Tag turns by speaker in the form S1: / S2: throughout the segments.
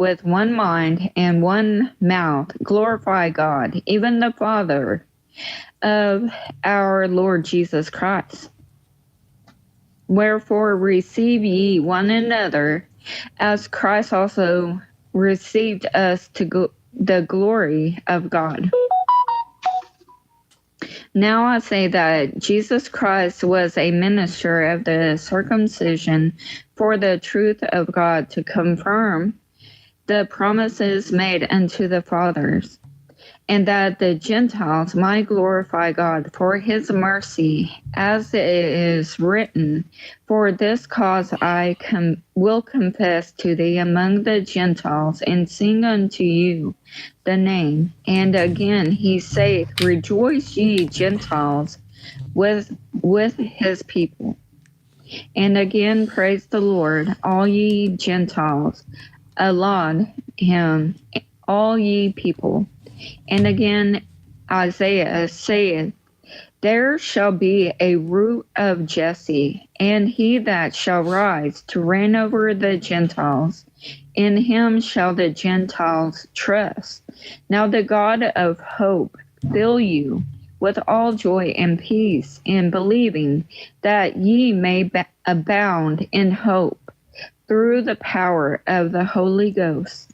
S1: with one mind and one mouth glorify God, even the Father of our Lord Jesus Christ. Wherefore receive ye one another, as Christ also received us to the glory of God. Now I say that Jesus Christ was a minister of the circumcision for the truth of God, to confirm the promises made unto the fathers, and that the Gentiles might glorify God for his mercy, as it is written, For this cause I will confess to thee among the Gentiles, and sing unto you the name. And again he saith, Rejoice ye Gentiles with his people. And again, praise the Lord, all ye Gentiles, laud him, all ye people. And again, Isaiah saith, There shall be a root of Jesse, and he that shall rise to reign over the Gentiles. In him shall the Gentiles trust. Now the God of hope fill you with all joy and peace in believing, that ye may abound in hope through the power of the Holy Ghost.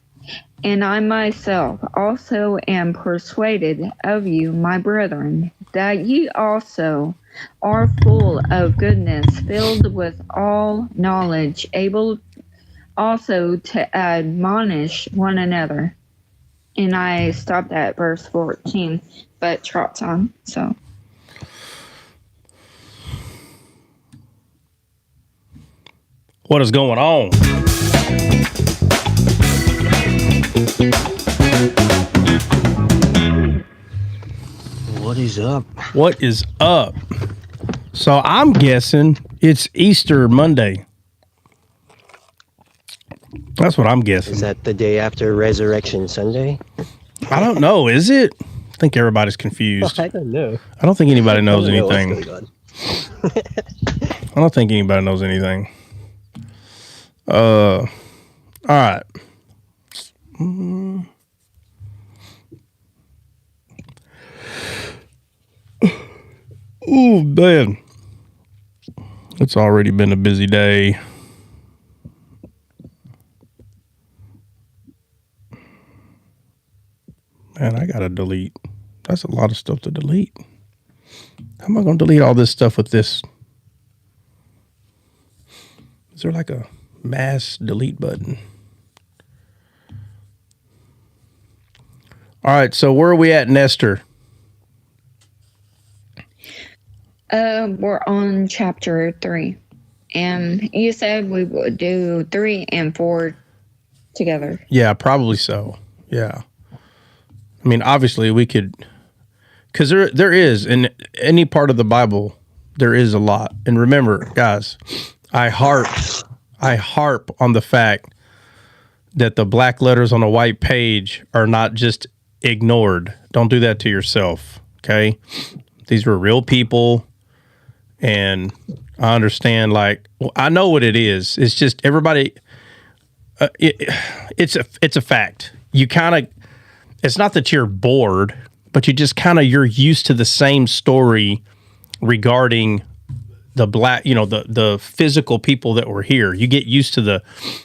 S1: And I myself also am persuaded of you, my brethren, that ye also are full of goodness, filled with all knowledge, able also to admonish one another. And I stopped at verse 14, but Trot's on, so.
S2: What is going on?
S3: What is up?
S2: What is up? So I'm guessing it's Easter Monday. That's what I'm guessing.
S3: Is that the day after Resurrection Sunday?
S2: I don't know. Is it? I think everybody's confused.
S3: I don't know.
S2: I don't think anybody knows anything.
S3: What's going on.
S2: I don't think anybody knows anything. All right. Ooh, man. It's already been a busy day. Man, I gotta delete. That's a lot of stuff to delete. How am I gonna delete all this stuff with this? Is there like a mass delete button? All right, so where are we at in Esther?
S1: We're on chapter 3. And you said we would do 3 and 4 together.
S2: Yeah, probably so. Yeah. I mean, obviously we could, because there is, in any part of the Bible, there is a lot. And remember, guys, I harp on the fact that the black letters on a white page are not just ignored. Don't do that to yourself, okay? These were real people, and I understand, like, well, I know what it is. It's just everybody, it's a fact. You kind of, it's not that you're bored, but you just kind of, you're used to the same story regarding the black, the physical people that were here. You get used to the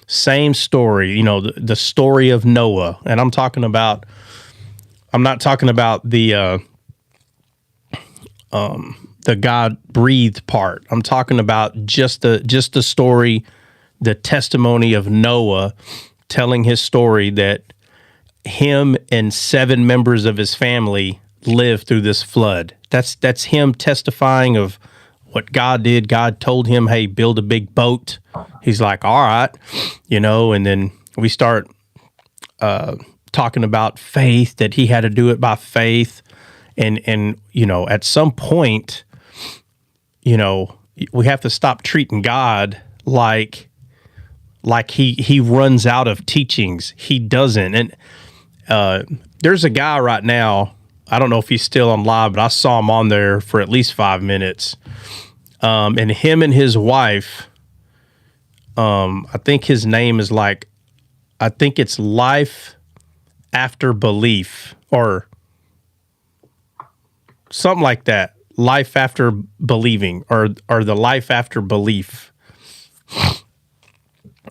S2: same story, the story of Noah. And I'm not talking about the God breathed part. I'm talking about just the story, the testimony of Noah telling his story that him and 7 members of his family lived through this flood. That's him testifying of what God did. God told him, hey, build a big boat. He's like, all right, and then we start talking about faith, that he had to do it by faith. And at some point, we have to stop treating God like he runs out of teachings. He doesn't. And there's a guy right now, I don't know if he's still on live, but I saw him on there for at least 5 minutes. And him and his wife, I think his name is like, I think it's life after belief or something like that. Life after believing or the life after belief.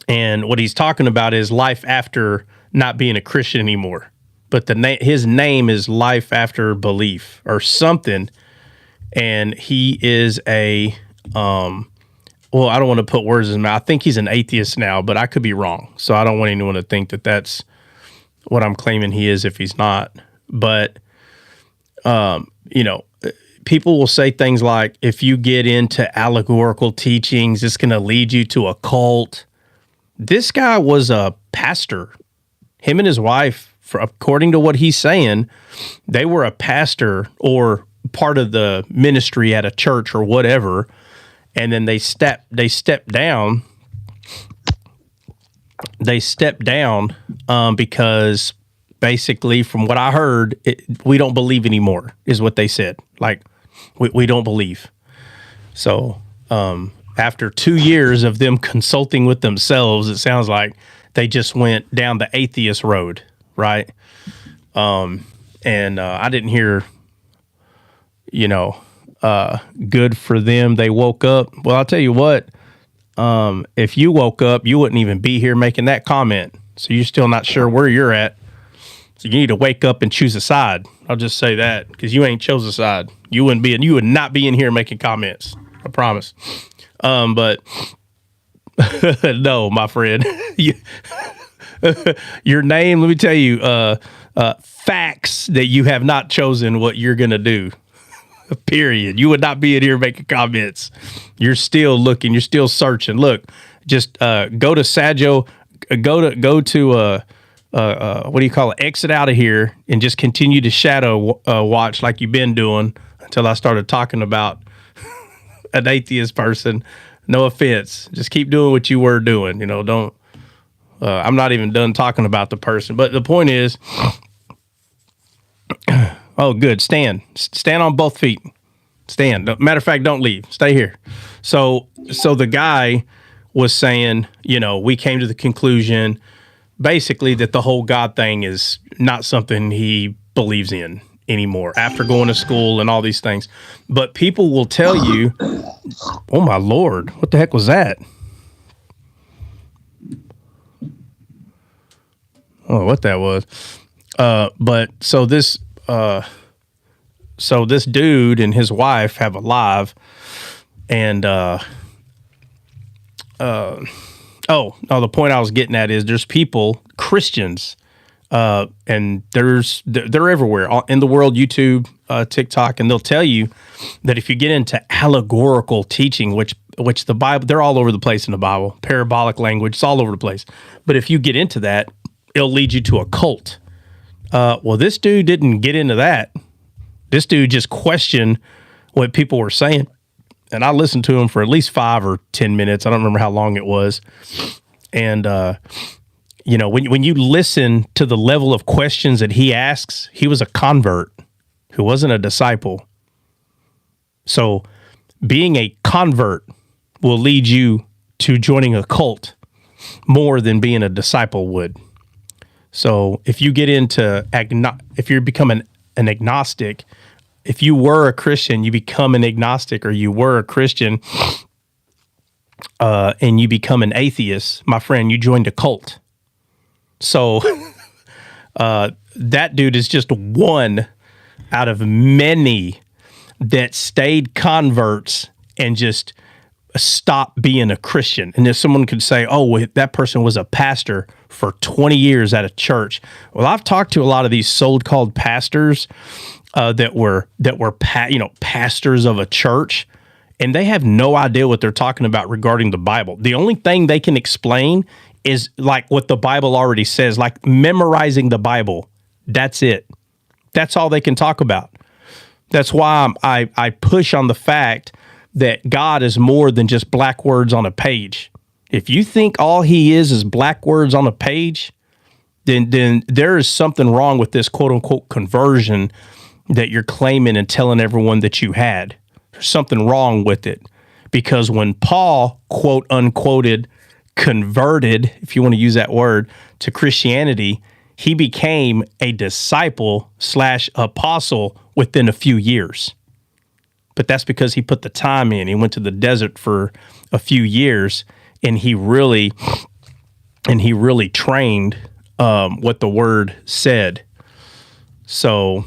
S2: And what he's talking about is life after not being a Christian anymore. But his name is life after belief or something. And he is a, well, I don't want to put words in his mouth. I think he's an atheist now, but I could be wrong. So I don't want anyone to think that that's what I'm claiming he is if he's not. But, you know, people will say things like, if you get into allegorical teachings, it's going to lead you to a cult. This guy was a pastor. Him and his wife, according to what he's saying, they were a pastor or part of the ministry at a church or whatever. And then they stepped down. They stepped down because basically, from what I heard, we don't believe anymore, is what they said. Like, we don't believe. So after 2 years of them consulting with themselves, it sounds like they just went down the atheist road, right? And I didn't hear, you know, good for them. They woke up. Well, I'll tell you what, if you woke up, you wouldn't even be here making that comment. So you're still not sure where you're at. So you need to wake up and choose a side. I'll just say that because you ain't chose a side. You would not be in here making comments. I promise. But no, my friend, your name, let me tell you, facts that you have not chosen what you're going to do. Period. You would not be in here making comments. You're still looking. You're still searching. Look, just go to Saggio. Go to what do you call it? Exit out of here and just continue to shadow watch like you've been doing until I started talking about an atheist person. No offense. Just keep doing what you were doing. You know, don't. I'm not even done talking about the person. But the point is. Oh, good. Stand on both feet. Stand. Matter of fact, don't leave. Stay here. So the guy was saying, you know, we came to the conclusion, basically, that the whole God thing is not something he believes in anymore after going to school and all these things. But people will tell you, oh my Lord, what the heck was that? Oh, what that was. But so this dude and his wife have a live, and the point I was getting at is there's people, Christians, and they're everywhere in the world, YouTube, TikTok, and they'll tell you that if you get into allegorical teaching, which the Bible, they're all over the place in the Bible, parabolic language, it's all over the place. But if you get into that, it'll lead you to a cult. Well, this dude didn't get into that. This dude just questioned what people were saying. And I listened to him for at least 5 or 10 minutes. I don't remember how long it was. And, you know, when you listen to the level of questions that he asks, he was a convert who wasn't a disciple. So being a convert will lead you to joining a cult more than being a disciple would. So if you get into, if you become an agnostic, if you were a Christian, you become an agnostic, or you were a Christian and you become an atheist, my friend, you joined a cult. So that dude is just one out of many that stayed converts and just stopped being a Christian. And if someone could say, oh, that person was a pastor for 20 years at a church. Well, I've talked to a lot of these so-called pastors that were pastors of a church, and they have no idea what they're talking about regarding the Bible. The only thing they can explain is like what the Bible already says, like memorizing the Bible. That's it. That's all they can talk about. That's why I push on the fact that God is more than just black words on a page. If you think all he is black words on a page, then there is something wrong with this quote unquote conversion that you're claiming and telling everyone that you had. There's something wrong with it, because when Paul quote unquoted converted, if you want to use that word, to Christianity, he became a disciple / apostle within a few years. But that's because he put the time in. He went to the desert for a few years, and he really trained what the word said. So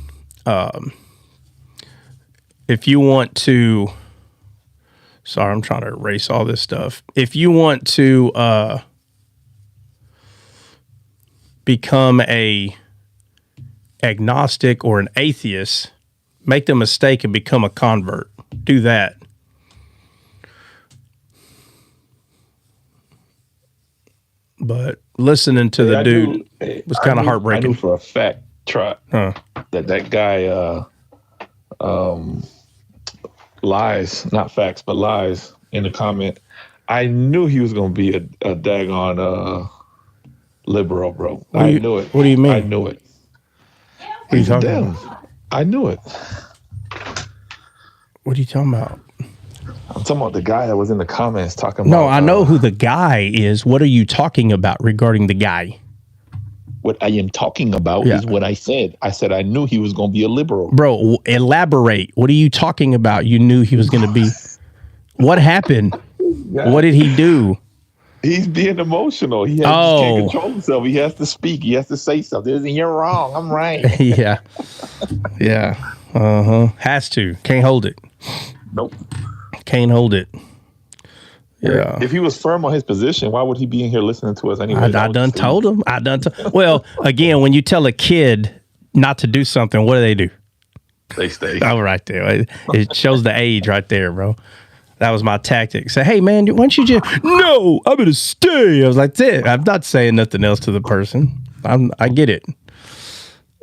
S2: if you want to, sorry, I'm trying to erase all this stuff. If you want to become a agnostic or an atheist, make the mistake and become a convert. Do that. But listening to the dude was kind of heartbreaking.
S4: I knew for a fact, that guy lies, not facts, but lies in the comment. I knew he was going to be a daggone liberal, bro. I knew it.
S2: What do you mean?
S4: I knew it.
S2: What are you talking about?
S4: I knew it.
S2: What are you talking about?
S4: I'm talking about the guy that was in the comments talking about.
S2: No, I know who the guy is. What are you talking about regarding the guy?
S4: What I am talking about is what I said. I said I knew he was going to be a liberal.
S2: Bro, elaborate. What are you talking about? You knew he was going to be. What happened?
S4: Yeah.
S2: What did he do?
S4: He's being emotional. He can't control himself. He has to speak. He has to say something. You're wrong. I'm right.
S2: Yeah. Has to. Can't hold it.
S4: Nope.
S2: Can't hold it. Yeah.
S4: If he was firm on his position, why would he be in here listening to us anyway?
S2: I done told him. Well, again, when you tell a kid not to do something, what do?
S4: They stay.
S2: Oh, right there. It shows the age right there, bro. That was my tactic. Say, hey, man, why don't you just... No, I'm going to stay. I was like, I'm not saying nothing else to the person. I get it.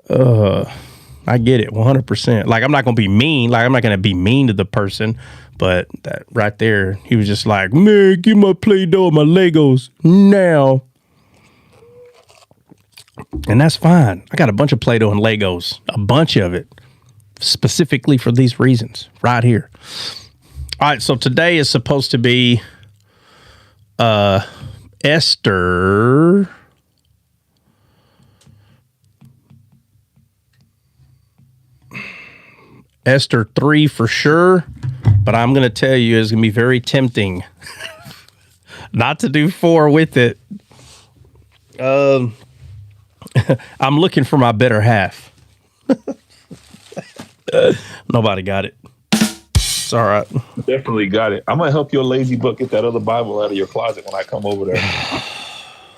S2: I get it 100%. Like, I'm not going to be mean. Like, I'm not going to be mean to the person. But that right there, he was just like, man, give my Play-Doh and my Legos now. And that's fine. I got a bunch of Play-Doh and Legos. A bunch of it. Specifically for these reasons. Right here. All right, so today is supposed to be Esther. Esther 3 for sure, but I'm going to tell you it's going to be very tempting not to do 4 with it. I'm looking for my better half. Nobody got it. It's all right.
S4: Definitely got it. I'm going to help your lazy book get that other Bible out of your closet when I come over there.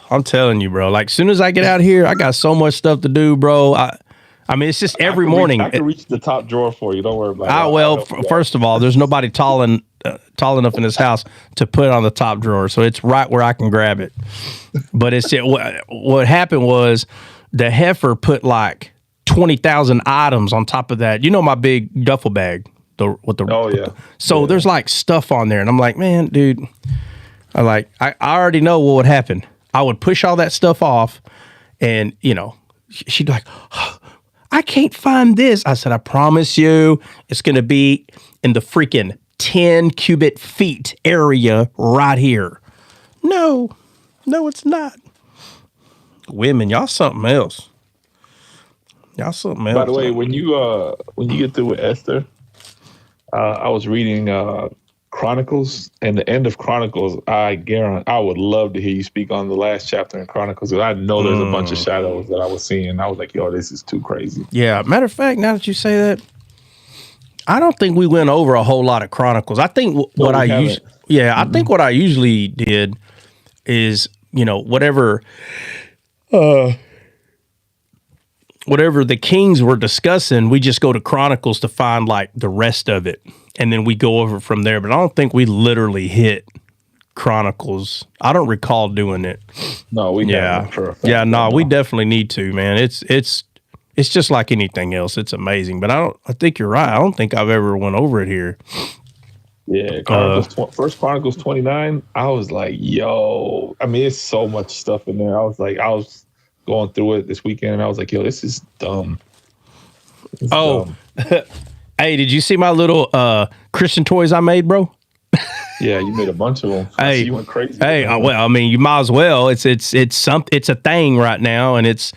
S2: I'm telling you, bro. Like, as soon as I get out here, I got so much stuff to do, bro. I mean, it's just every morning.
S4: I can reach the top drawer for you. Don't worry about it.
S2: Well, first of all, there's nobody tall enough in this house to put it on the top drawer, so it's right where I can grab it. But what happened was the heifer put like 20,000 items on top of that. You know my big duffel bag. So there's like stuff on there, and I'm like, man, dude. I already know what would happen. I would push all that stuff off, and she'd be like, oh, I can't find this. I said, I promise you, it's going to be in the freaking 10 cubic feet area right here. No, it's not. Women, y'all something else. By
S4: the way, when you get through with Esther, I was reading Chronicles, and the end of Chronicles, I would love to hear you speak on the last chapter in Chronicles, because I know there's a bunch of shadows that I was seeing. I was like, yo, this is too crazy.
S2: Yeah, matter of fact, now that you say that, I don't think we went over a whole lot of Chronicles. I think what I usually did is, whatever the kings were discussing, we just go to Chronicles to find like the rest of it. And then we go over from there. But I don't think we literally hit Chronicles. I don't recall doing it.
S4: No, we
S2: never. We definitely need to, man. It's just like anything else. It's amazing. But I think you're right. I don't think I've ever went over it here.
S4: Yeah, First Chronicles 29. I was like, yo. I mean, it's so much stuff in there. I was going through it this weekend, and I was like, yo, this is dumb. Dumb.
S2: Hey, did you see my little Christian toys I made, bro?
S4: Yeah, you made a bunch of them.
S2: Hey,
S4: you went crazy.
S2: Hey, well, I mean, you might as well. It's a thing right now, and it's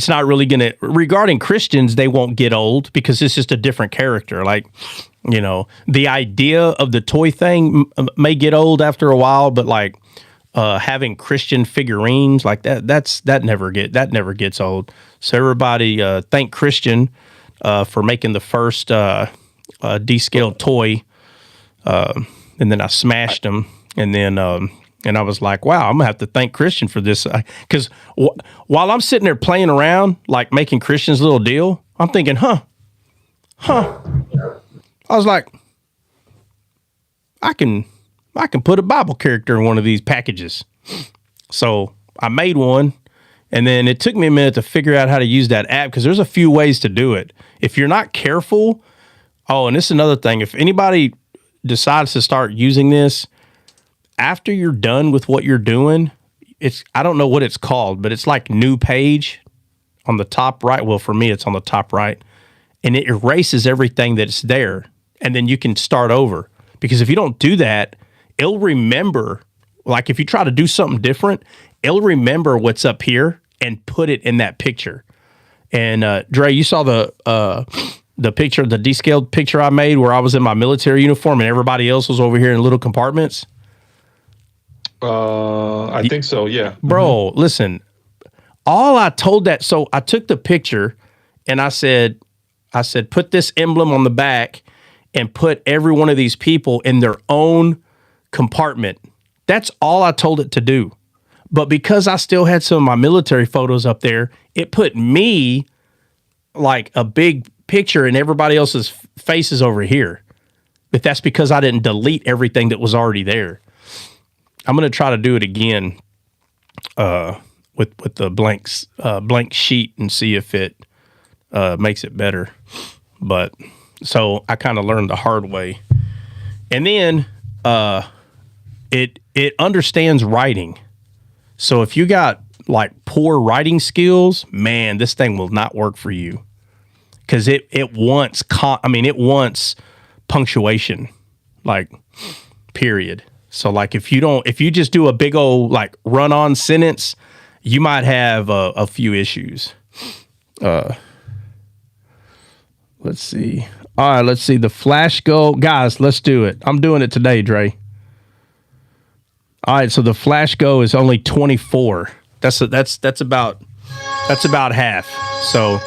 S2: not really gonna. Regarding Christians, they won't get old because it's just a different character. Like, the idea of the toy thing may get old after a while, but like having Christian figurines like that never gets old. So everybody thank Christian for making the first descaled toy. And then I smashed them, and then and I was like, "Wow, I'm gonna have to thank Christian for this." Because while I'm sitting there playing around, like making Christian's little deal, I'm thinking, "Huh." I was like, "I can put a Bible character in one of these packages." So I made one, and then it took me a minute to figure out how to use that app because there's a few ways to do it. If you're not careful, and this is another thing. If anybody decides to start using this after you're done with what you're doing, I don't know what it's called, but it's like new page on the top right. Well, for me, it's on the top right, and it erases everything that's there, and then you can start over. Because if you don't do that, it'll remember. Like if you try to do something different, it'll remember what's up here and put it in that picture. And Dre, you saw the picture, the descaled picture I made where I was in my military uniform and everybody else was over here in little compartments?
S4: I think so, yeah.
S2: Bro, listen, all I told that, so I took the picture and I said, put this emblem on the back and put every one of these people in their own compartment. That's all I told it to do. But because I still had some of my military photos up there, it put me like a big picture and everybody else's faces over here. But that's because I didn't delete everything that was already there. I'm going to try to do it again with the blank sheet and see if it makes it better. But so I kind of learned the hard way. And then it understands writing. So if you got like poor writing skills, man, this thing will not work for you. Because it wants it wants punctuation, like period. So like if you just do a big old like run on sentence, you might have a few issues. Let's see. All right, let's see the flash go, guys. Let's do it. I'm doing it today, Dre. All right, so the flash go is only 24. That's about half. So.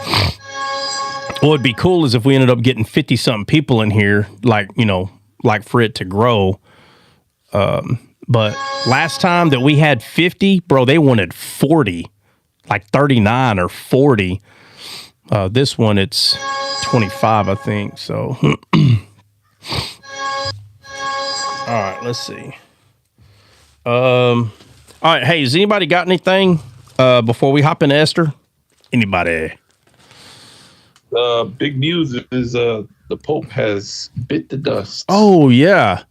S2: What would be cool is if we ended up getting 50-something people in here, like for it to grow. But last time that we had 50, bro, they wanted 40, like 39 or 40. This one, it's 25, I think. So, all right, let's see. All right, hey, has anybody got anything before we hop into Esther? Anybody?
S4: Big news is the Pope has bit the dust.
S2: Oh, yeah.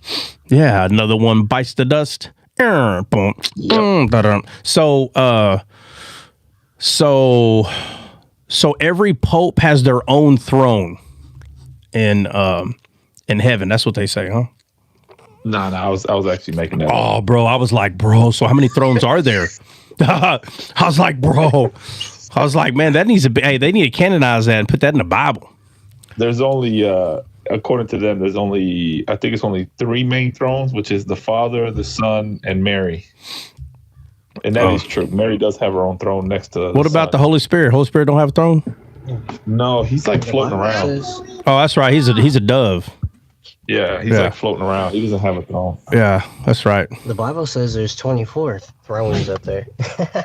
S2: Yeah, another one bites the dust. Yep. So every pope has their own throne in heaven. That's what they say, huh?
S4: No, I was actually making that.
S2: Oh, bro, I was like, bro, so how many thrones are there? I was like, bro. I was like, man, that needs to be. Hey, they need to canonize that and put that in the Bible.
S4: There's only, according to them, I think it's only 3 main thrones, which is the Father, the Son, and Mary. And that is true. Mary does have her own throne next to.
S2: What about the Holy Spirit? Holy Spirit don't have a throne?
S4: No, he's like floating around.
S2: Oh, that's right. He's a dove.
S4: Yeah, he's like floating around. He doesn't have a throne.
S2: Yeah, that's right.
S3: The Bible says there's 24 thrones up there.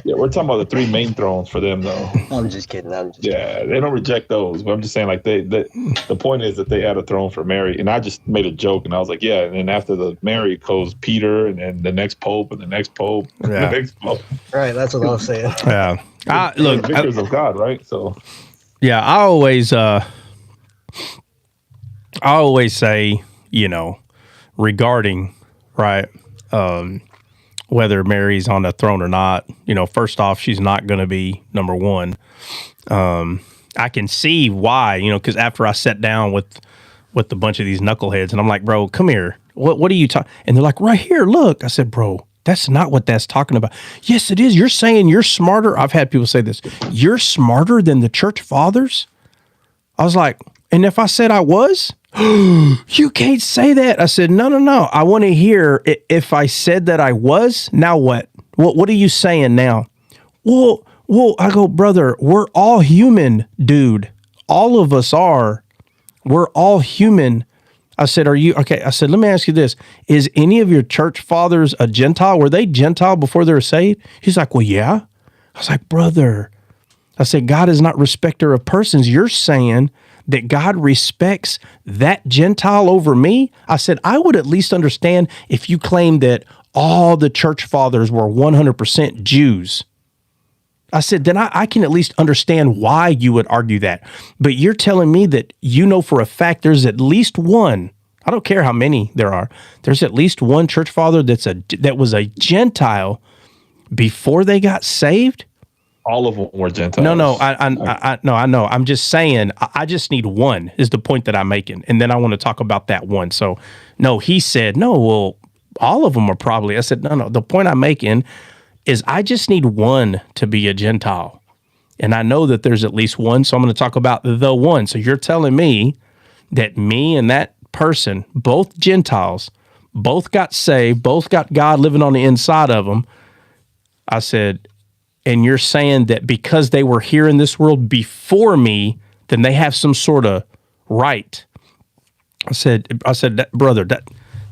S4: Yeah, we're talking about the 3 main thrones for them, though.
S3: I'm just kidding.
S4: Yeah, they don't reject those. But I'm just saying, like, the point is that they had a throne for Mary. And I just made a joke, and I was like, yeah. And then after the Mary goes Peter, and then the next pope, and the next pope, and the next pope.
S3: Right, that's what I was saying.
S2: Yeah.
S4: Look, vicars of God, right? So.
S2: Yeah, I always say, regarding, right, whether Mary's on the throne or not, first off, she's not going to be number one. I can see why, because after I sat down with a bunch of these knuckleheads and I'm like, bro, come here. What are you talking? And they're like, right here, look. I said, bro, that's not what that's talking about. Yes, it is. You're saying you're smarter. I've had people say this. You're smarter than the church fathers. I was like, and if I said I was, you can't say that. I said, no. I want to hear if I said that I was, now what? What are you saying now? Well, I go, brother, we're all human, dude. All of us are. We're all human. I said, are you, okay. I said, let me ask you this. Is any of your church fathers a Gentile? Were they Gentile before they were saved? He's like, well, yeah. I was like, brother, I said, God is not respecter of persons. You're saying that God respects that Gentile over me? I said, I would at least understand if you claimed that all the church fathers were 100% Jews. I said, then I can at least understand why you would argue that. But you're telling me that you know for a fact there's at least one, I don't care how many there are, there's at least one church father that was a Gentile before they got saved?
S4: All of them were Gentiles.
S2: No, I know. I'm just saying, I just need one is the point that I'm making. And then I want to talk about that one. So, no, he said, no, well, all of them are probably. I said, no. The point I'm making is I just need one to be a Gentile. And I know that there's at least one. So I'm going to talk about the one. So you're telling me that me and that person, both Gentiles, both got saved, both got God living on the inside of them. I said, and you're saying that because they were here in this world before me, then they have some sort of right. I said, brother,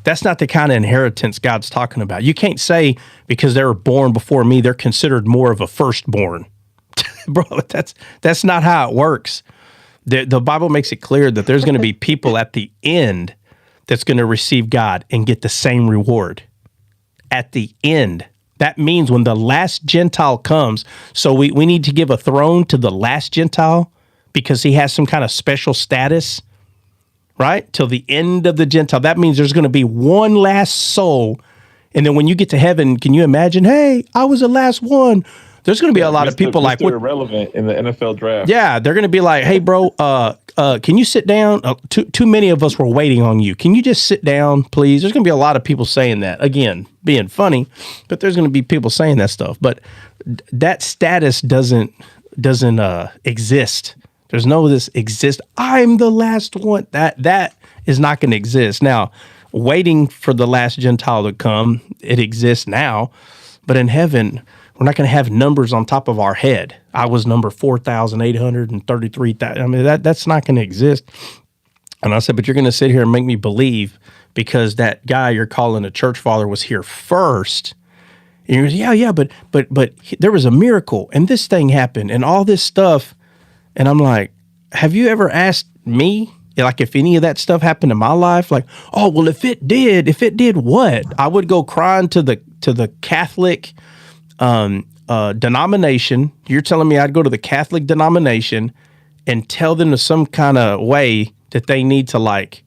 S2: that's not the kind of inheritance God's talking about. You can't say because they were born before me, they're considered more of a firstborn. Bro, that's not how it works. The Bible makes it clear that there's going to be people at the end that's going to receive God and get the same reward. At the end. That means when the last Gentile comes, so we need to give a throne to the last Gentile because he has some kind of special status, right? Till the end of the Gentile. That means there's going to be one last soul. And then when you get to heaven, can you imagine, hey, I was the last one. There's going to be a lot of people like
S4: Mr. Irrelevant in the NFL draft.
S2: Yeah, they're going to be like, "Hey, bro, can you sit down? Too many of us were waiting on you. Can you just sit down, please?" There's going to be a lot of people saying that. Again, being funny, but there's going to be people saying that stuff. But that status doesn't exist. There's no this exist. I'm the last one. That is not going to exist. Now, waiting for the last Gentile to come, it exists now, but in heaven, we're not going to have numbers on top of our head. I was number 4,833. I mean, that's not going to exist. And I said, but you're going to sit here and make me believe because that guy you're calling a church father was here first. And you're going, yeah, but there was a miracle and this thing happened and all this stuff. And I'm like, have you ever asked me, like, if any of that stuff happened in my life? Like, oh, well, if it did what? I would go crying to the Catholic denomination. You're telling me I'd go to the Catholic denomination and tell them to some kind of way that they need to like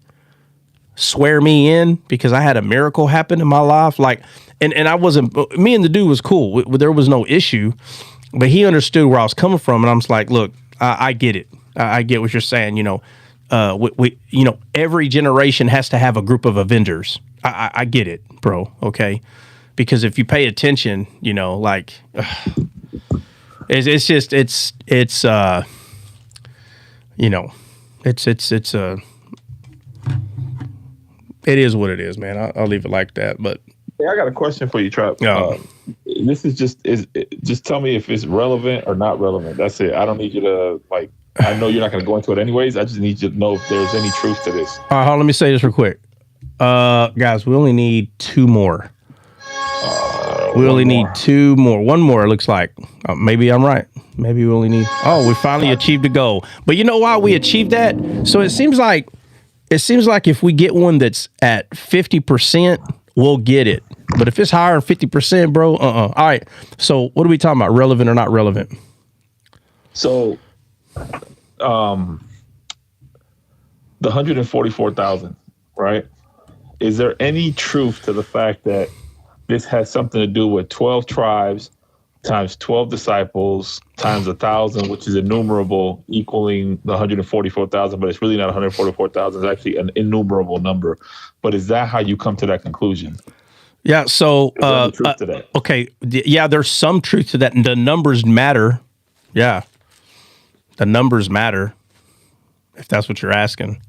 S2: swear me in because I had a miracle happen in my life. Like, and I wasn't, me and the dude was cool. There was no issue, but he understood where I was coming from. And I was like, look, I get it. I get what you're saying. Every generation has to have a group of Avengers. I get it, bro. Okay. Because if you pay attention, it is what it is, man. I'll leave it like that. But
S4: hey, I got a question for you, Trap. This is just tell me if it's relevant or not relevant. That's it. I don't need you to I know you're not going to go into it anyways. I just need you to know if there's any truth to this.
S2: All right, let me say this real quick. Guys, we only need two more. We only need two more. One more, it looks like. Maybe I'm right. Maybe we only need... Oh, we finally achieved a goal. But you know why we achieved that? So it seems like if we get one that's at 50%, we'll get it. But if it's higher than 50%, bro, All right. So what are we talking about? Relevant or not relevant?
S4: So, the 144,000, right? Is there any truth to the fact that this has something to do with 12 tribes times 12 disciples times 1,000, which is innumerable, equaling the 144,000, but it's really not 144,000. It's actually an innumerable number. But is that how you come to that conclusion?
S2: Yeah. So,
S4: Truth to that?
S2: okay. Yeah, there's some truth to that. And the numbers matter. Yeah. The numbers matter, if that's what you're asking.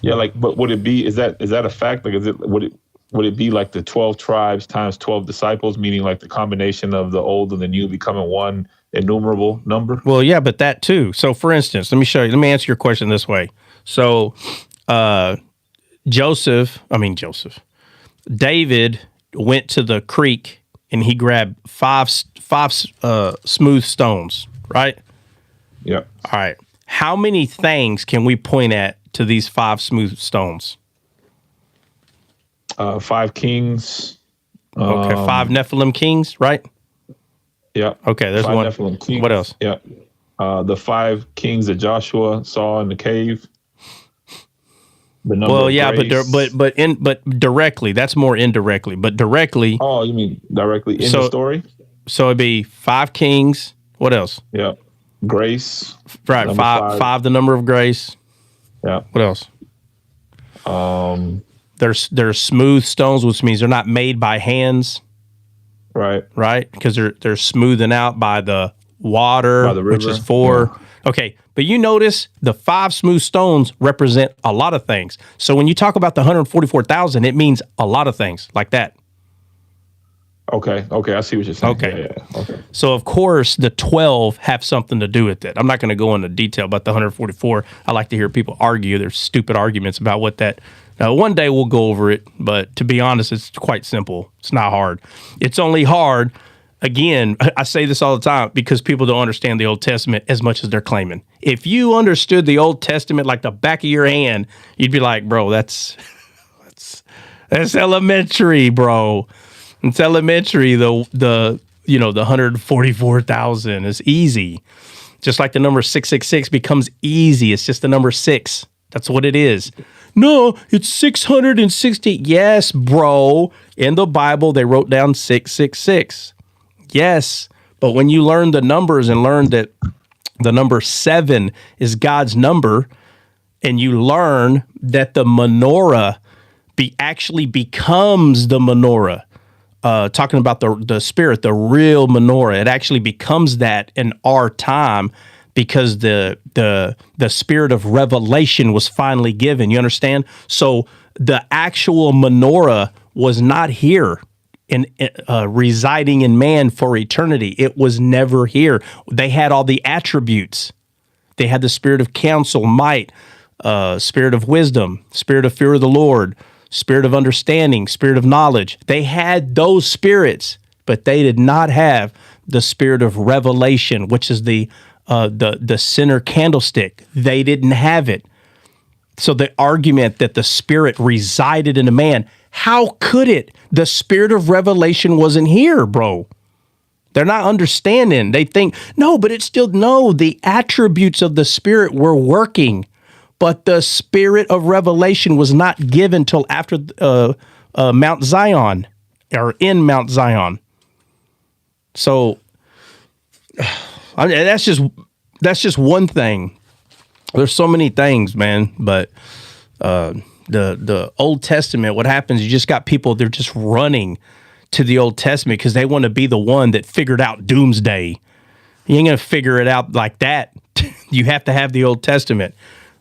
S4: Yeah, like, but would it be, is that a fact? Like, would it be like the 12 tribes times 12 disciples, meaning like the combination of the old and the new becoming one innumerable number?
S2: Well, yeah, but that too. So for instance, let me answer your question this way. So, David went to the creek and he grabbed five smooth stones, right?
S4: Yeah.
S2: All right. How many things can we point at to these 5 smooth stones?
S4: 5 kings.
S2: Okay, 5 Nephilim kings, right?
S4: Yeah.
S2: Okay, there's
S4: 5
S2: one.
S4: Nephilim kings.
S2: What else?
S4: Yeah. The 5 kings that Joshua saw in the cave. The number
S2: Well,
S4: of
S2: yeah,
S4: grace.
S2: but directly, that's more indirectly. But directly,
S4: Oh, you mean directly in
S2: So-
S4: the story?
S2: so it'd be 5 kings. What else?
S4: Yeah. Grace.
S2: Right,
S4: Number
S2: five. The number of grace.
S4: Yeah.
S2: What else? There's smooth stones, which means they're not made by hands,
S4: Right.
S2: right? Because they're smoothing out by the water,
S4: By the
S2: which
S4: river,
S2: is 4. Okay, but you notice the 5 smooth stones represent a lot of things. So when you talk about the 144,000, it means a lot of things like that.
S4: Okay. I see what you're saying.
S2: Okay.
S4: Yeah. Okay.
S2: So of course the 12 have something to do with it. I'm not going to go into detail about the 144. I like to hear people argue their stupid arguments about what that. Now one day we'll go over it, but to be honest, it's quite simple. It's not hard. It's only hard. Again, I say this all the time because people don't understand the Old Testament as much as they're claiming. If you understood the Old Testament like the back of your hand, you'd be like, bro, that's elementary, bro. It's elementary. The 144,000 is easy. Just like the number 666 becomes easy. It's just the number 6. That's what it is. No, it's 660. Yes, bro. In the Bible, they wrote down 666. Yes, but when you learn the numbers and learn that the number 7 is God's number, and you learn that the menorah actually becomes the menorah, talking about the spirit, the real menorah, it actually becomes that in our time because the spirit of revelation was finally given. You understand? So the actual menorah was not here in residing in man for eternity. It was never here. They had all the attributes. They had the spirit of counsel, might, spirit of wisdom, spirit of fear of the Lord, spirit of understanding, spirit of knowledge. They had those spirits, but they did not have the spirit of revelation, which is the center candlestick. They didn't have it. So the argument that the spirit resided in a man, how could it? The spirit of revelation wasn't here, bro. They're not understanding. They think, no, but it's still, no, the attributes of the spirit were working. But the spirit of revelation was not given till after Mount Zion, or in Mount Zion. So I mean, that's just one thing. There's so many things, man. But the Old Testament, what happens? You just got people, they're just running to the Old Testament because they want to be the one that figured out doomsday. You ain't gonna figure it out like that. You have to have the Old Testament.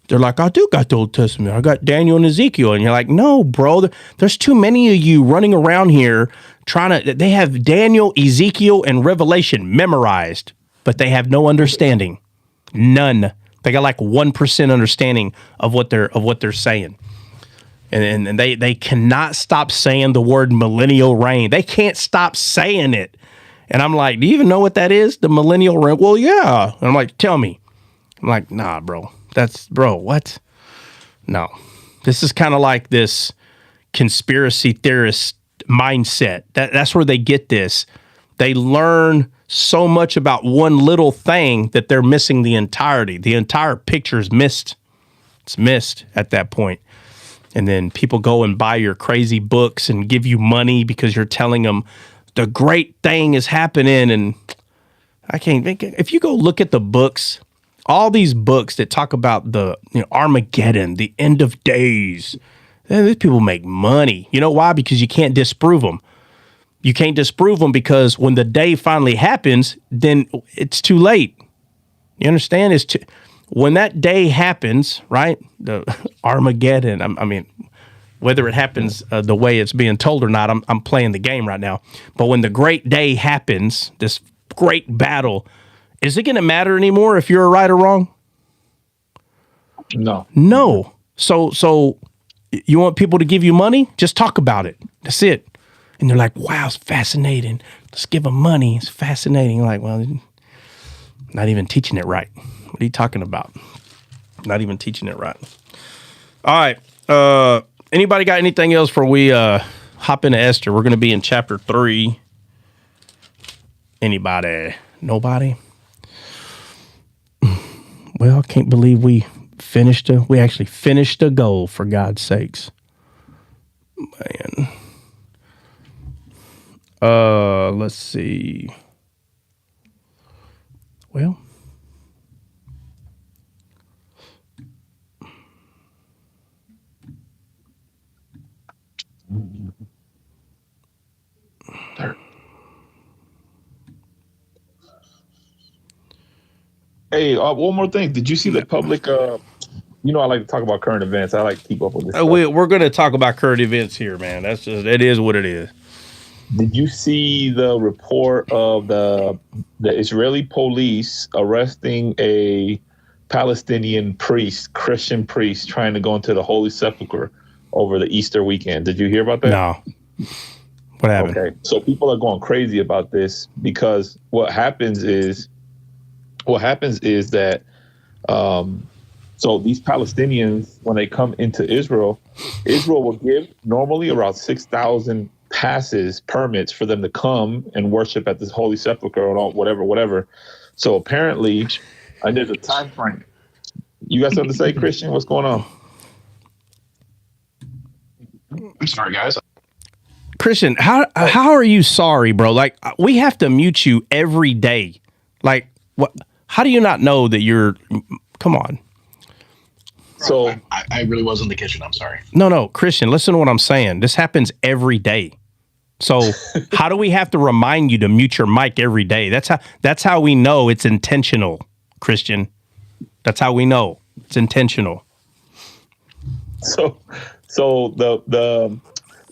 S2: They're like, I do got the Old Testament. I got Daniel and Ezekiel. And you're like, no, bro, there's too many of you running around here they have Daniel, Ezekiel, and Revelation memorized, but they have no understanding. None. They got like 1% understanding of what they're saying. And they cannot stop saying the word millennial reign. They can't stop saying it. And I'm like, do you even know what that is? The millennial reign? Well, yeah. And I'm like, tell me. I'm like, nah, bro. What? No. This is kind of like this conspiracy theorist mindset. That's where they get this. They learn so much about one little thing that they're missing the entirety. The entire picture is missed. It's missed at that point. And then people go and buy your crazy books and give you money because you're telling them the great thing is happening. And I can't think. If you go look at the books, all these books that talk about the Armageddon, the end of days, these people make money. You know why? Because you can't disprove them. You can't disprove them because when the day finally happens, then it's too late. You understand? When that day happens, right? The Armageddon. I mean, whether it happens the way it's being told or not, I'm playing the game right now. But when the great day happens, this great battle, is it going to matter anymore if you're right or wrong?
S4: No.
S2: No. So you want people to give you money? Just talk about it. That's it. And they're like, wow, it's fascinating. Let's give them money. It's fascinating. You're like, well, not even teaching it right. What are you talking about? Not even teaching it right. All right. Anybody got anything else before we hop into Esther? We're going to be in chapter 3. Anybody? Nobody? Well, I can't believe we actually finished a goal, for God's sakes. Man. Let's see. Well,
S4: Hey, one more thing. Did you see the public? I like to talk about current events. I like to keep up with this stuff.
S2: we're going to talk about current events here, man. It is what it is.
S4: Did you see the report of the Israeli police arresting a Palestinian priest, Christian priest, trying to go into the Holy Sepulchre over the Easter weekend? Did you hear about that?
S2: No. What happened?
S4: Okay, so people are going crazy about this because what happens is that so these Palestinians, when they come into Israel will give normally around 6,000 permits for them to come and worship at this Holy Sepulchre or whatever. So apparently, and there's a time frame. You got something to say, Christian? What's going on?
S5: I'm sorry, guys.
S2: Christian, how are you sorry, bro? Like, we have to mute you every day. Like, what? How do you not know that you're? Come on.
S5: So I really was in the kitchen. I'm sorry.
S2: No, Christian, listen to what I'm saying. This happens every day. So how do we have to remind you to mute your mic every day? That's how we know it's intentional, Christian. That's how we know it's intentional.
S4: So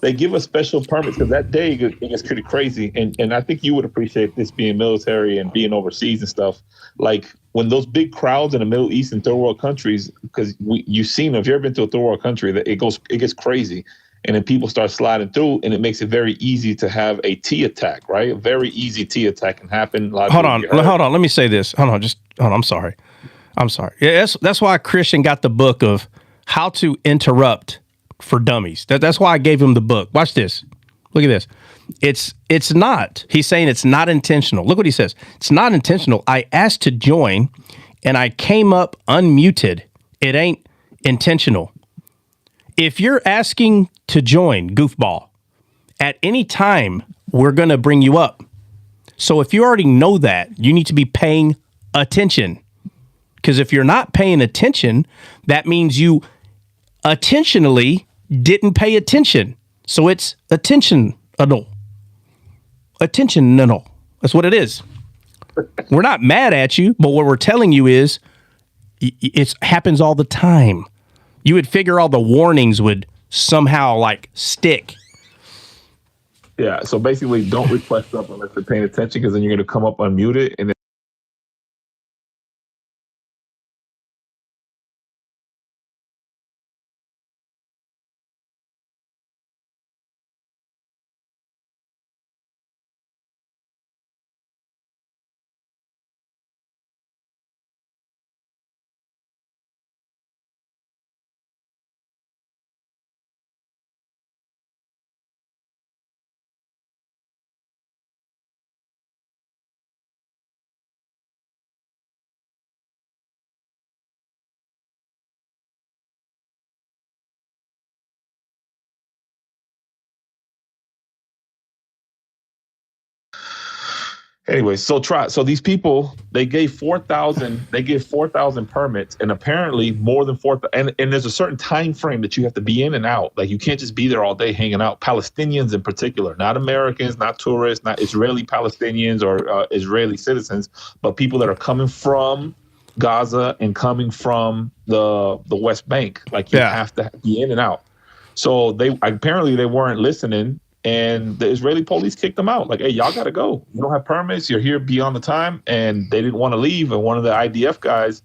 S4: they give us special permits because that day it gets pretty crazy, and I think you would appreciate this being military and being overseas and stuff. Like when those big crowds in the Middle East and third world countries, because you've seen them. If you've ever been to a third world country, that it gets crazy, and then people start sliding through, and it makes it very easy to have a T attack, right? A very easy T attack can happen.
S2: Hold on. Let me say this. Hold on. I'm sorry. Yeah, that's why Christian got the book of How to Interrupt for Dummies. That's why I gave him the book. Watch this. Look at this. It's not. He's saying it's not intentional. Look what he says. It's not intentional. I asked to join, and I came up unmuted. It ain't intentional. If you're asking to join, goofball, at any time, we're going to bring you up. So if you already know that, you need to be paying attention. Because if you're not paying attention, that means you attentionally didn't pay attention. So it's attentional. That's what it is. We're not mad at you, but what we're telling you is it happens all the time. You would figure all the warnings would somehow like stick.
S4: Yeah. So basically, don't request up unless they're paying attention, because then you're going to come up unmuted and then Anyway, so these people, they gave 4,000 permits, and apparently more than 4,000, and there's a certain time frame that you have to be in and out. Like, you can't just be there all day hanging out. Palestinians in particular, not Americans, not tourists, not Israeli Palestinians or Israeli citizens, but people that are coming from Gaza and coming from the West Bank. Like, you have to be in and out. So they weren't listening. And the Israeli police kicked them out. Like, hey, y'all got to go. You don't have permits. You're here beyond the time. And they didn't want to leave. And one of the IDF guys,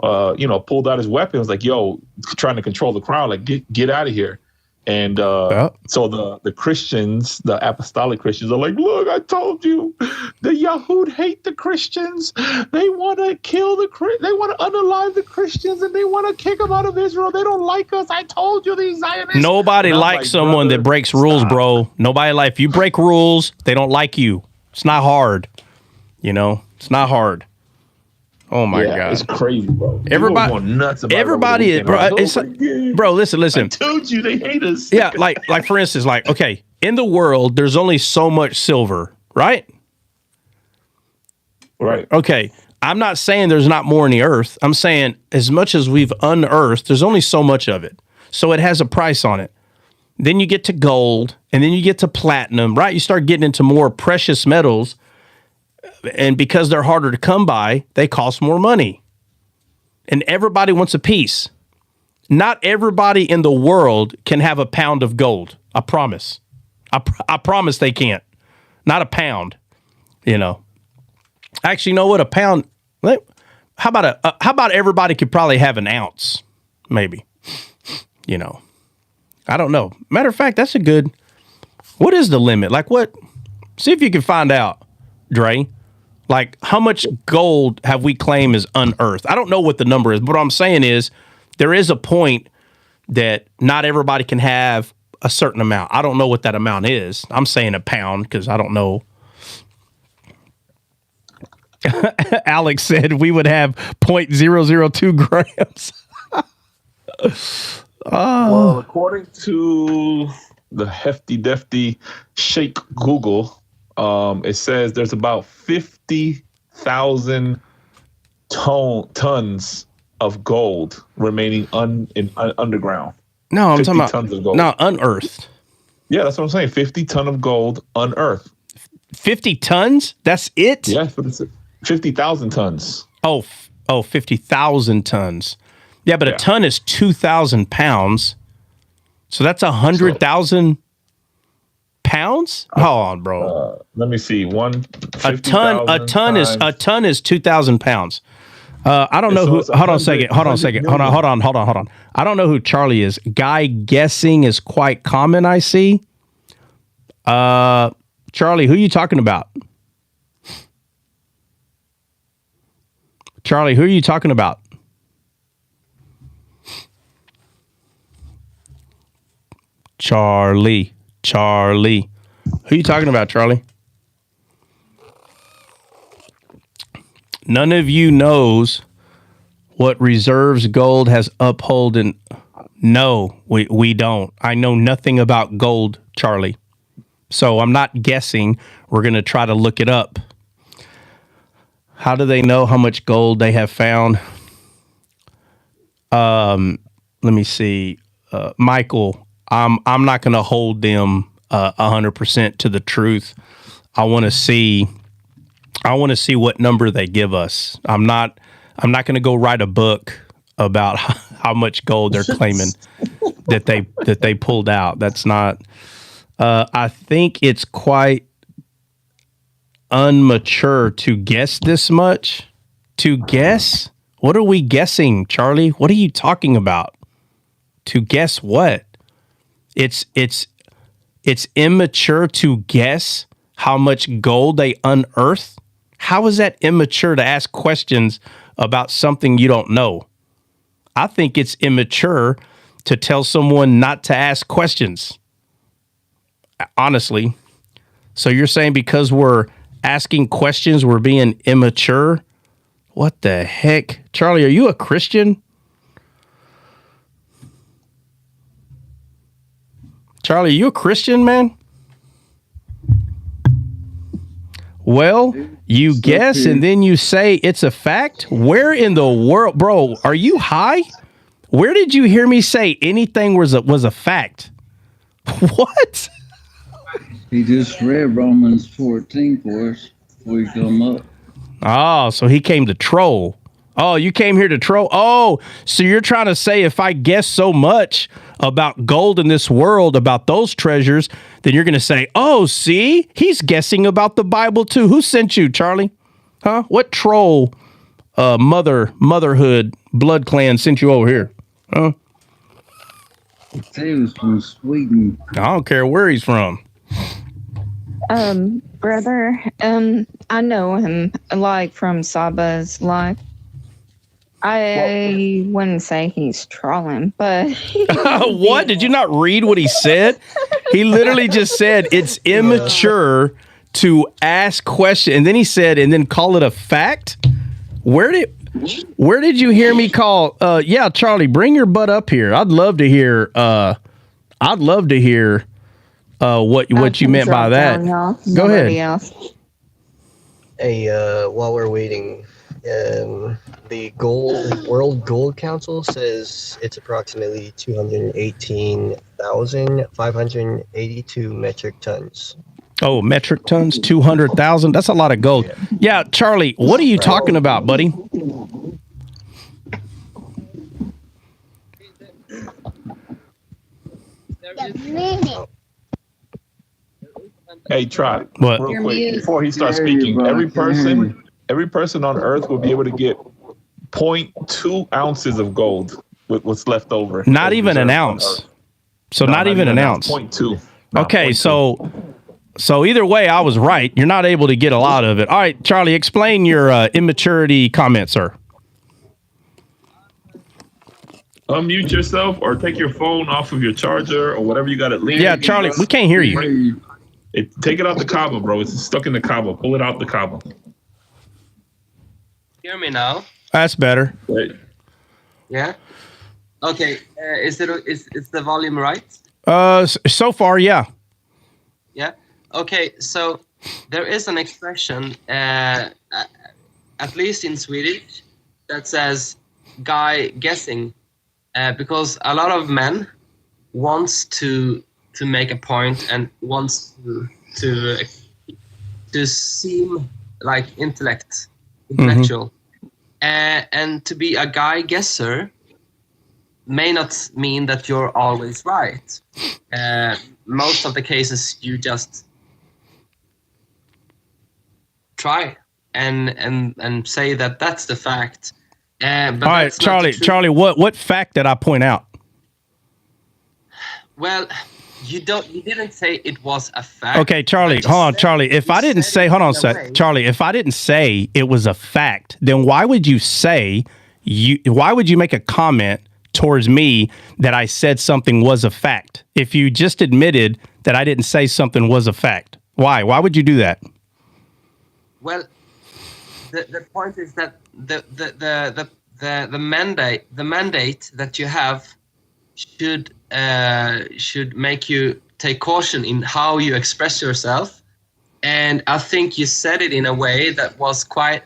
S4: pulled out his weapon. Was like, yo, trying to control the crowd. Like, get out of here. And so the Christians, the apostolic Christians, are like, look, I told you, the Yahud hate the Christians. They want to kill they want to unalive the Christians, and they want to kick them out of Israel. They don't like us. I told you, these Zionists.
S2: Nobody likes someone that breaks rules, bro. Nobody like, if you break rules, they don't like you. It's not hard. It's not hard. Oh my God,
S4: it's crazy, bro.
S2: Everybody
S4: going nuts about
S2: everybody, bro. Bro, listen.
S4: I told you they hate us.
S2: Yeah, like for instance, like, okay, in the world, there's only so much silver, right?
S4: Right.
S2: Okay, I'm not saying there's not more in the earth. I'm saying as much as we've unearthed, there's only so much of it. So it has a price on it. Then you get to gold, and then you get to platinum, right? You start getting into more precious metals. And because they're harder to come by, they cost more money. And everybody wants a piece. Not everybody in the world can have a pound of gold. I promise. I promise they can't. Not a pound. Actually, you know what? A pound. How about everybody could probably have an ounce? Maybe. I don't know. Matter of fact, that's a good. What is the limit? Like, what? See if you can find out, Dre. Like, how much gold have we claimed is unearthed? I don't know what the number is, but what I'm saying is there is a point that not everybody can have a certain amount. I don't know what that amount is. I'm saying a pound because I don't know. Alex said we would have 0.002 grams.
S4: Well, according to the hefty defty Sheikh Google, it says there's about 50,000 tons of gold remaining underground.
S2: No, I'm talking about
S4: tons of gold.
S2: No, unearthed.
S4: Yeah, that's what I'm saying. 50 ton of gold unearthed.
S2: 50 tons? That's it?
S4: Yeah, 50,000 tons.
S2: Oh, 50,000 tons. Yeah, but a ton is 2,000 pounds. So that's 100,000 pounds? Hold on, bro.
S4: Let me see.
S2: A ton is 2,000 pounds. I don't know who. Hold on a second. Hold on. I don't know who Charlie is. Guy guessing is quite common. I see. Charlie, who are you talking about? Charlie, who are you talking about? Charlie. Who are you talking about, Charlie? None of you knows what reserves gold has upholden. No, we don't. I know nothing about gold, Charlie. So I'm not guessing. We're going to try to look it up. How do they know how much gold they have found? Let me see. Michael, I'm not going to hold them 100% to the truth. I want to see what number they give us. I'm not going to go write a book about how much gold they're claiming that they pulled out. That's not. I think it's quite unmature to guess this much. To guess? What are we guessing, Charlie? What are you talking about? To guess what? It's immature to guess how much gold they unearthed. How is that immature to ask questions about something you don't know? I think it's immature to tell someone not to ask questions. Honestly. So you're saying because we're asking questions, we're being immature? What the heck? Charlie, are you a Christian? Charlie, are you a Christian, man? Well, you guess and then you say it's a fact? Where in the world, bro, are you high? Where did you hear me say anything was a fact? What?
S6: He just read Romans 14 for us before you come up.
S2: Oh, so he came to troll. Oh, you came here to troll. Oh, so you're trying to say if I guess so much about gold in this world, about those treasures, then you're going to say, oh, see, he's guessing about the Bible too. Who sent you, Charlie? Huh? What troll motherhood blood clan sent you over here? Huh?
S6: He was from Sweden.
S2: I don't care where he's from.
S1: Brother, I know him like from Saba's life. I wouldn't say he's trolling, but
S2: what? Did you not read what he said? He literally just said it's immature to ask questions, and then he said, and then call it a fact. Where did you hear me call? Yeah, Charlie, bring your butt up here. I'd love to hear. What you meant by that. Go ahead.
S1: Else.
S3: Hey, while we're waiting, the World Gold Council says it's approximately 218,582 metric tons.
S2: Oh, metric tons, 200,000. That's a lot of gold. Yeah, Charlie, what are you talking about, buddy?
S4: Hey, try
S2: What?
S4: real quick before he starts speaking. Every person on Earth will be able to get 0.2 ounces of gold with what's left over.
S2: Not even an ounce. So
S4: No,
S2: not even an ounce.
S4: 0.2.
S2: Okay, so either way, I was right. You're not able to get a lot of it. All right, Charlie, explain your immaturity comment, sir.
S4: Unmute yourself or take your phone off of your charger or whatever you got it leaning.
S2: Yeah, Charlie, we can't hear you.
S4: Take it out the cabo, bro. It's stuck in the cabo. Pull it out the cabo.
S7: Hear me now?
S2: That's better.
S4: Right.
S7: Yeah. Okay. Is the volume right?
S2: So far, yeah.
S7: Yeah. Okay. So there is an expression, at least in Swedish, that says "guy guessing," because a lot of men wants to make a point and wants to seem like intellectual. And to be a guy guesser may not mean that you're always right. Most of the cases you just try and say that that's the fact. But
S2: All right, Charlie, what fact did I point out?
S7: Well, you didn't say it was a fact.
S2: Okay, Charlie, hold on, Charlie. If I didn't say, hold on a sec, Charlie, if I didn't say it was a fact, then why would you make a comment towards me that I said something was a fact? If you just admitted that I didn't say something was a fact, why? Why would you do that?
S7: Well, the point is that the mandate that you have should make you take caution in how you express yourself, and I think you said it in a way that was quite.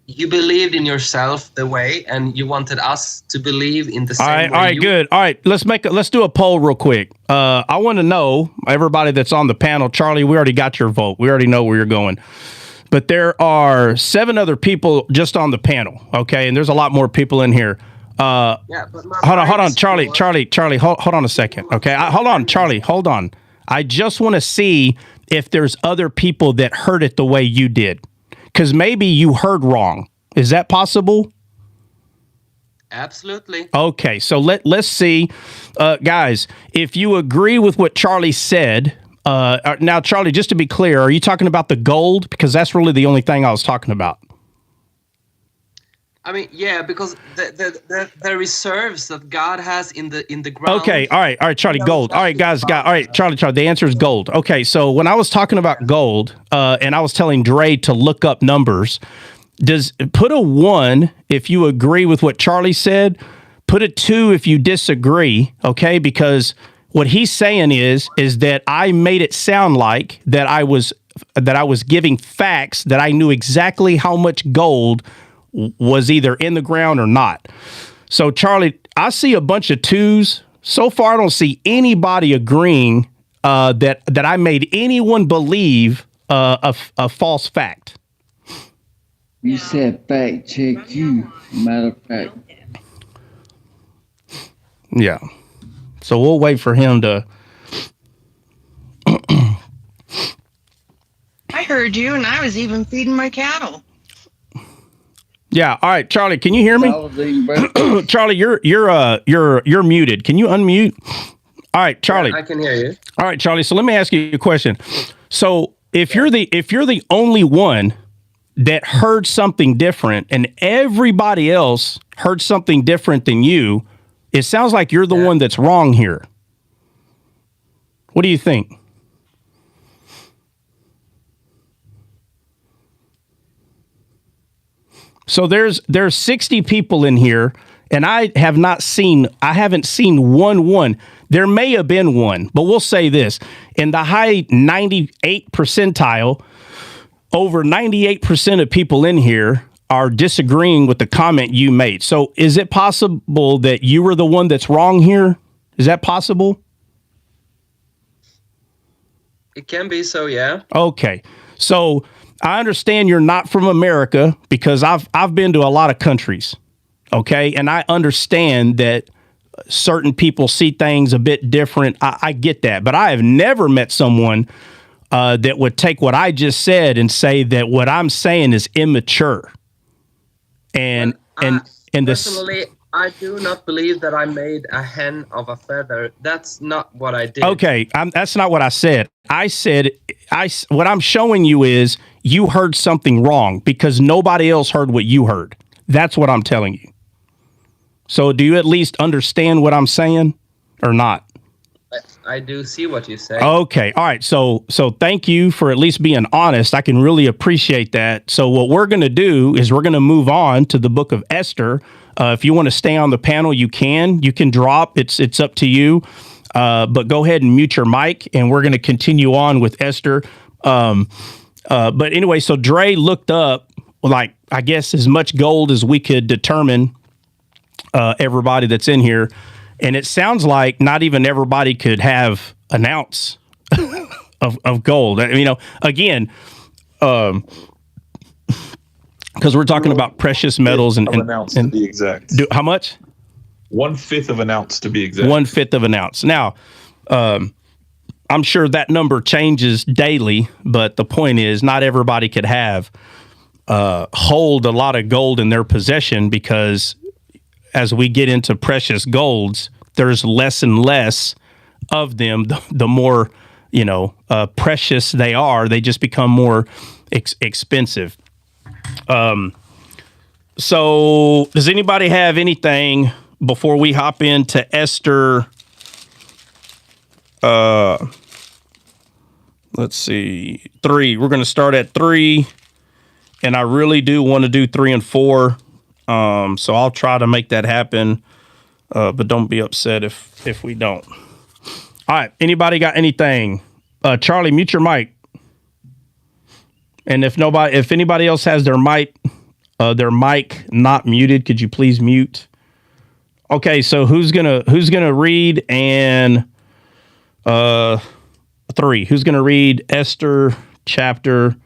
S7: You believed in yourself the way, and you wanted us to believe in the same way.
S2: All right, good. All right, let's do a poll real quick. I want to know, everybody that's on the panel, Charlie, we already got your vote. We already know where you're going. But there are 7 other people just on the panel, okay? And there's a lot more people in here.
S7: Yeah, but
S2: hold on, Charlie, hold on a second, okay? Hold on, Charlie, hold on. I just want to see if there's other people that heard it the way you did. Because maybe you heard wrong. Is that possible?
S7: Absolutely.
S2: Okay, so let's see. Guys, if you agree with what Charlie said, now, Charlie, just to be clear, are you talking about the gold? Because that's really the only thing I was talking about.
S7: I mean, yeah, because the reserves that God has in the ground.
S2: Okay, all right, Charlie, gold. All right, guys, all right, Charlie, the answer is gold. Okay, so when I was talking about gold, and I was telling Dre to look up numbers, put a 1 if you agree with what Charlie said, put a 2 if you disagree, okay? Because what he's saying is that I made it sound like that I was giving facts that I knew exactly how much gold was either in the ground or not. So, Charlie, I see a bunch of twos. So far, I don't see anybody agreeing that I made anyone believe a false fact.
S6: You said fact check you, matter of fact.
S2: Yeah. So we'll wait for him to.
S8: I heard you, and I was even feeding my cattle.
S2: Yeah. All right, Charlie, can you hear me? Charlie, you're muted. Can you unmute? All right, Charlie.
S7: Yeah, I can hear you.
S2: All right, Charlie. So let me ask you a question. So if you're the only one that heard something different and everybody else heard something different than you, it sounds like you're the one that's wrong here. What do you think? So there's 60 people in here, and I haven't seen one. There may have been one, but we'll say this. In the high 98 percentile, over 98% of people in here are disagreeing with the comment you made. So is it possible that you were the one that's wrong here? Is that possible?
S7: It can be so, yeah.
S2: Okay. So I understand you're not from America because I've been to a lot of countries. Okay. And I understand that certain people see things a bit different. I get that. But I have never met someone that would take what I just said and say that what I'm saying is immature. And
S7: personally, I do not believe that I made a hen of a feather. That's not what I did.
S2: Okay, that's not what I said. I said what I'm showing you is you heard something wrong because nobody else heard what you heard. That's what I'm telling you. So do you at least understand what I'm saying or not?
S7: I do see what you say.
S2: Okay. All right. So thank you for at least being honest. I can really appreciate that. So what we're going to do is we're going to move on to the book of Esther. If you want to stay on the panel, you can drop. It's up to you. But go ahead and mute your mic and we're going to continue on with Esther. But anyway, so Dre looked up, like, I guess as much gold as we could determine, everybody that's in here. And it sounds like not even everybody could have an ounce of gold. You know, again, because we're talking about precious metals and
S4: an ounce to be exact.
S2: How much?
S4: 1/5 of an ounce to be exact.
S2: 1/5 of an ounce. Now, I'm sure that number changes daily, but the point is not everybody could hold a lot of gold in their possession because as we get into precious golds, there's less and less of them. The more, precious they are, they just become more expensive. So does anybody have anything before we hop into Esther? Let's see, 3. We're going to start at 3, and I really do want to do 3 and 4. So I'll try to make that happen, but don't be upset if we don't. All right. Anybody got anything? Charlie, mute your mic. And if anybody else has their mic not muted, could you please mute? Okay. So who's gonna read and 3? Who's gonna read Esther chapter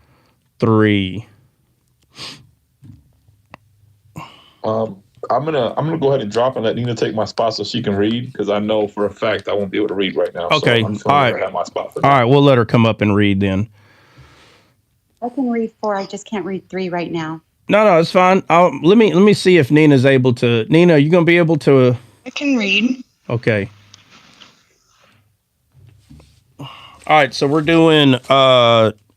S2: 3?
S4: I'm gonna go ahead and drop and let Nina take my spot so she can read because I know for a fact I won't be able to read right now.
S2: Okay,
S4: so I'm just
S2: all
S4: gonna
S2: right.
S4: have my spot for
S2: All right, we'll let her come up and read then.
S9: I can read 4. I just can't read 3 right now.
S2: No, it's fine. Let me see if Nina's able to. Nina, are you gonna be able to?
S8: I can read.
S2: Okay. All right, so we're doing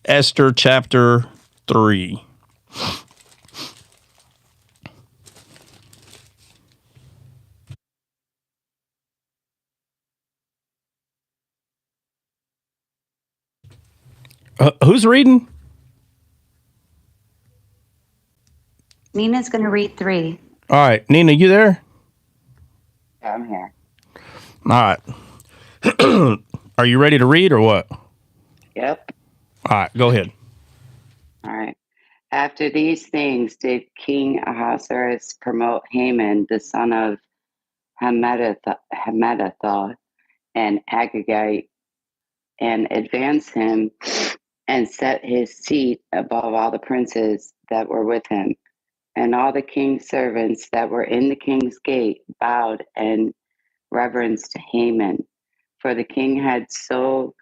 S2: Esther chapter 3. Who's reading?
S9: Nina's going to read 3.
S2: All right, Nina, you there?
S9: Yeah, I'm here.
S2: All right. Are you ready to read or what?
S9: Yep.
S2: All right, go ahead.
S10: All right. After these things did King Ahasuerus promote Haman, the son of Hammedatha, and Agagite, and advance him, and set his seat above all the princes that were with him. And all the king's servants that were in the king's gate bowed and reverenced Haman, for the king had so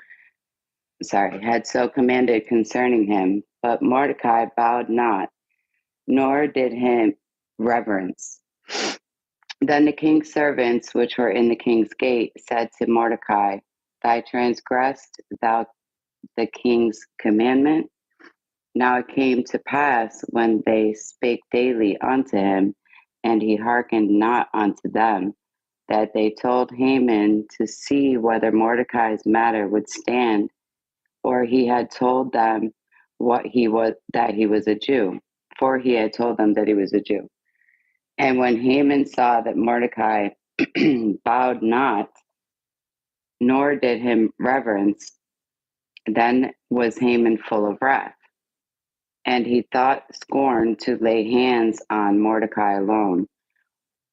S10: commanded concerning him. But Mordecai bowed not, nor did him reverence. Then the king's servants, which were in the king's gate, said to Mordecai, Thy transgressed thou the king's commandment? Now it came to pass, when they spake daily unto him, and he hearkened not unto them, that they told Haman to see whether Mordecai's matter would stand, or he had told them that he was a Jew. For he had told them that he was a Jew. And when Haman saw that Mordecai bowed not, nor did him reverence, then was Haman full of wrath. And he thought scorn to lay hands on Mordecai alone,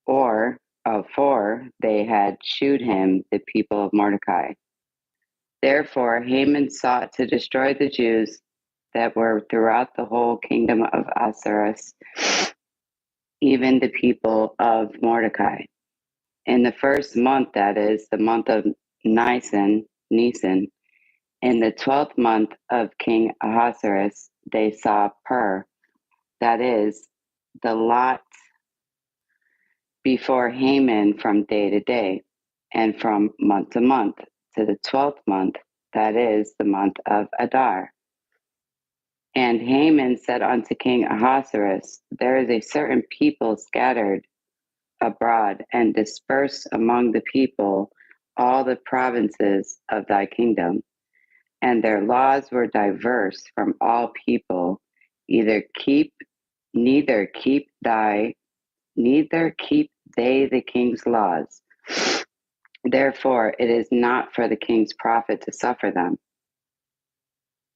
S10: for they had shewed him the people of Mordecai. Therefore Haman sought to destroy the Jews that were throughout the whole kingdom of Ahasuerus, even the people of Mordecai. In the first month, that is, the month of Nisan, in the 12th month of King Ahasuerus, they saw Pur, that is, the lot before Haman from day to day, and from month to month, to the 12th month, that is, the month of Adar. And Haman said unto King Ahasuerus, There is a certain people scattered abroad, and dispersed among the people all the provinces of thy kingdom, and their laws were diverse from all people, neither keep they the king's laws. Therefore it is not for the king's profit to suffer them.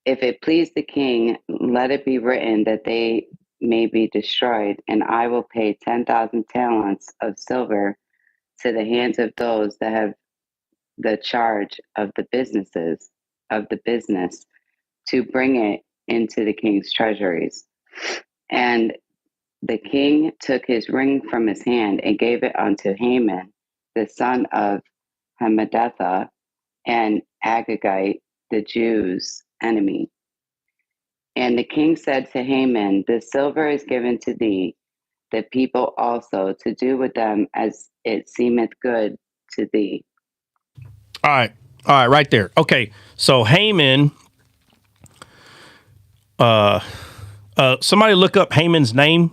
S10: If it please the king, let it be written that they may be destroyed, and I will pay 10,000 talents of silver to the hands of those that have the charge of the business to bring it into the king's treasuries. And the king took his ring from his hand and gave it unto Haman, the son of Hammedatha, and Agagite, the Jews' enemy. And the king said to Haman, The silver is given to thee, the people also, to do with them as it seemeth good to thee.
S2: All right, right there. Okay, so Haman. Somebody look up Haman's name,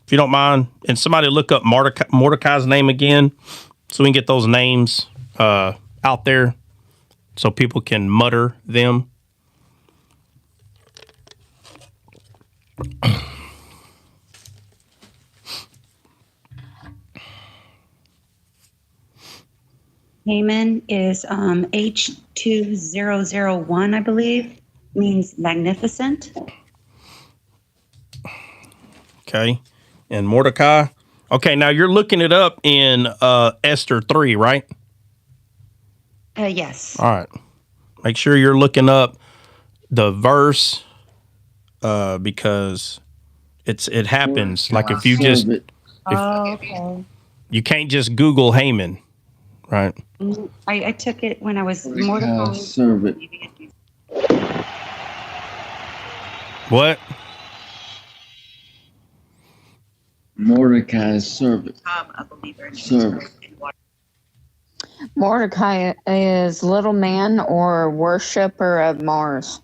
S2: if you don't mind, and somebody look up Mordecai's name again, so we can get those names out there, so people can mutter them.
S9: Haman is H2001, I believe, means magnificent.
S2: Okay, and Mordecai. Okay, now you're looking it up in Esther 3, right?
S9: Yes.
S2: All right. Make sure you're looking up the verse because it happens. Like if you just
S9: Okay.
S2: you can't just Google Haman, right?
S9: I took it when I was
S6: Mordecai servant.
S2: What?
S6: Mordecai's servant.
S9: A believer.
S6: Servant.
S1: Mordecai is little man or worshiper of Mars.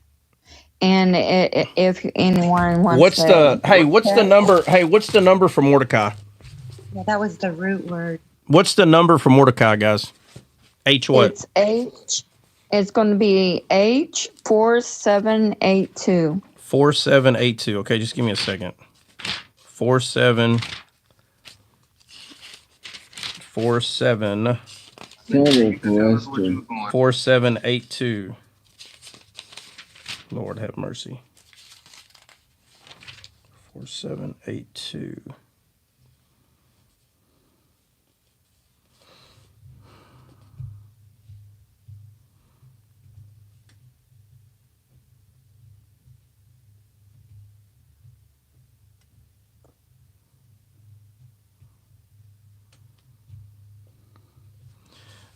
S1: And if anyone wants
S2: What's the number? Hey, what's the number for Mordecai?
S9: Yeah, that was the root word.
S2: What's the number for Mordecai, guys? H what?
S1: It's H. It's going to be H4782.
S2: 4782. Okay, just give me a second. 4782. Lord have mercy. 4782.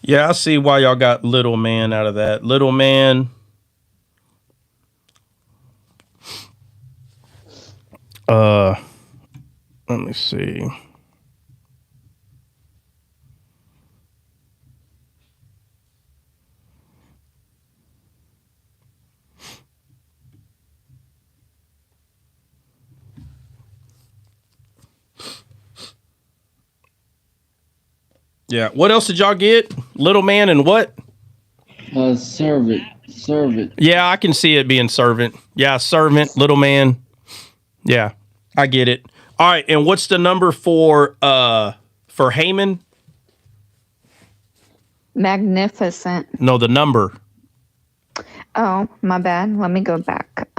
S2: Yeah, I see why y'all got little man out of that. Little man. Let me see. Yeah. What else did y'all get? Little man and what?
S6: Servant.
S2: Yeah, I can see it being servant. Yeah, servant, little man. Yeah, I get it. All right, and what's the number for Haman?
S1: Magnificent.
S2: No, the number.
S1: Oh, my bad. Let me go back.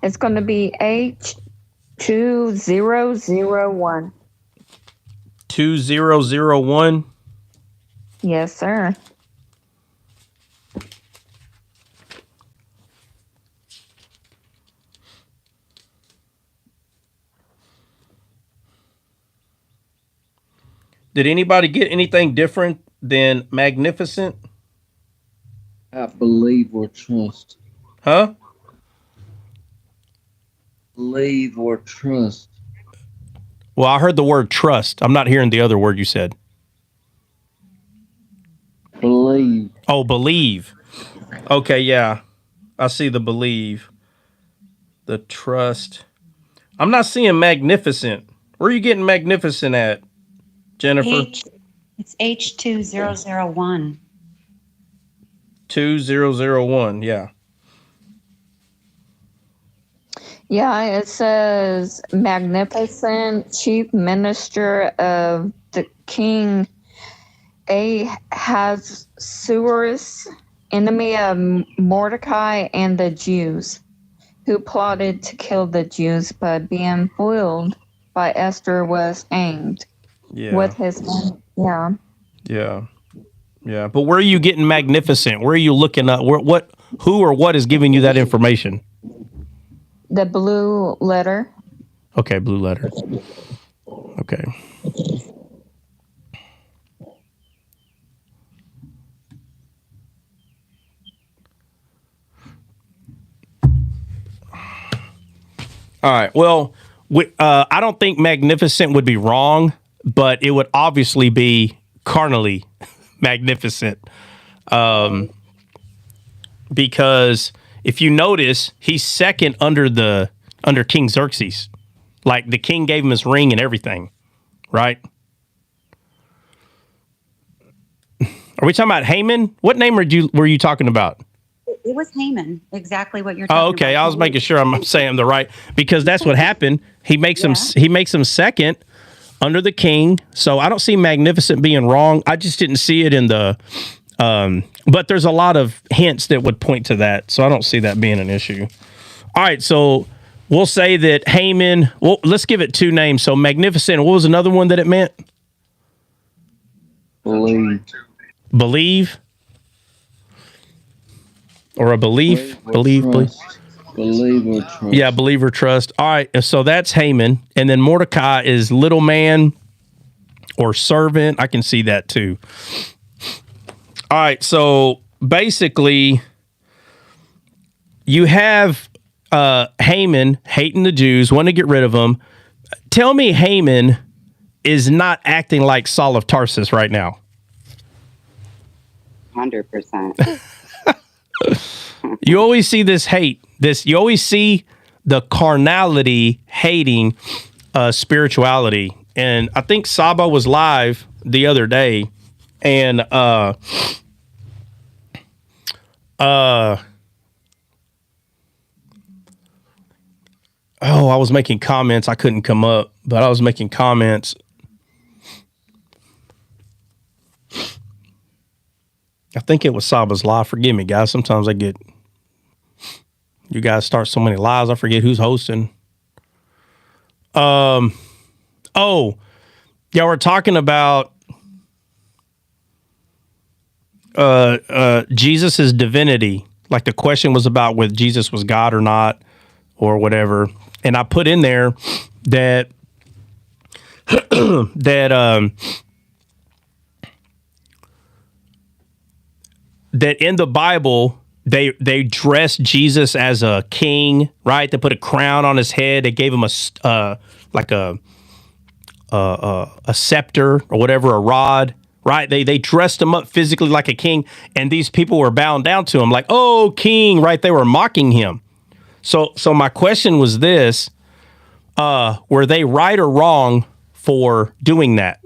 S1: It's going to be H2001.
S2: 2001.
S1: Yes, sir.
S2: Did anybody get anything different than magnificent?
S6: I believe or trust.
S2: Huh?
S6: Believe or trust.
S2: Well, I heard the word trust. I'm not hearing the other word you said.
S6: Believe.
S2: Oh, believe. Okay, yeah. I see the believe. The trust. I'm not seeing magnificent. Where are you getting magnificent at, Jennifer?
S9: It's H2001.
S2: 2001, yeah.
S1: Yeah, it says magnificent chief minister of the king Ahasuerus, enemy of Mordecai and the Jews, who plotted to kill the Jews, but being foiled by Esther was hanged.
S2: Yeah.
S1: With his yeah.
S2: Yeah. Yeah. But where are you getting magnificent? Where are you looking up? Who or what is giving you that information?
S1: The blue letter.
S2: Okay, blue letter. Okay. All right. Well, I don't think magnificent would be wrong, but it would obviously be carnally magnificent. Because if you notice, he's second under King Xerxes. Like the king gave him his ring and everything, right? Are we talking about Haman? What name were you talking about?
S9: It was Haman, exactly what you're talking about.
S2: Oh, okay. I was making sure I'm saying the right, because that's what happened. He makes him second under the king. So I don't see magnificent being wrong. I just didn't see it in the but there's a lot of hints that would point to that. So I don't see that being an issue. All right, so we'll say that Haman, well, let's give it two names. So magnificent, what was another one that it meant? Believe? Or a belief? Believe or trust. Yeah, believe or trust. All right, so that's Haman. And then Mordecai is little man or servant. I can see that too. All right, so basically you have Haman hating the Jews, wanting to get rid of them. Tell me Haman is not acting like Saul of Tarsus right now.
S10: 100%.
S2: You always see this hate. You always see the carnality hating spirituality. And I think Saba was live the other day, and I was making comments. I couldn't come up, but I was making comments. I think it was Saba's lie. Forgive me, guys. Sometimes you guys start so many lies, I forget who's hosting. Oh, yeah, we're talking about Jesus' divinity. Like the question was about whether Jesus was God or not, or whatever. And I put in there that that in the Bible they dressed Jesus as a king, right? They put a crown on his head. They gave him a scepter or whatever, a rod, right? They dressed him up physically like a king, and these people were bowing down to him like, "Oh, king," right? They were mocking him. So my question was this: were they right or wrong for doing that?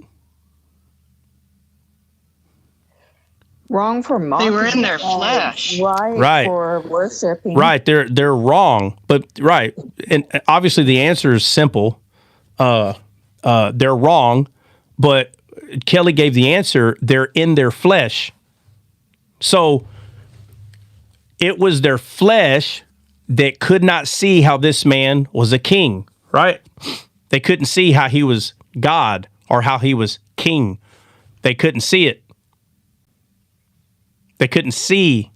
S1: Wrong for mocking.
S8: They were in their flesh.
S1: Right. For worshiping.
S2: Right. They're wrong. But right. And obviously the answer is simple. They're wrong. But Kelly gave the answer. They're in their flesh. So it was their flesh that could not see how this man was a king, right? They couldn't see how he was God or how he was king. They couldn't see it. They couldn't see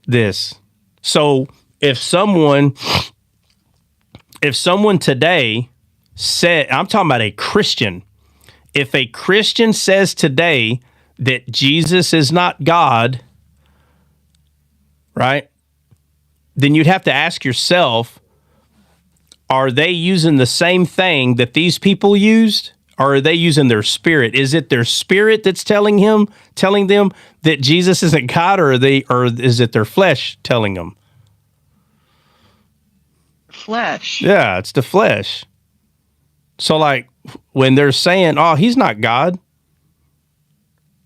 S2: this. So if someone today said, I'm talking about a Christian, if a Christian says today that Jesus is not God, right, then you'd have to ask yourself, are they using the same thing that these people used? Or are they using their spirit? Is it their spirit that's telling them that Jesus isn't God, or is it their flesh telling them?
S8: Flesh.
S2: Yeah, it's the flesh. So like when they're saying, "Oh, he's not God,"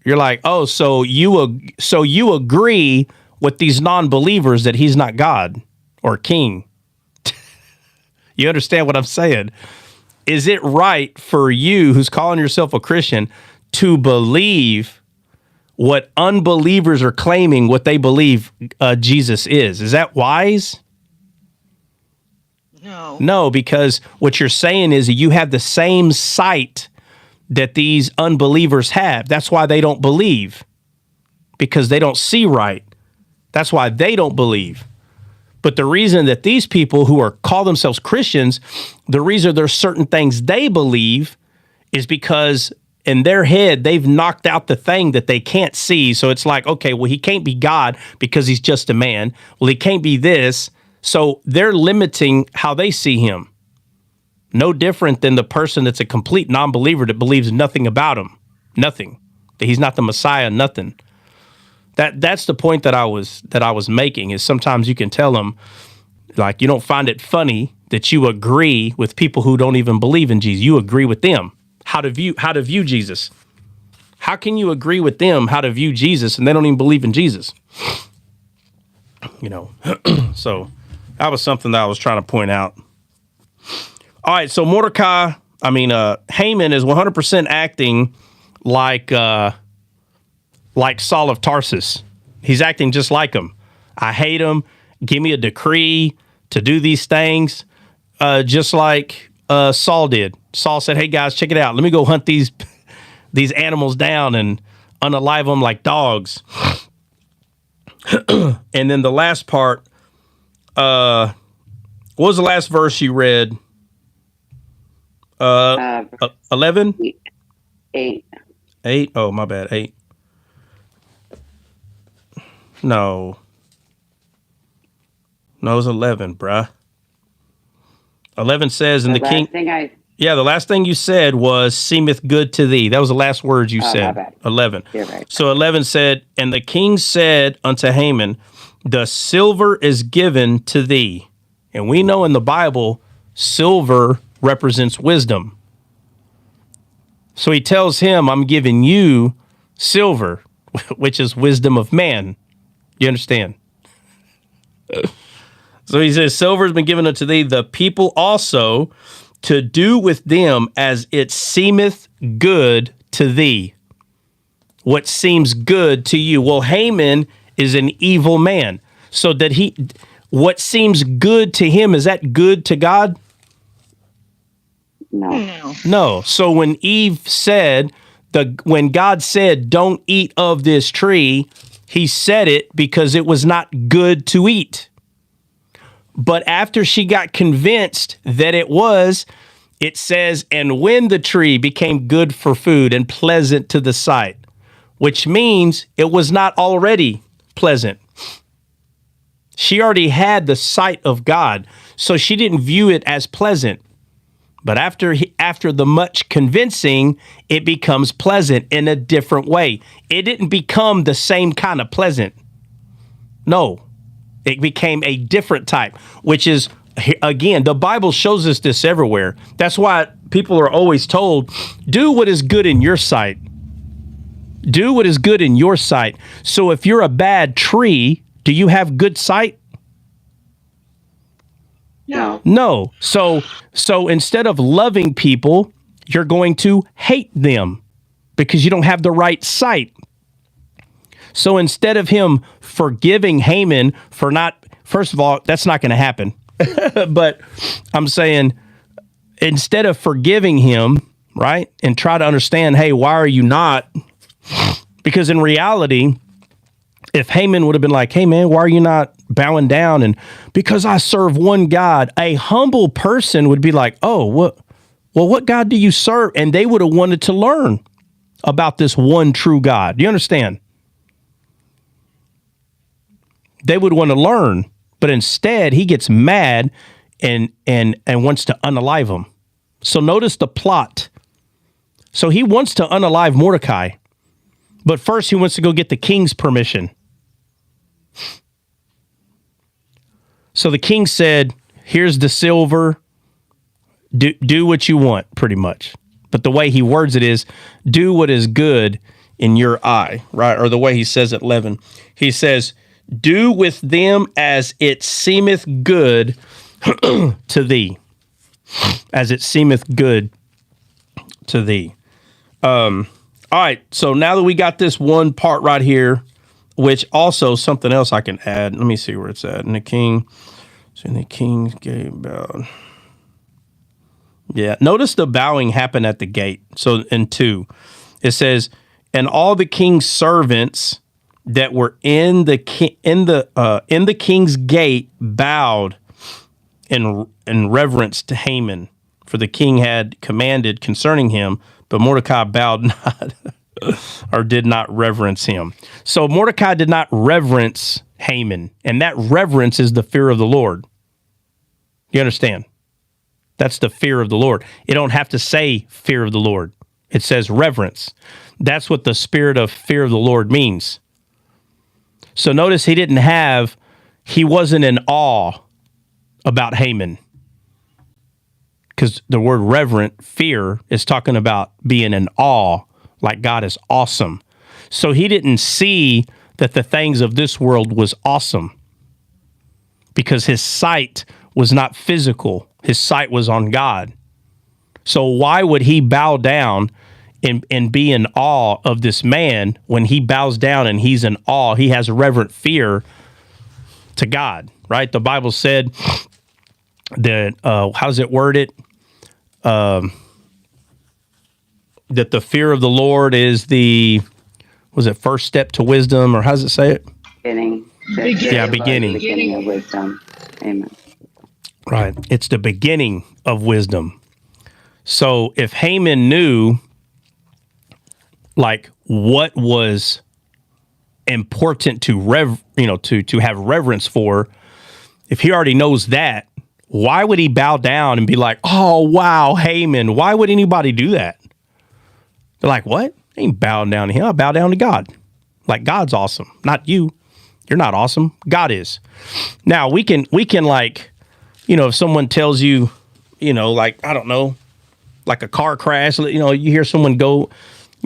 S2: you're like, "Oh, so you agree with these non-believers that he's not God or king?" You understand what I'm saying? Is it right for you, who's calling yourself a Christian, to believe what unbelievers are claiming what they believe Jesus is? Is that wise?
S8: No.
S2: No, because what you're saying is that you have the same sight that these unbelievers have. That's why they don't believe, because they don't see right. That's why they don't believe. But the reason that these people who call themselves Christians, the reason there's certain things they believe is because in their head, they've knocked out the thing that they can't see. So it's like, okay, well, he can't be God because he's just a man. Well, he can't be this. So they're limiting how they see him. No different than the person that's a complete non-believer that believes nothing about him. Nothing. That he's not the Messiah, nothing. That's the point that I was making, is sometimes you can tell them, like, you don't find it funny that you agree with people who don't even believe in Jesus. You agree with them how to view Jesus. How can you agree with them how to view Jesus and they don't even believe in Jesus? You know, so that was something that I was trying to point out. All right, so Haman is 100% acting like Saul of Tarsus. He's acting just like him. I hate him. Give me a decree to do these things, just like Saul did. Saul said, "Hey guys, check it out. Let me go hunt these animals down and unalive them like dogs." And then the last part, what was the last verse you read? 11?
S10: 8.
S2: 8? Oh, my bad. 8. No, it was 11, bruh. 11 says, "And the king." The last thing you said was "seemeth good to thee." That was the last words you said.
S10: My bad.
S2: 11.
S10: You're right.
S2: So 11 said, "And the king said unto Haman, the silver is given to thee." And we know in the Bible, silver represents wisdom. So he tells him, "I'm giving you silver," which is wisdom of man. You understand? So he says, "Silver has been given unto thee, the people also, to do with them as it seemeth good to thee." what seems good to you. Well, Haman is an evil man. So what seems good to him, is that good to God?
S10: No.
S2: No. So when when God said, don't eat of this tree, he said it because it was not good to eat. But after she got convinced that it was, it says, and when the tree became good for food and pleasant to the sight, which means it was not already pleasant. She already had the sight of God, so she didn't view it as pleasant. But after the much convincing, it becomes pleasant in a different way. It didn't become the same kind of pleasant. No, it became a different type, which is, again, the Bible shows us this everywhere. That's why people are always told, do what is good in your sight. Do what is good in your sight. So if you're a bad tree, do you have good sight?
S10: No.
S2: No. So instead of loving people, you're going to hate them because you don't have the right sight. So instead of him forgiving Haman for not, first of all, that's not going to happen. But I'm saying, instead of forgiving him, right, and try to understand, hey, why are you not? Because in reality, if Haman would have been like, hey, man, why are you not bowing down? And because I serve one God, a humble person would be like, oh, what God do you serve? And they would have wanted to learn about this one true God. Do you understand? They would want to learn, but instead he gets mad and wants to unalive him. So notice the plot. So he wants to unalive Mordecai, but first he wants to go get the king's permission. So the king said, here's the silver, do what you want, pretty much. But the way he words it is, do what is good in your eye, right? Or the way he says it, Levin. He says, do with them as it seemeth good to thee. As it seemeth good to thee. All right, so now that we got this one part right here, which also something else I can add. Let me see where it's at. And the king gate bowed. Yeah, notice the bowing happened at the gate. So in 2, it says, and all the king's servants that were in the king's gate bowed in reverence to Haman, for the king had commanded concerning him, but Mordecai bowed not or did not reverence him. So Mordecai did not reverence Haman, and that reverence is the fear of the Lord. You understand? That's the fear of the Lord. You don't have to say fear of the Lord. It says reverence. That's what the spirit of fear of the Lord means. So notice he wasn't in awe about Haman. Because the word reverent, fear, is talking about being in awe, like God is awesome. So he didn't see that the things of this world was awesome, because his sight was not physical. His sight was on God. So why would he bow down and be in awe of this man when he bows down and he's in awe? He has a reverent fear to God, right? The Bible said that, how's it worded? That the fear of the Lord is first step to wisdom, or how does it say it?
S10: Beginning.
S2: Beginning.
S10: Beginning of wisdom. Amen.
S2: Right. It's the beginning of wisdom. So if Haman knew like what was important to have reverence for, if he already knows that, why would he bow down and be like, oh, wow, Haman? Why would anybody do that? They're like, what? I ain't bowing down to him. I bow down to God. Like, God's awesome. Not you. You're not awesome. God is. Now, we can like, if someone tells you, like, I don't know, like a car crash, you hear someone go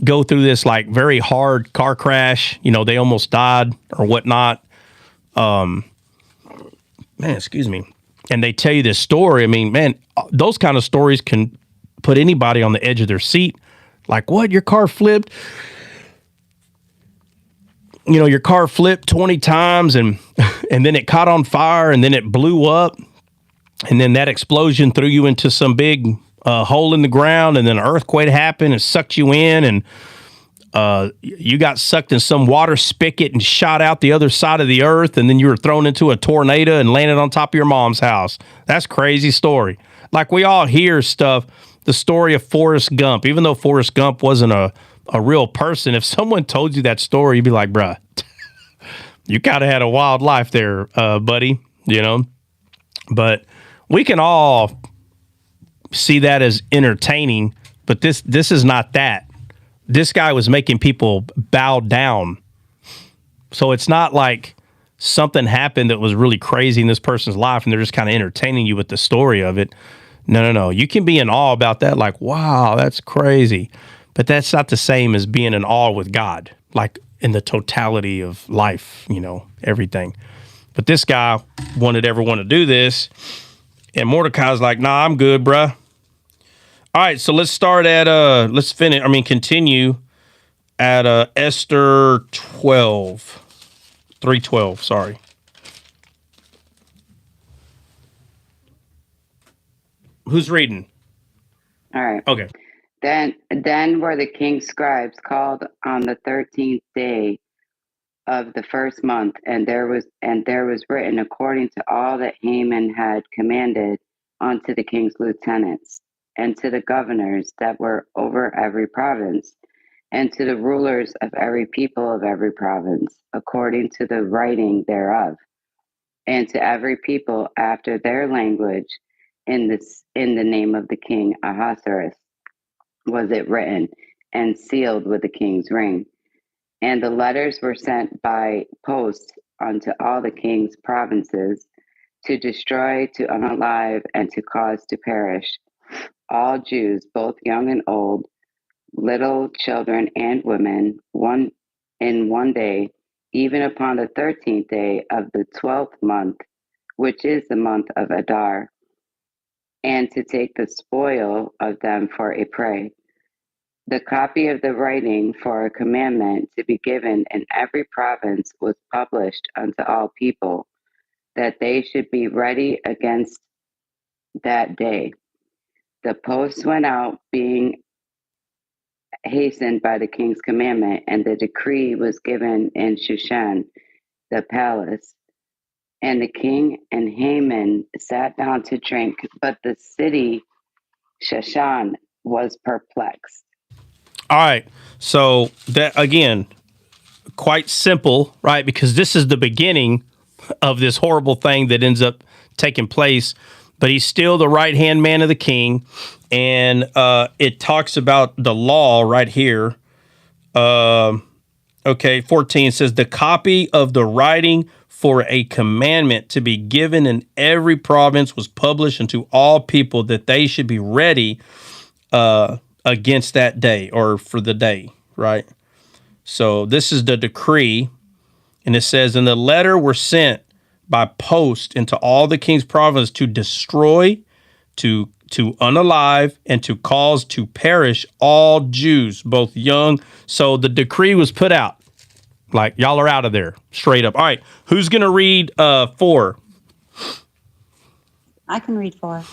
S2: through this like very hard car crash, they almost died or whatnot. Excuse me. And they tell you this story. I mean, man, those kind of stories can put anybody on the edge of their seat. Like, what? Your car flipped? your car flipped 20 times and then it caught on fire and then it blew up. And then that explosion threw you into some big hole in the ground, and then an earthquake happened and sucked you in, and you got sucked in some water spigot and shot out the other side of the earth, and then you were thrown into a tornado and landed on top of your mom's house. That's a crazy story. Like, we all hear stuff, the story of Forrest Gump. Even though Forrest Gump wasn't a real person, if someone told you that story, you'd be like, bruh, you kind of had a wild life there, buddy, But we can all see that as entertaining, but this is not that. This guy was making people bow down. So it's not like something happened that was really crazy in this person's life and they're just kind of entertaining you with the story of it. No. You can be in awe about that, like, wow, that's crazy. But that's not the same as being in awe with God, like in the totality of life, everything. But this guy wanted everyone to do this. And Mordecai's like, nah, I'm good, bruh. All right, so let's start at, continue at Esther 3:12, sorry. Who's reading?
S10: All right.
S2: Okay.
S10: Then were the king's scribes called on the 13th day of the first month, and there was written according to all that Haman had commanded unto the king's lieutenants, and to the governors that were over every province, and to the rulers of every people of every province, according to the writing thereof, and to every people after their language, in the name of the king Ahasuerus was it written, and sealed with the king's ring. And the letters were sent by post unto all the king's provinces, to destroy, to unalive, and to cause to perish all Jews, both young and old, little children and women, in one day, even upon the 13th day of the 12th month, which is the month of Adar, and to take the spoil of them for a prey. The copy of the writing for a commandment to be given in every province was published unto all people, that they should be ready against that day. The post went out, being hastened by the king's commandment, and the decree was given in Shushan, the palace. And the king and Haman sat down to drink, but the city Shushan was perplexed.
S2: All right. So that, again, quite simple, right? Because this is the beginning of this horrible thing that ends up taking place. But he's still the right-hand man of the king. And it talks about the law right here. 14 says, the copy of the writing for a commandment to be given in every province was published unto all people, that they should be ready against that day, or for the day, right? So this is the decree. And it says, and the letter were sent by post into all the king's province to destroy, to unalive, and to cause to perish all Jews, both young. So the decree was put out. Like, y'all are out of there, straight up. All right, who's going to read 4?
S9: I can read 4.
S2: All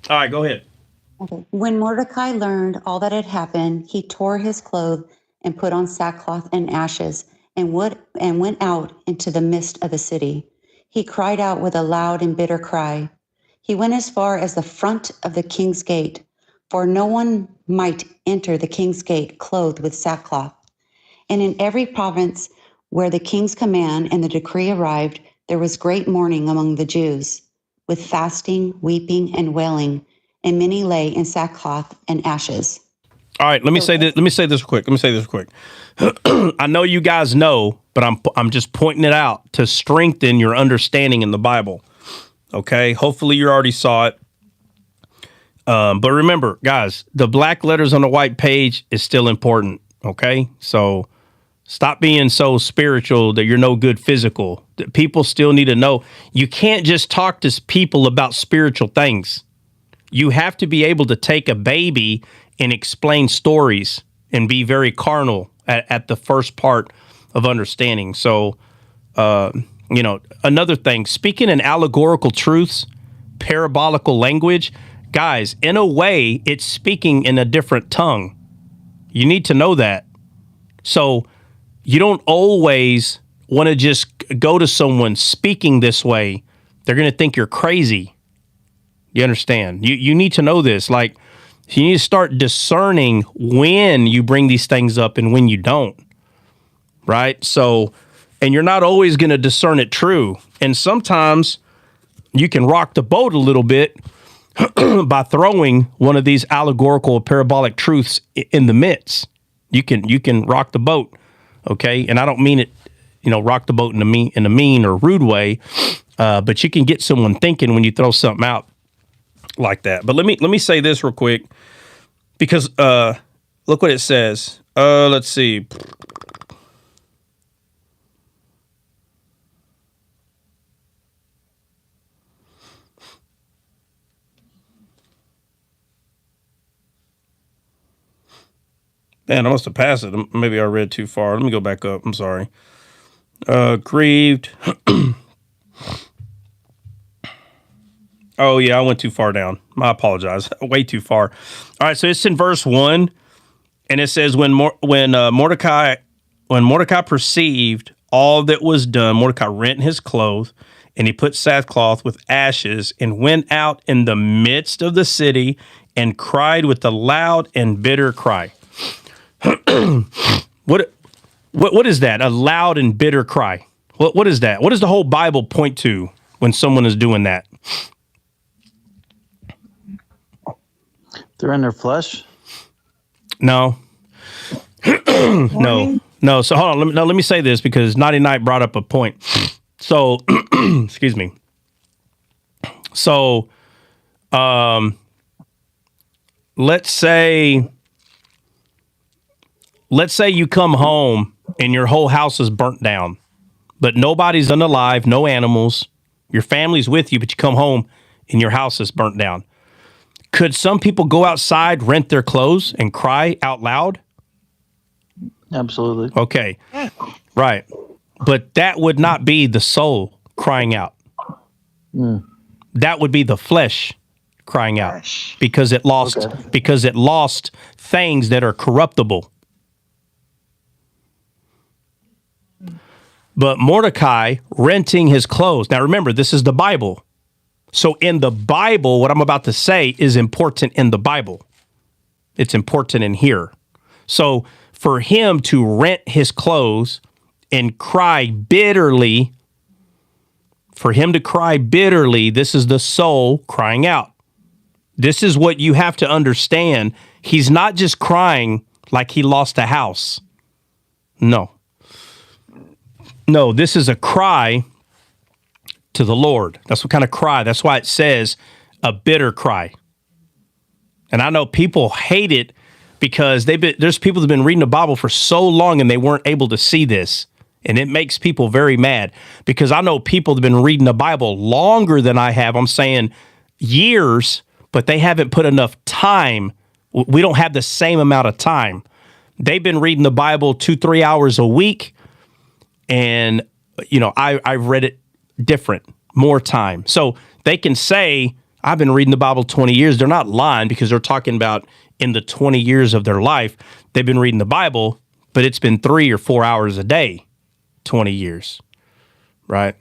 S2: right, go ahead.
S9: Okay. When Mordecai learned all that had happened, he tore his clothes and put on sackcloth and ashes, and went out into the midst of the city. He cried out with a loud and bitter cry. He went as far as the front of the king's gate, for no one might enter the king's gate clothed with sackcloth. And in every province where the king's command and the decree arrived, there was great mourning among the Jews, with fasting, weeping, and wailing, and many lay in sackcloth and ashes.
S2: All right, let me say this quick. I know you guys know, but I'm just pointing it out to strengthen your understanding in the Bible. Okay, hopefully you already saw it. But remember, guys, the black letters on the white page is still important. Okay, so stop being so spiritual that you're no good physical. That people still need to know. You can't just talk to people about spiritual things. You have to be able to take a baby and explain stories and be very carnal at the first part of understanding. So, another thing, speaking in allegorical truths, parabolical language, guys, in a way, it's speaking in a different tongue. You need to know that. So you don't always want to just go to someone speaking this way. They're going to think you're crazy. You understand? You need to know this. Like, you need to start discerning when you bring these things up and when you don't. Right? So, and you're not always going to discern it true. And sometimes you can rock the boat a little bit by throwing one of these allegorical or parabolic truths in the midst. You can rock the boat, okay? And I don't mean it, rock the boat in a mean or rude way, but you can get someone thinking when you throw something out like that. But let me say this real quick, because look what it says. Let's see. Man, I must have passed it. Maybe I read too far. Let me go back up. I'm sorry. Grieved. Oh, yeah, I went too far down. I apologize. Way too far. All right, so it's in verse 1, and it says, when Mordecai perceived all that was done, Mordecai rent his clothes, and he put sackcloth with ashes, and went out in the midst of the city, and cried with a loud and bitter cry. What is that? A loud and bitter cry. What is that? What does the whole Bible point to when someone is doing that?
S11: They're in their flesh?
S2: No. No. So hold on. Let me say this, because Naughty Night brought up a point. So, excuse me. So, let's say you come home and your whole house is burnt down, but nobody's unalive, no animals. Your family's with you, but you come home and your house is burnt down. Could some people go outside, rent their clothes, and cry out loud?
S11: Absolutely.
S2: Okay. Right. But that would not be the soul crying out. That would be the flesh crying out, because it lost things that are corruptible. But Mordecai renting his clothes. Now remember, this is the Bible. So in the Bible, what I'm about to say is important in the Bible. It's important in here. So for him to rent his clothes and cry bitterly, this is the soul crying out. This is what you have to understand. He's not just crying like he lost a house. No, this is a cry to the Lord. That's what kind of cry. That's why it says a bitter cry. And I know people hate it because there's people that have been reading the Bible for so long and they weren't able to see this. And it makes people very mad, because I know people that have been reading the Bible longer than I have. I'm saying years, but they haven't put enough time. We don't have the same amount of time. They've been reading the Bible 2-3 hours a week. And, I've read it different, more time. So they can say, I've been reading the Bible 20 years. They're not lying, because they're talking about in the 20 years of their life, they've been reading the Bible, but it's been 3 or 4 hours a day, 20 years, right?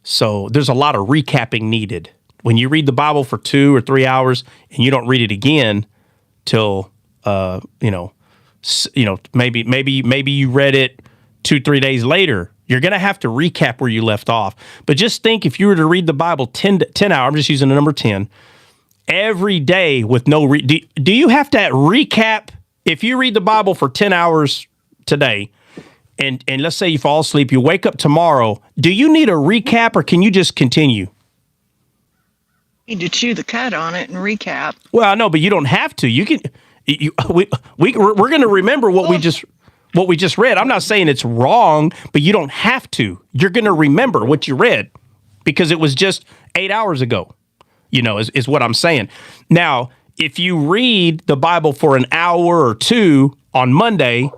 S2: So there's a lot of recapping needed. When you read the Bible for 2 or 3 hours and you don't read it again till, maybe you read it 2-3 days later, you're going to have to recap where you left off. But just think, if you were to read the Bible 10 hours, I'm just using the number 10, every day with no, do you have to recap? If you read the Bible for 10 hours today, and let's say you fall asleep, you wake up tomorrow, do you need a recap, or can you just continue?
S8: You need to chew the cud on it and recap.
S2: Well, I know, but you don't have to. You can. We're going to remember what we just read. I'm not saying it's wrong, but you don't have to. You're going to remember what you read, because it was just 8 hours ago. Is what I'm saying. Now, if you read the Bible for an hour or two on Monday,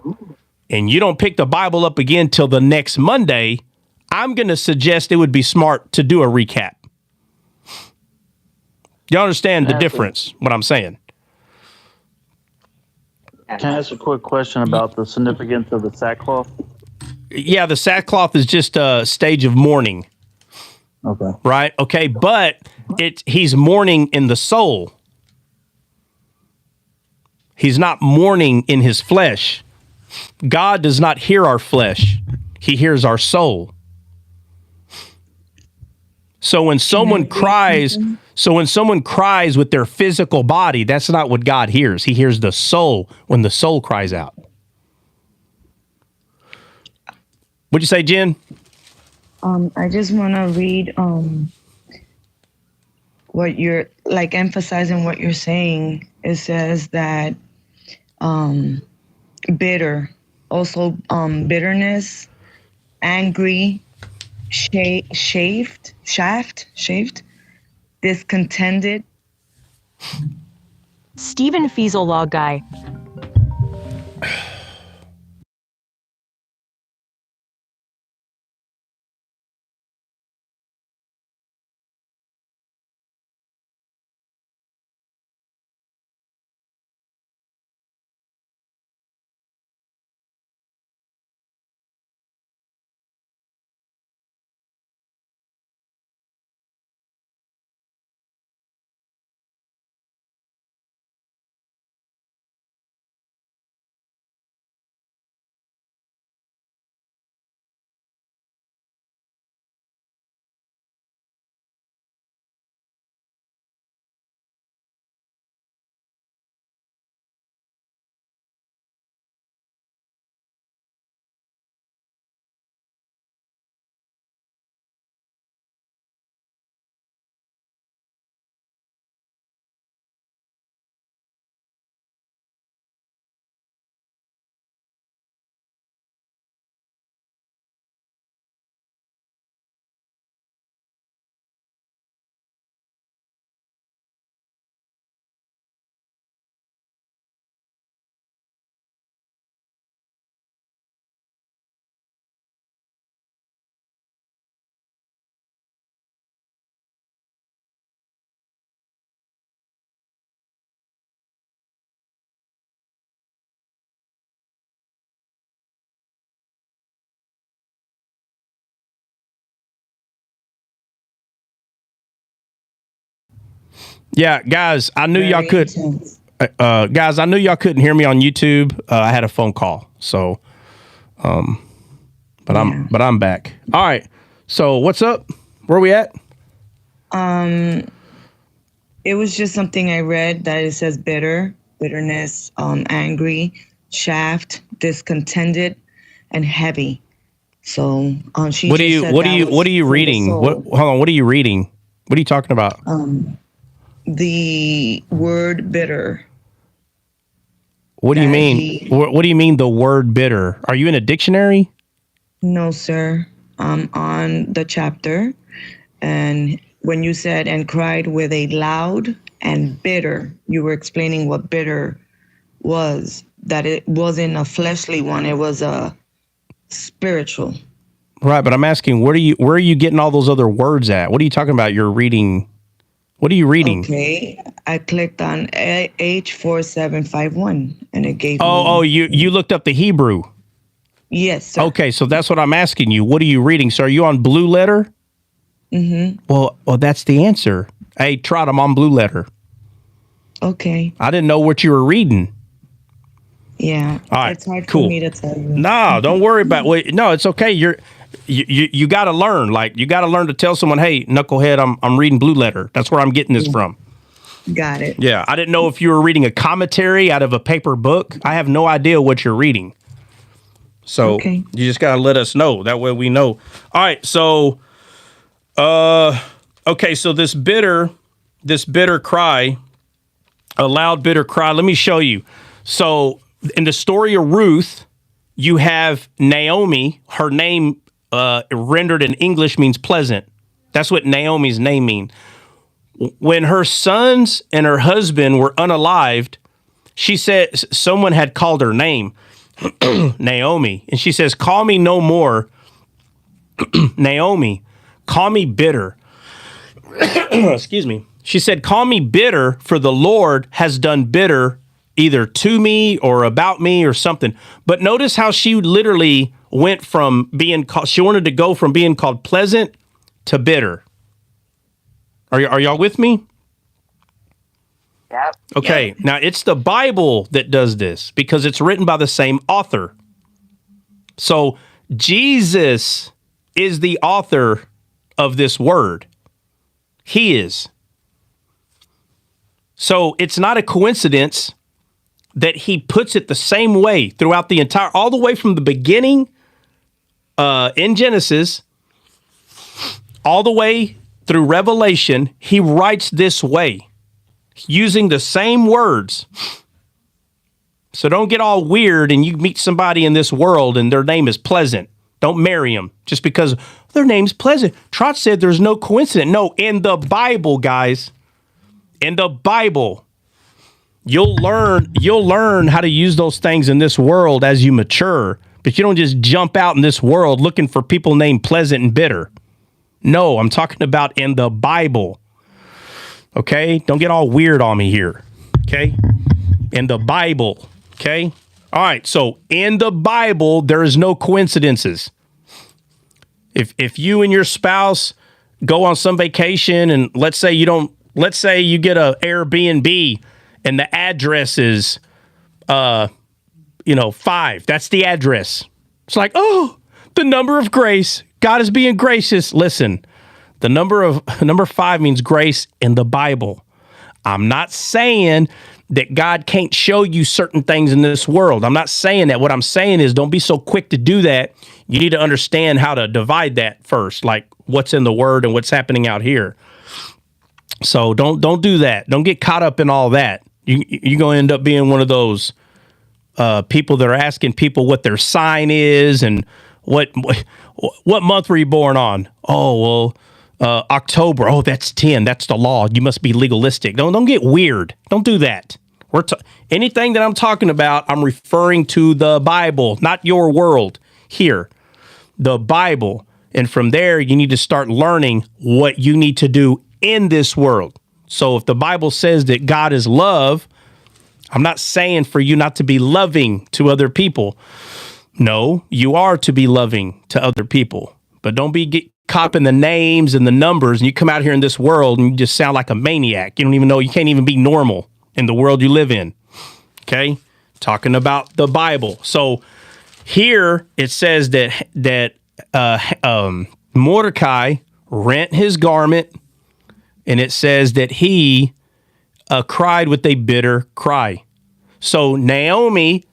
S2: and you don't pick the Bible up again till the next Monday, I'm going to suggest it would be smart to do a recap. You understand the difference, what I'm saying?
S11: Can I ask a quick question about the significance of the sackcloth?
S2: Yeah, the sackcloth is just a stage of mourning.
S11: Okay.
S2: Right? Okay, but he's mourning in the soul. He's not mourning in his flesh. God does not hear our flesh. He hears our soul. So when someone cries with their physical body, that's not what God hears. He hears the soul when the soul cries out. What'd you say, Jen?
S8: I just want to read what you're like emphasizing what you're saying. It says that bitter, also bitterness, angry, shaved, discontented.
S12: Stephen Fiesel Log Guy.
S2: Yeah, guys, I knew y'all could. Guys, I knew y'all couldn't hear me on YouTube. I had a phone call, so, but I'm back. All right. So what's up? Where we at?
S8: It was just something I read that it says bitterness, angry, shaft, discontented, and heavy. So she.
S2: What are you reading? Hold on. What are you reading? What are you talking about?
S8: The word bitter.
S2: What do you mean? What do you mean the word bitter? Are you in a dictionary?
S8: No, sir. I'm on the chapter, and when you said and cried with a loud and bitter, you were explaining what bitter was. That it wasn't a fleshly one; it was a spiritual.
S2: Right, but I'm asking, where are you getting all those other words at? What are you talking about? You're reading. What are you reading?
S8: Okay, I clicked on H4751, and it gave
S2: me... you looked up the Hebrew?
S8: Yes, sir.
S2: Okay, so that's what I'm asking you. What are you reading? So are you on Blue Letter?
S8: Mm-hmm.
S2: Well, that's the answer. Hey, Trot, I'm on Blue Letter.
S8: Okay.
S2: I didn't know what you were reading.
S8: Yeah.
S2: All right,
S8: it's hard
S2: cool.
S8: for me to tell you.
S2: No, don't worry about it. No, it's okay. You got to learn. Like, you got to learn to tell someone, hey, knucklehead, I'm reading Blue Letter. That's where I'm getting this from.
S8: Got it.
S2: Yeah, I didn't know if you were reading a commentary out of a paper book. I have no idea what you're reading. So You just got to let us know. That way we know. All right, so, okay, so this bitter cry, a loud, bitter cry. Let me show you. So in the story of Ruth, you have Naomi. Her name rendered in English means pleasant. That's what Naomi's name means. When her sons and her husband were unalived, she said someone had called her name. Naomi, and she says, call me no more, Naomi, call me bitter. Excuse me. She said, call me bitter, for the Lord has done bitter either to me or about me or something. But notice how she literally went from being called, she wanted to go from being called pleasant to bitter. Are y'all with me?
S10: Yep.
S2: Okay,
S10: Yep.
S2: Now it's the Bible that does this because it's written by the same author. So Jesus is the author of this word. He is. So it's not a coincidence that he puts it the same way throughout the entire, all the way from the beginning in Genesis, all the way through Revelation, he writes this way, using the same words. So don't get all weird and you meet somebody in this world and their name is Pleasant. Don't marry them just because their name's Pleasant. Trot said there's no coincidence. No, in the Bible, guys, in the Bible, you'll learn how to use those things in this world as you mature, but you don't just jump out in this world looking for people named Pleasant and Bitter. No, I'm talking about in the Bible. Okay? Don't get all weird on me here. Okay? In the Bible. Okay? All right. So in the Bible, there is no coincidences. If you and your spouse go on some vacation and let's say you get a Airbnb and the address is 5. That's the address. It's like, oh, the number of grace. God is being gracious. Listen, the number 5 means grace in the Bible. I'm not saying that God can't show you certain things in this world. I'm not saying that. What I'm saying is don't be so quick to do that. You need to understand how to divide that first, like what's in the word and what's happening out here. So don't do that. Don't get caught up in all that. You're going to end up being one of those people that are asking people what their sign is and what month were you born on? Oh, well, October. Oh, that's 10. That's the law. You must be legalistic. Don't get weird. Don't do that. Anything that I'm talking about, I'm referring to the Bible, not your world here. The Bible. And from there, you need to start learning what you need to do in this world. So if the Bible says that God is love, I'm not saying for you not to be loving to other people. No, you are to be loving to other people. But don't get caught up in the names and the numbers and you come out here in this world and you just sound like a maniac. You don't even know, you can't even be normal in the world you live in. Okay? Talking about the Bible. So here it says that Mordecai rent his garment, and it says that he cried with a bitter cry. So Naomi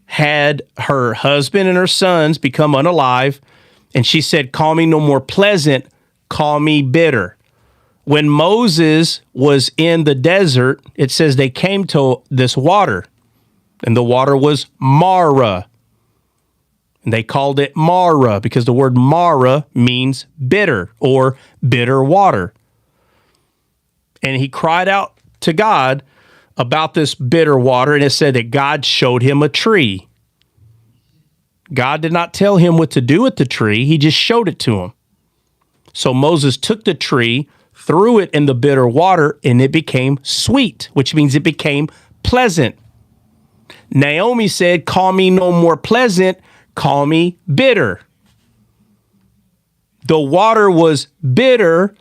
S2: had her husband and her sons become unalive, and she said, call me no more pleasant, call me bitter. When Moses was in the desert, it says they came to this water, and the water was Mara. And they called it Mara because the word Mara means bitter or bitter water. And he cried out to God about this bitter water, and it said that God showed him a tree. God did not tell him what to do with the tree. He just showed it to him. So Moses took the tree, threw it in the bitter water, and it became sweet, which means it became pleasant. Naomi said, call me no more pleasant, call me bitter. The water was bitter.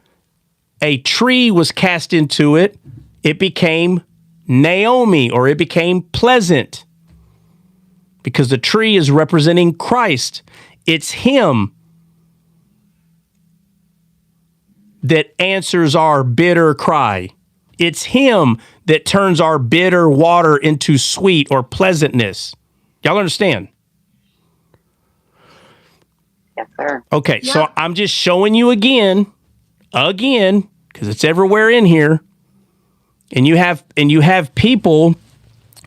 S2: A tree was cast into it. It became Naomi, or it became pleasant. Because the tree is representing Christ. It's him that answers our bitter cry. It's him that turns our bitter water into sweet or pleasantness. Y'all understand?
S10: Yes, sir.
S2: Okay,
S10: Yeah.
S2: So I'm just showing you again, because it's everywhere in here. And you have people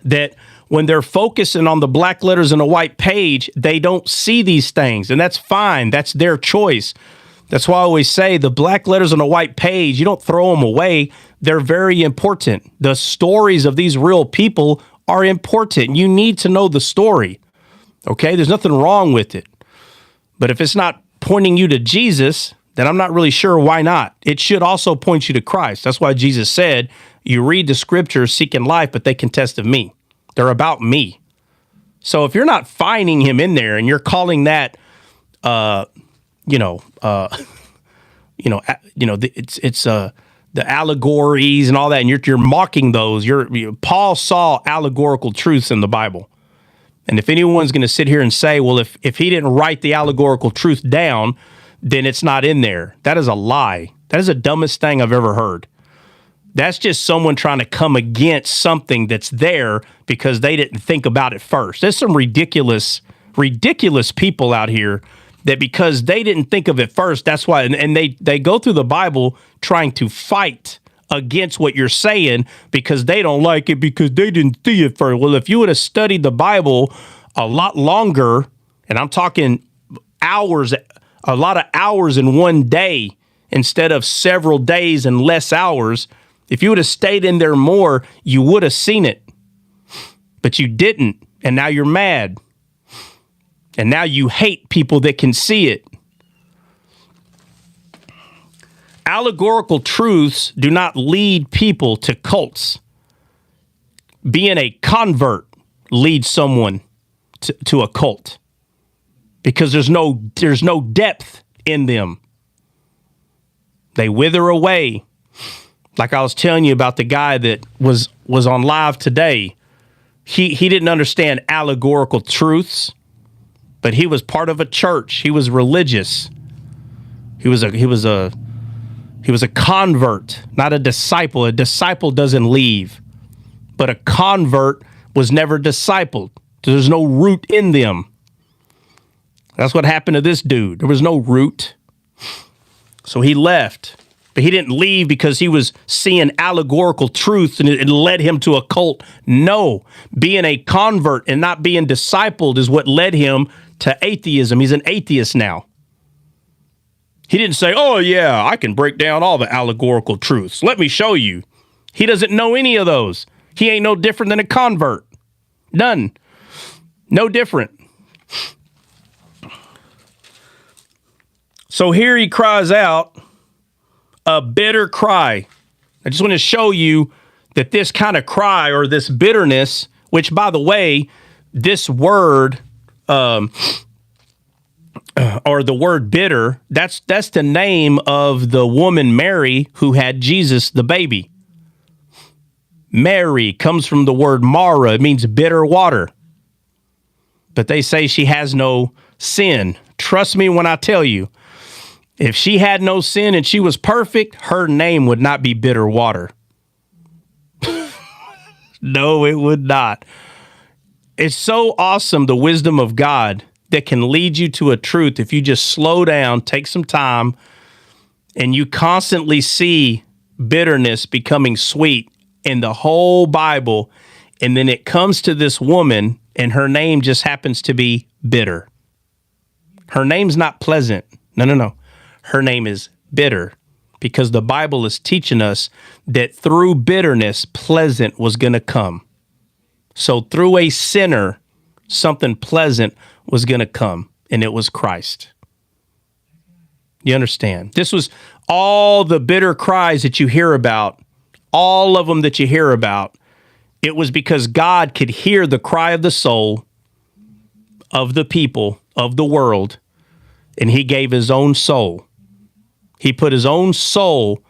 S2: that when they're focusing on the black letters on a white page, they don't see these things, and that's fine. That's their choice. That's why I always say the black letters on a white page, you don't throw them away. They're very important. The stories of these real people are important. You need to know the story. Okay, there's nothing wrong with it. But if it's not pointing you to Jesus, then I'm not really sure why not. It should also point you to Christ. That's why Jesus said, you read the scriptures seeking life, but they contest of me. They're about me. So if you're not finding him in there and you're calling that, the allegories and all that, and you're mocking those. Paul saw allegorical truths in the Bible. And if anyone's going to sit here and say, well, if he didn't write the allegorical truth down, then it's not in there. That is a lie. That is the dumbest thing I've ever heard. That's just someone trying to come against something that's there because they didn't think about it first. There's some ridiculous people out here that because they didn't think of it first, that's why, and they go through the Bible trying to fight against what you're saying because they don't like it because they didn't see it first. Well, if you would have studied the Bible a lot longer, and I'm talking hours, a lot of hours in one day instead of several days and less hours, if you would have stayed in there more, you would have seen it. But you didn't, and now you're mad. And now you hate people that can see it. Allegorical truths do not lead people to cults. Being a convert leads someone to a cult because there's no depth in them. They wither away. Like I was telling you about the guy that was on live today. He didn't understand allegorical truths, but he was part of a church. He was religious. He was a convert, not a disciple. A disciple doesn't leave, but a convert was never discipled. There's no root in them. That's what happened to this dude. There was no root. So he left. But he didn't leave because he was seeing allegorical truths and it led him to a cult. No, being a convert and not being discipled is what led him to atheism. He's an atheist now. He didn't say, oh, yeah, I can break down all the allegorical truths. Let me show you. He doesn't know any of those. He ain't no different than a convert. None. No different. So here he cries out a bitter cry. I just want to show you that this kind of cry or this bitterness, which, by the way, this word or the word bitter, that's the name of the woman Mary who had Jesus, the baby. Mary comes from the word Mara. It means bitter water. But they say she has no sin. Trust me when I tell you, if she had no sin and she was perfect, her name would not be bitter water. No, it would not. It's so awesome, the wisdom of God that can lead you to a truth if you just slow down, take some time, and you constantly see bitterness becoming sweet in the whole Bible. And then it comes to this woman and her name just happens to be bitter. Her name's not pleasant. No. Her name is bitter because the Bible is teaching us that through bitterness, pleasant was going to come. So through a sinner, something pleasant was going to come, and it was Christ. You understand? This was all the bitter cries that you hear about, all of them that you hear about. It was because God could hear the cry of the soul of the people of the world, and he gave his own soul. He put his own soul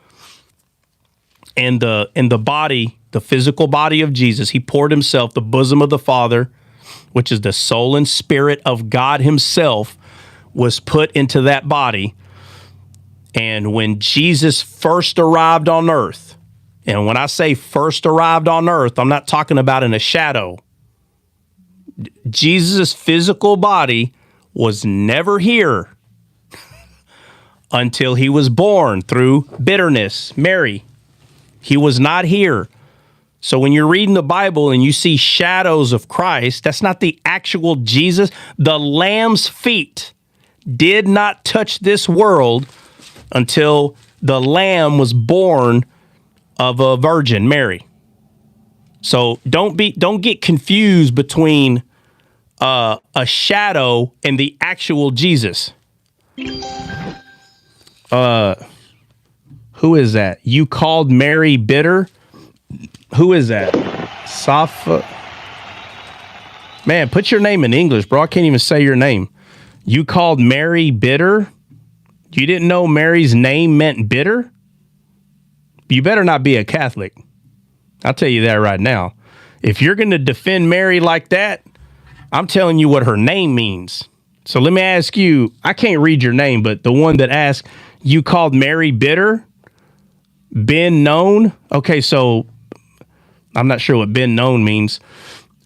S2: in the body, the physical body of Jesus. He poured himself, the bosom of the Father, which is the soul and spirit of God himself, was put into that body. And when Jesus first arrived on earth, and when I say first arrived on earth, I'm not talking about in a shadow. Jesus' physical body was never here until he was born through bitterness. Mary, he was not here. So when you're reading the Bible and you see shadows of Christ, that's not the actual Jesus. The Lamb's feet did not touch this world until the Lamb was born of a virgin, Mary. So don't get confused between a shadow and the actual Jesus. Who is that? You called Mary bitter? Who is that? Safa. Man, put your name in English, bro. I can't even say your name. You called Mary bitter? You didn't know Mary's name meant bitter? You better not be a Catholic. I'll tell you that right now. If you're going to defend Mary like that, I'm telling you what her name means. So let me ask you, I can't read your name, but the one that asked, you called Mary bitter? Been known? Okay, so I'm not sure what been known means.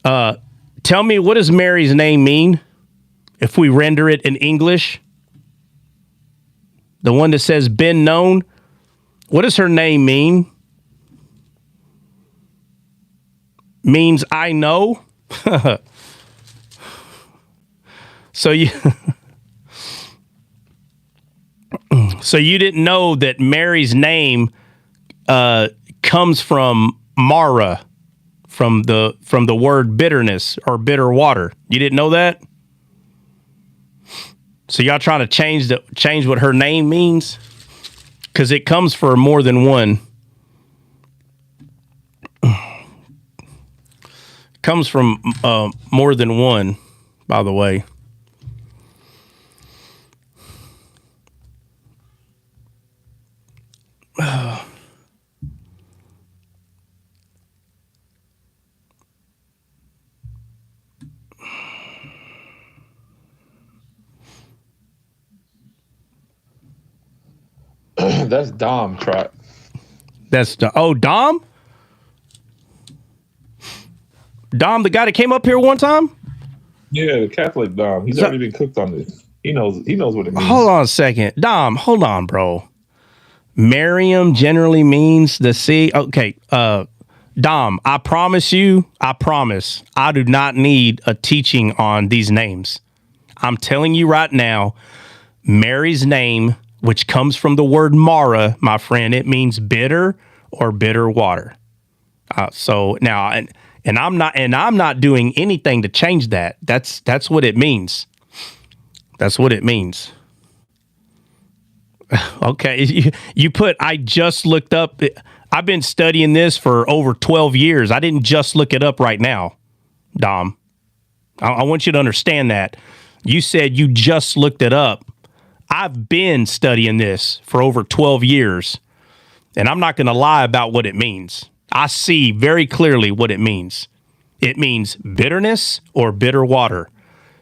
S2: Tell me, what does Mary's name mean if we render it in English? The one that says been known, what does her name mean? Means I know? So you so you didn't know that Mary's name comes from Mara, from the word bitterness or bitter water. You didn't know that? So y'all trying to change what her name means? Because it comes for more than one. Comes from more than one, by the way.
S4: That's Dom Trot.
S2: That's Dom? Dom, the guy that came up here one time?
S4: Yeah, the Catholic Dom. He's already been cooked on this. He knows what it means.
S2: Hold on a second. Dom, hold on, bro. Miriam generally means the sea. Okay, Dom, I promise, I do not need a teaching on these names. I'm telling you right now, Mary's name, which comes from the word Mara, my friend, it means bitter or bitter water. So now, and I'm not doing anything to change that. That's what it means. That's what it means. Okay, you put, I just looked up. I've been studying this for over 12 years. I didn't just look it up right now, Dom. I want you to understand that. You said you just looked it up. I've been studying this for over 12 years, and I'm not going to lie about what it means. I see very clearly what it means. It means bitterness or bitter water.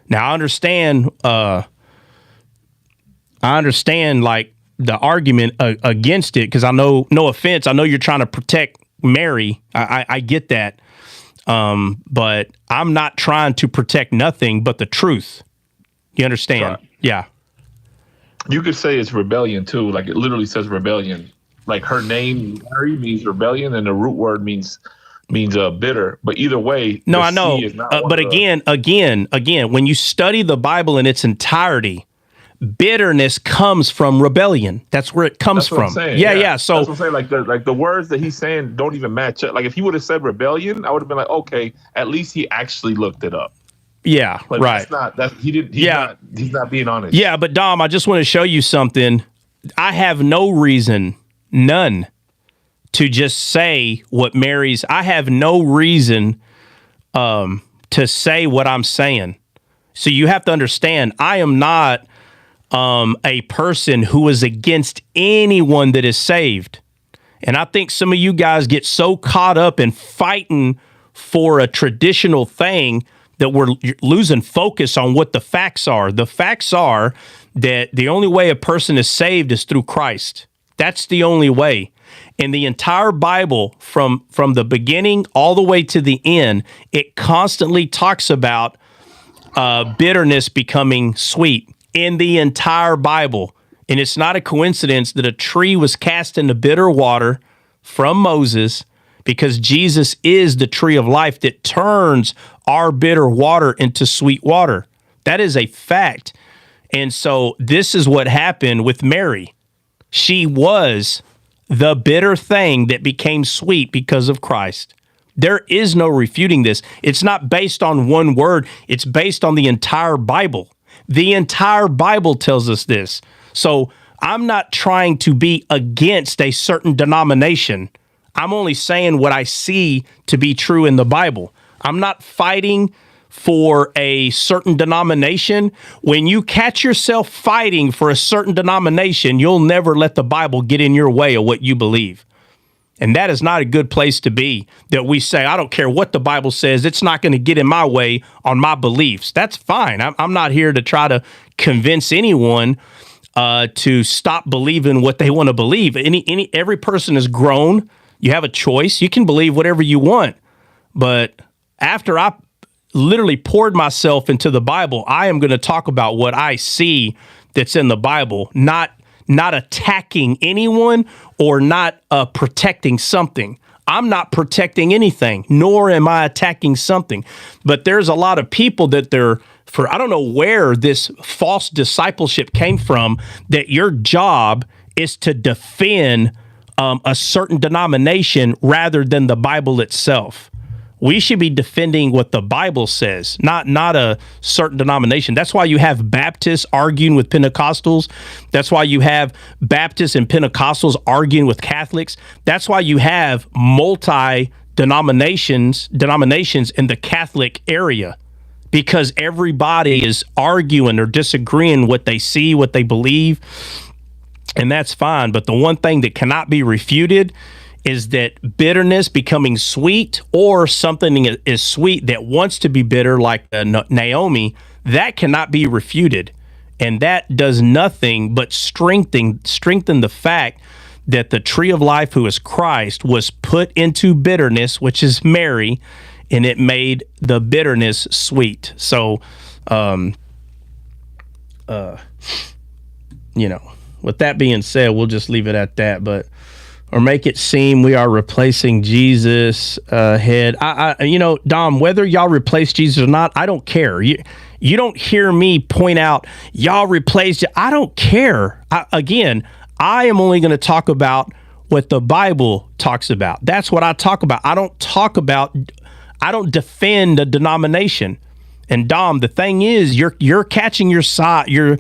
S2: Now, I understand like the argument against it, because I know, no offense, I know you're trying to protect Mary. I get that. But I'm not trying to protect nothing but the truth. You understand?
S4: Right.
S2: Yeah.
S4: You could say it's rebellion too. Like it literally says rebellion. Like her name Mary means rebellion, and the root word means bitter. But either way,
S2: no, I know. But again, when you study the Bible in its entirety, bitterness comes from rebellion. That's where it comes from. Yeah. So
S4: that's what I'm saying. Like the words that he's saying don't even match up. Like if he would have said rebellion, I would have been like, okay, at least he actually looked it up.
S2: Yeah,
S4: but
S2: right.
S4: He's not being honest.
S2: Yeah, but Dom, I just want to show you something. I have no reason, none, to just say what Mary's. I have no reason to say what I'm saying. So you have to understand, I am not a person who is against anyone that is saved. And I think some of you guys get so caught up in fighting for a traditional thing that we're losing focus on what the facts are. The facts are that the only way a person is saved is through Christ. That's the only way. In the entire Bible, from the beginning all the way to the end, it constantly talks about bitterness becoming sweet in the entire Bible. And it's not a coincidence that a tree was cast into bitter water from Moses, because Jesus is the tree of life that turns our bitter water into sweet water. That is a fact. And so this is what happened with Mary. She was the bitter thing that became sweet because of Christ. There is no refuting this. It's not based on one word. It's based on the entire Bible. The entire Bible tells us this. So I'm not trying to be against a certain denomination. I'm only saying what I see to be true in the Bible. I'm not fighting for a certain denomination. When you catch yourself fighting for a certain denomination, you'll never let the Bible get in your way of what you believe. And that is not a good place to be, that we say, I don't care what the Bible says, it's not going to get in my way on my beliefs. That's fine. I'm not here to try to convince anyone to stop believing what they want to believe. Every person is grown. You have a choice. You can believe whatever you want. But after I literally poured myself into the Bible, I am going to talk about what I see that's in the Bible, not attacking anyone or not protecting something. I'm not protecting anything, nor am I attacking something. But there's a lot of people that I don't know where this false discipleship came from, that your job is to defend a certain denomination rather than the Bible itself. We should be defending what the Bible says, not a certain denomination. That's why you have Baptists arguing with Pentecostals. That's why you have Baptists and Pentecostals arguing with Catholics. That's why you have denominations in the Catholic area, because everybody is arguing or disagreeing what they see, what they believe, and that's fine. But the one thing that cannot be refuted is that bitterness becoming sweet, or something is sweet that wants to be bitter, like Naomi, that cannot be refuted. And that does nothing but strengthen the fact that the tree of life, who is Christ, was put into bitterness, which is Mary, and it made the bitterness sweet. So, with that being said, we'll just leave it at that. But or make it seem we are replacing Jesus' head. Dom, whether y'all replace Jesus or not, I don't care. You don't hear me point out y'all replaced it. I don't care. I am only going to talk about what the Bible talks about. That's what I talk about. I don't defend a denomination. And Dom, the thing is, you're catching your side. You're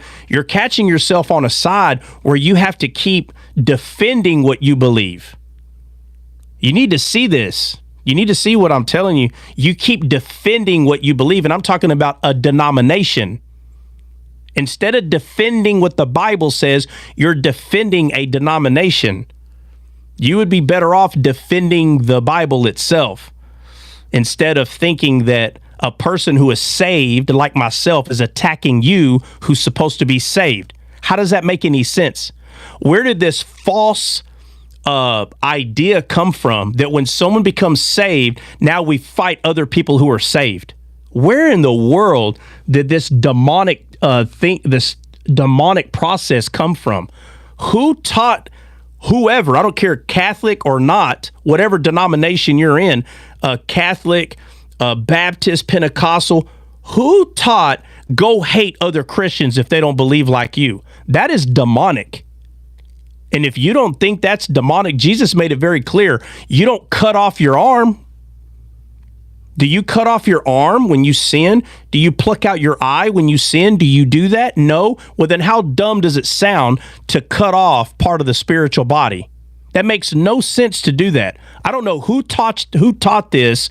S2: catching yourself on a side where you have to keep defending what you believe. You need to see this. You need to see what I'm telling you. You keep defending what you believe, and I'm talking about a denomination. Instead of defending what the Bible says, you're defending a denomination. You would be better off defending the Bible itself, instead of thinking that a person who is saved, like myself, is attacking you who's supposed to be saved. How does that make any sense? Where did this false idea come from that when someone becomes saved, now we fight other people who are saved? Where in the world did this demonic process come from? Who taught whoever, I don't care, Catholic or not, whatever denomination you're in, Catholic, Baptist, Pentecostal, who taught go hate other Christians if they don't believe like you? That is demonic. And if you don't think that's demonic, Jesus made it very clear. You don't cut off your arm. Do you cut off your arm when you sin? Do you pluck out your eye when you sin? Do you do that? No. Well, then how dumb does it sound to cut off part of the spiritual body? That makes no sense to do that. I don't know who taught this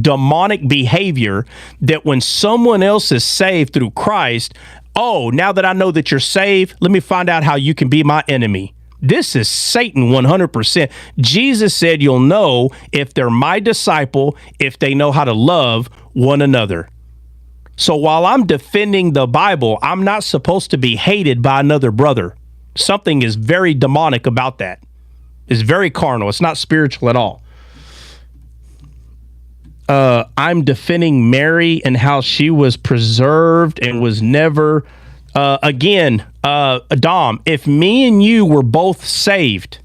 S2: demonic behavior, that when someone else is saved through Christ, oh, now that I know that you're saved, let me find out how you can be my enemy. This is Satan 100%. Jesus said you'll know if they're my disciple, if they know how to love one another. So while I'm defending the Bible, I'm not supposed to be hated by another brother. Something is very demonic about that. It's very carnal. It's not spiritual at all. I'm defending Mary and how she was preserved and was never... Dom, if me and you were both saved,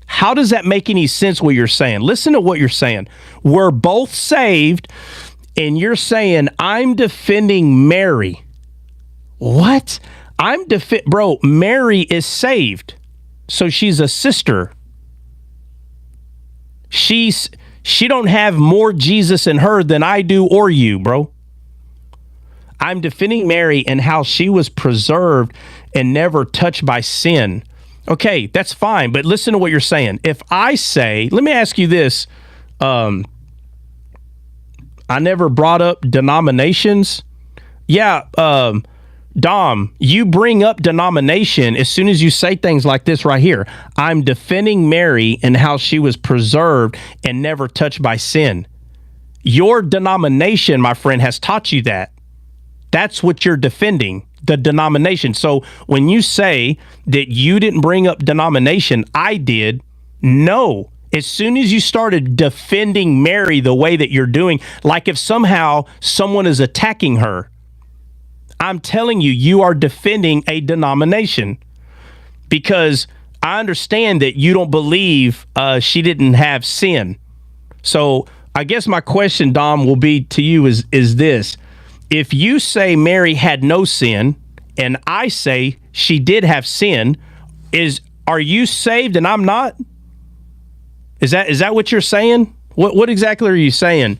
S2: how does that make any sense what you're saying? Listen to what you're saying. We're both saved, and you're saying, I'm defending Mary. What? Bro, Mary is saved. So she's a sister. She's She don't have more Jesus in her than I do or you, bro. I'm defending Mary and how she was preserved and never touched by sin. Okay, that's fine, but listen to what you're saying. If I say, let me ask you this, I never brought up denominations. Yeah, Dom, you bring up denomination as soon as you say things like this right here. I'm defending Mary and how she was preserved and never touched by sin. Your denomination, my friend, has taught you that. That's what you're defending, the denomination. So when you say that you didn't bring up denomination, I did. No. As soon as you started defending Mary the way that you're doing, like if somehow someone is attacking her, I'm telling you, you are defending a denomination, because I understand that you don't believe she didn't have sin. So I guess my question, Dom, will be to you is this. If you say Mary had no sin and I say she did have sin, are you saved and I'm not? Is that what you're saying? What exactly are you saying?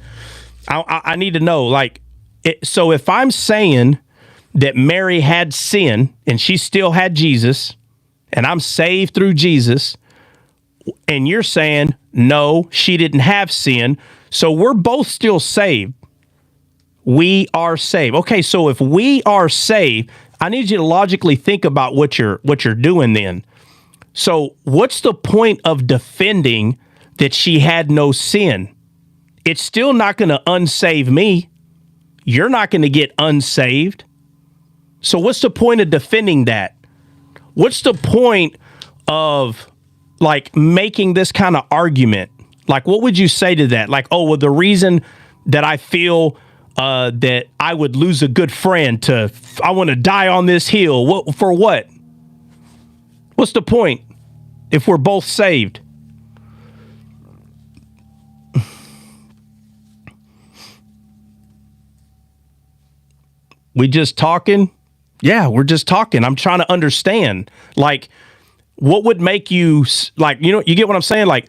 S2: I need to know. So if I'm saying that Mary had sin and she still had Jesus and I'm saved through Jesus, and you're saying, no, she didn't have sin, so we're both still saved. We are saved. Okay, so if we are saved, I need you to logically think about what you're doing then. So what's the point of defending that she had no sin? It's still not going to unsave me. You're not going to get unsaved. So what's the point of defending that? What's the point of making this kind of argument? What would you say to that? The reason that I feel that I would lose a good friend I want to die on this hill. For what? What's the point if we're both saved? We just talking? Yeah, we're just talking. I'm trying to understand. What would make you, you get what I'm saying?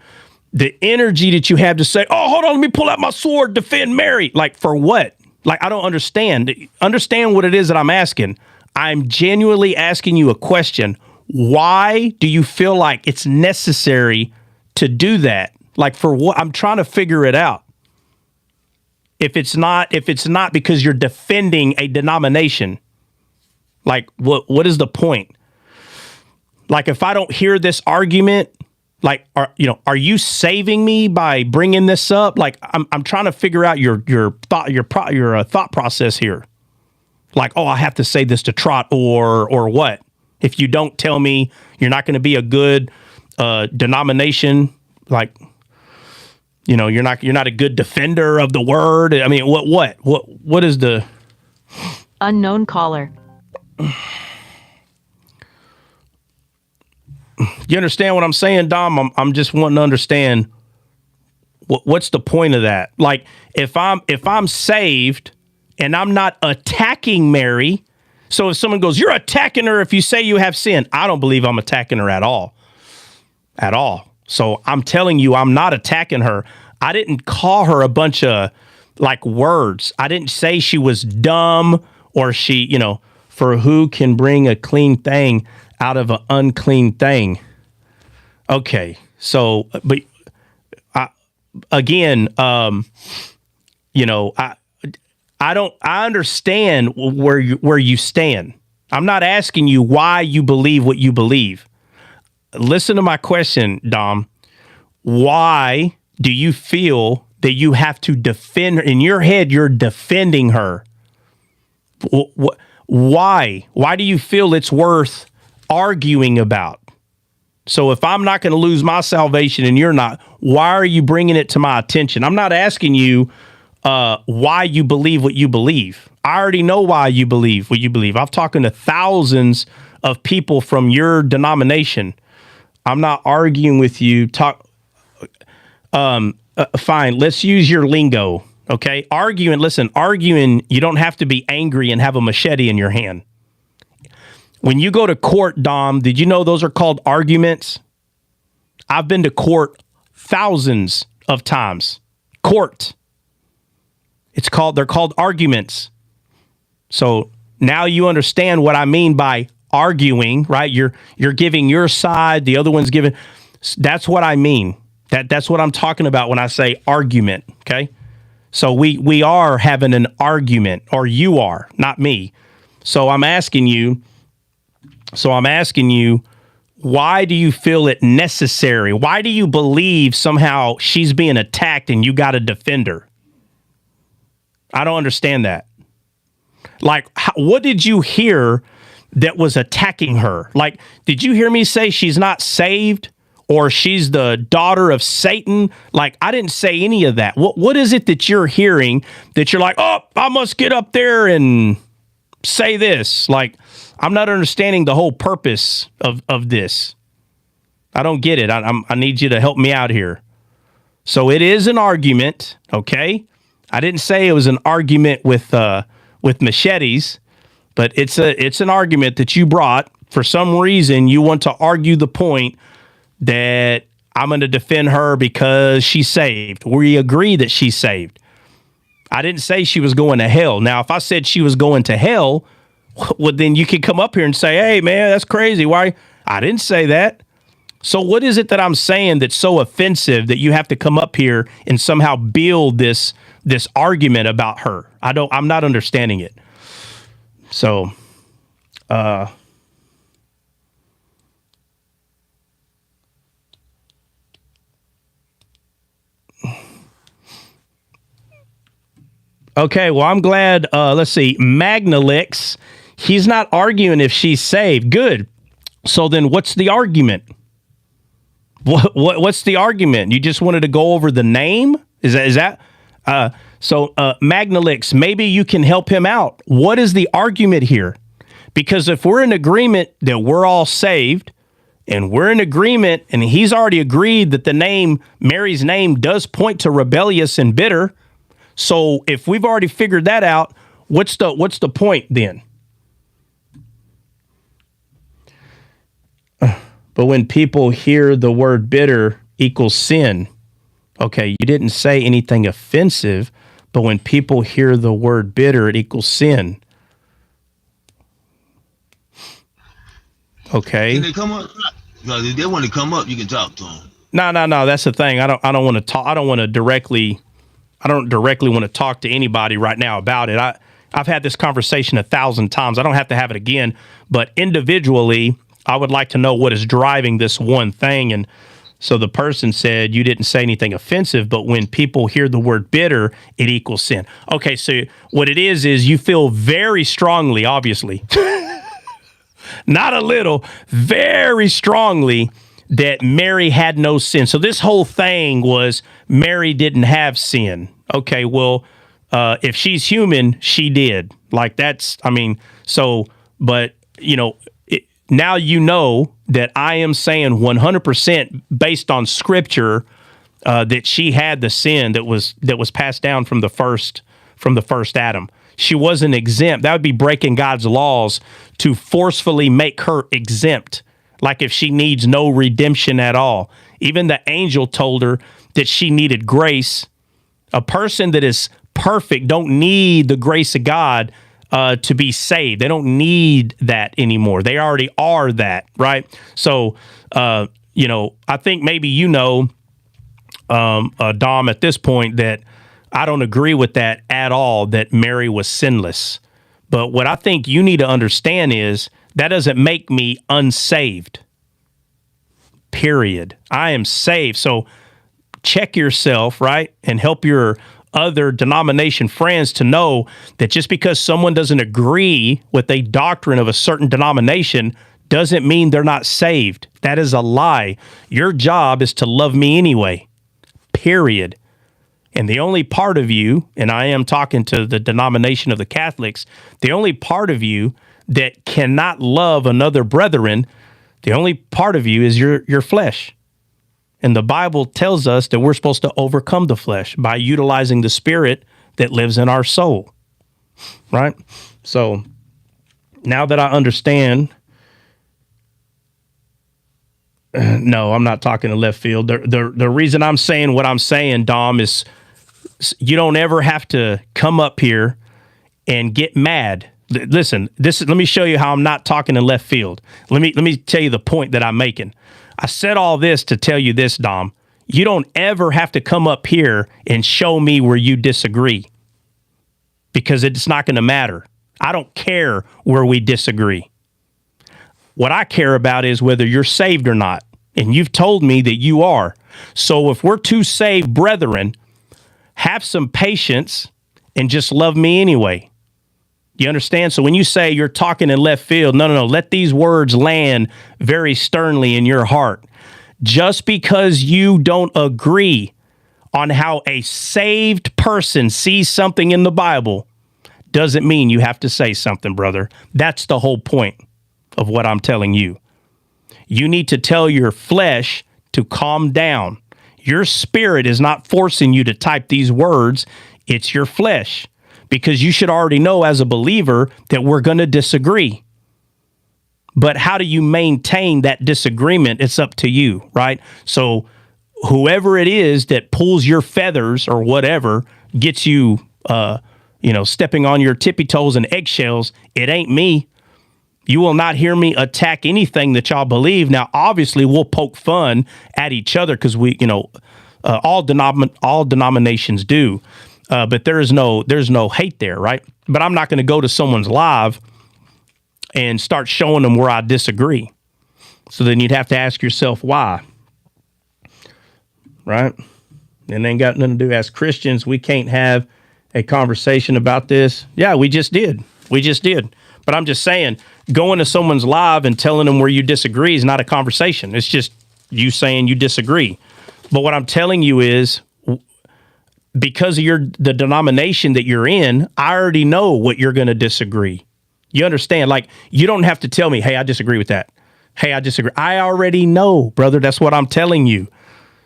S2: The energy that you have to say, oh, hold on, let me pull out my sword, defend Mary. For what? I don't understand. Understand what it is that I'm asking. I'm genuinely asking you a question. Why do you feel like it's necessary to do that? For what? I'm trying to figure it out. If it's not because you're defending a denomination, what is the point? If I don't hear this argument, are you saving me by bringing this up? I'm trying to figure out your thought process here. I have to say this to Trot or what? If you don't tell me, you're not going to be a good denomination. You're not a good defender of the word. I mean, what is the
S12: Unknown caller.
S2: You understand what I'm saying, Dom? I'm just wanting to understand what's the point of that. If I'm saved and I'm not attacking Mary, so if someone goes, you're attacking her if you say you have sin, I don't believe I'm attacking her at all. At all. So I'm telling you, I'm not attacking her. I didn't call her a bunch of words. I didn't say she was dumb or she, for who can bring a clean thing out of an unclean thing. Okay. So, but I understand where you stand. I'm not asking you why you believe what you believe. Listen to my question, Dom. Why do you feel that you have to defend her? In your head, you're defending her. Why? Why do you feel it's worth arguing about? So if I'm not going to lose my salvation and you're not, why are you bringing it to my attention? I'm not asking you why you believe what you believe. I already know why you believe what you believe. I've talked to thousands of people from your denomination. I'm not arguing with you. Fine. Let's use your lingo. Okay. Arguing, you don't have to be angry and have a machete in your hand. When you go to court, Dom, did you know those are called arguments? I've been to court thousands of times. court. They're called arguments. So now you understand what I mean by arguing, right? You're giving your side, the other one's giving. That's what I mean. That's what I'm talking about when I say argument, okay? So we are having an argument, or you are, not me. So I'm asking you, why do you feel it necessary? Why do you believe somehow she's being attacked and you got to defend her? I don't understand that. Like, what did you hear that was attacking her? Like, did you hear me say she's not saved or she's the daughter of Satan? Like, I didn't say any of that. What is it that you're hearing that you're like, oh, I must get up there and say this? Like, I'm not understanding the whole purpose of this. I don't get it. I need you to help me out here. So it is an argument, okay? I didn't say it was an argument with machetes, but it's an argument that you brought. For some reason, you want to argue the point that I'm going to defend her because she's saved. We agree that she's saved. I didn't say she was going to hell. Now, if I said she was going to hell, well, then you could come up here and say, hey, man, that's crazy. Why? I didn't say that. So what is it that I'm saying that's so offensive that you have to come up here and somehow build this argument about her? I'm not understanding it. So, okay, well, I'm glad. Let's see. Magnalix, he's not arguing if she's saved. Good. So then what's the argument? What's the argument? You just wanted to go over the name? Is that? So Magnalix, maybe you can help him out. What is the argument here? Because if we're in agreement that we're all saved, and we're in agreement, and he's already agreed that the name, Mary's name, does point to rebellious and bitter. So if we've already figured that out, what's the point then? But when people hear the word bitter equals sin, okay, you didn't say anything offensive, but when people hear the word bitter, it equals sin. Okay.
S13: Can they come up? No, if they want to come up, you can talk to them.
S2: No. That's the thing. I don't want to talk. I don't directly want to talk to anybody right now about it. I've had this conversation 1,000 times. I don't have to have it again. But individually, I would like to know what is driving this one thing. And so the person said, you didn't say anything offensive, but when people hear the word bitter, it equals sin. Okay, so what it is you feel very strongly, obviously, not a little, very strongly, that Mary had no sin. So this whole thing was Mary didn't have sin. Okay, well, if she's human, she did. Like that's, I mean, so, but, you know, now you know that I am saying 100% based on scripture that she had the sin that was passed down from the first Adam. She wasn't exempt. That would be breaking God's laws to forcefully make her exempt, like if she needs no redemption at all. Even the angel told her that she needed grace. A person that is perfect don't need the grace of God to be saved. They don't need that anymore. They already are that, right? So, you know, I think maybe Dom, at this point, that I don't agree with that at all, that Mary was sinless. But what I think you need to understand is that doesn't make me unsaved. Period. I am saved. So check yourself, right? And help your other denomination friends to know that just because someone doesn't agree with a doctrine of a certain denomination doesn't mean they're not saved. That is a lie. Your job is to love me anyway. Period. And the only part of you, and I am talking to the denomination of the Catholics, the only part of you that cannot love another brethren, the only part of you is your flesh. And the Bible tells us that we're supposed to overcome the flesh by utilizing the spirit that lives in our soul. Right? So now that I understand, no, I'm not talking to left field. The reason I'm saying what I'm saying, Dom, is You don't ever have to come up here and get mad. Listen, let me show you how I'm not talking in left field. Let me tell you the point that I'm making. I said all this to tell you this, Dom. You don't ever have to come up here and show me where you disagree, because it's not going to matter. I don't care where we disagree. What I care about is whether you're saved or not. And you've told me that you are. So if we're two saved brethren, have some patience and just love me anyway. You understand? So when you say you're talking in left field, no. Let these words land very sternly in your heart. Just because you don't agree on how a saved person sees something in the Bible doesn't mean you have to say something, brother. That's the whole point of what I'm telling you. You need to tell your flesh to calm down. Your spirit is not forcing you to type these words. It's your flesh, because you should already know as a believer that we're going to disagree. But how do you maintain that disagreement? It's up to you, right? So whoever it is that pulls your feathers or whatever, gets you, stepping on your tippy toes and eggshells, it ain't me. You will not hear me attack anything that y'all believe. Now, obviously, we'll poke fun at each other because all denominations do. But there's no hate there, right? But I'm not going to go to someone's live and start showing them where I disagree. So then you'd have to ask yourself why, right? And ain't got nothing to do. As Christians, we can't have a conversation about this. Yeah, we just did. But I'm just saying, going to someone's live and telling them where you disagree is not a conversation. It's just you saying you disagree. But what I'm telling you is, because of the denomination that you're in, I already know what you're going to disagree. You understand? Like, you don't have to tell me, hey, I disagree with that. Hey, I disagree. I already know, brother. That's what I'm telling you.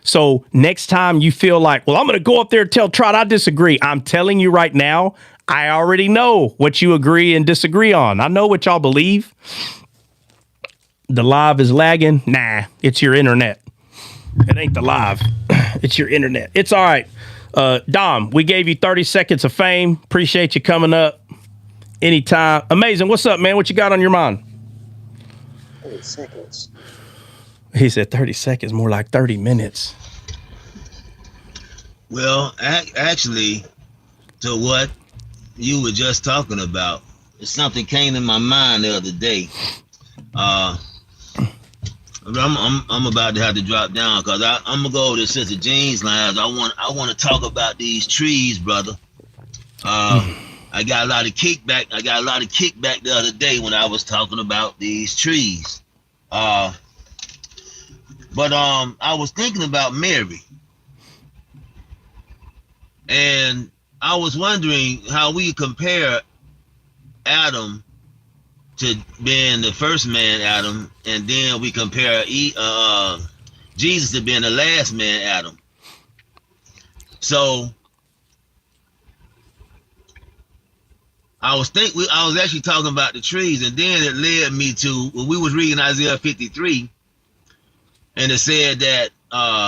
S2: So next time you feel like, well, I'm going to go up there and tell Trot I disagree. I'm telling you right now, I already know what you agree and disagree on. I know what y'all believe. The live is lagging. Nah, it's your internet. It ain't the live. It's your internet. It's all right. Dom, we gave you 30 seconds of fame. Appreciate you coming up anytime. Amazing. What's up, man? What you got on your mind?
S3: 30 seconds.
S2: He said 30 seconds, more like 30 minutes.
S13: Well, actually, to what you were just talking about, something came in my mind the other day. I'm about to have to drop down because I'm gonna go to Sister Jean's line. I want to talk about these trees, brother. I got a lot of kickback. The other day when I was talking about these trees. But I was thinking about Mary, and I was wondering how we compare Adam to being the first man, Adam, and then we compare Jesus to being the last man, Adam. So I was actually talking about the trees, and then it led me to when we was reading Isaiah 53, and it said that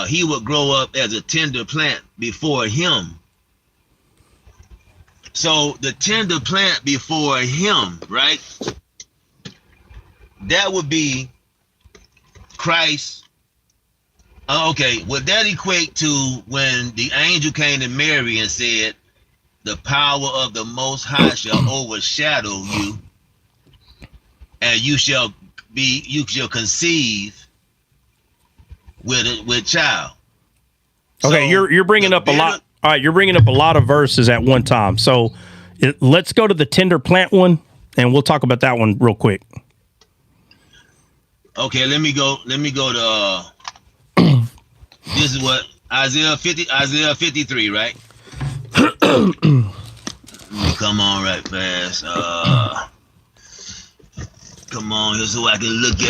S13: he would grow up as a tender plant before him. So the tender plant before him, right? That would be Christ. Okay, would that equate to when the angel came to Mary and said, the power of the Most High shall overshadow you, and you shall conceive with child.
S2: Okay, so you're bringing up a lot. All right, you're bringing up a lot of verses at one time. So let's go to the tender plant one, and we'll talk about that one real quick.
S13: Okay, let me go to this is what Isaiah 53, right? Come on right fast. Come on here so I can look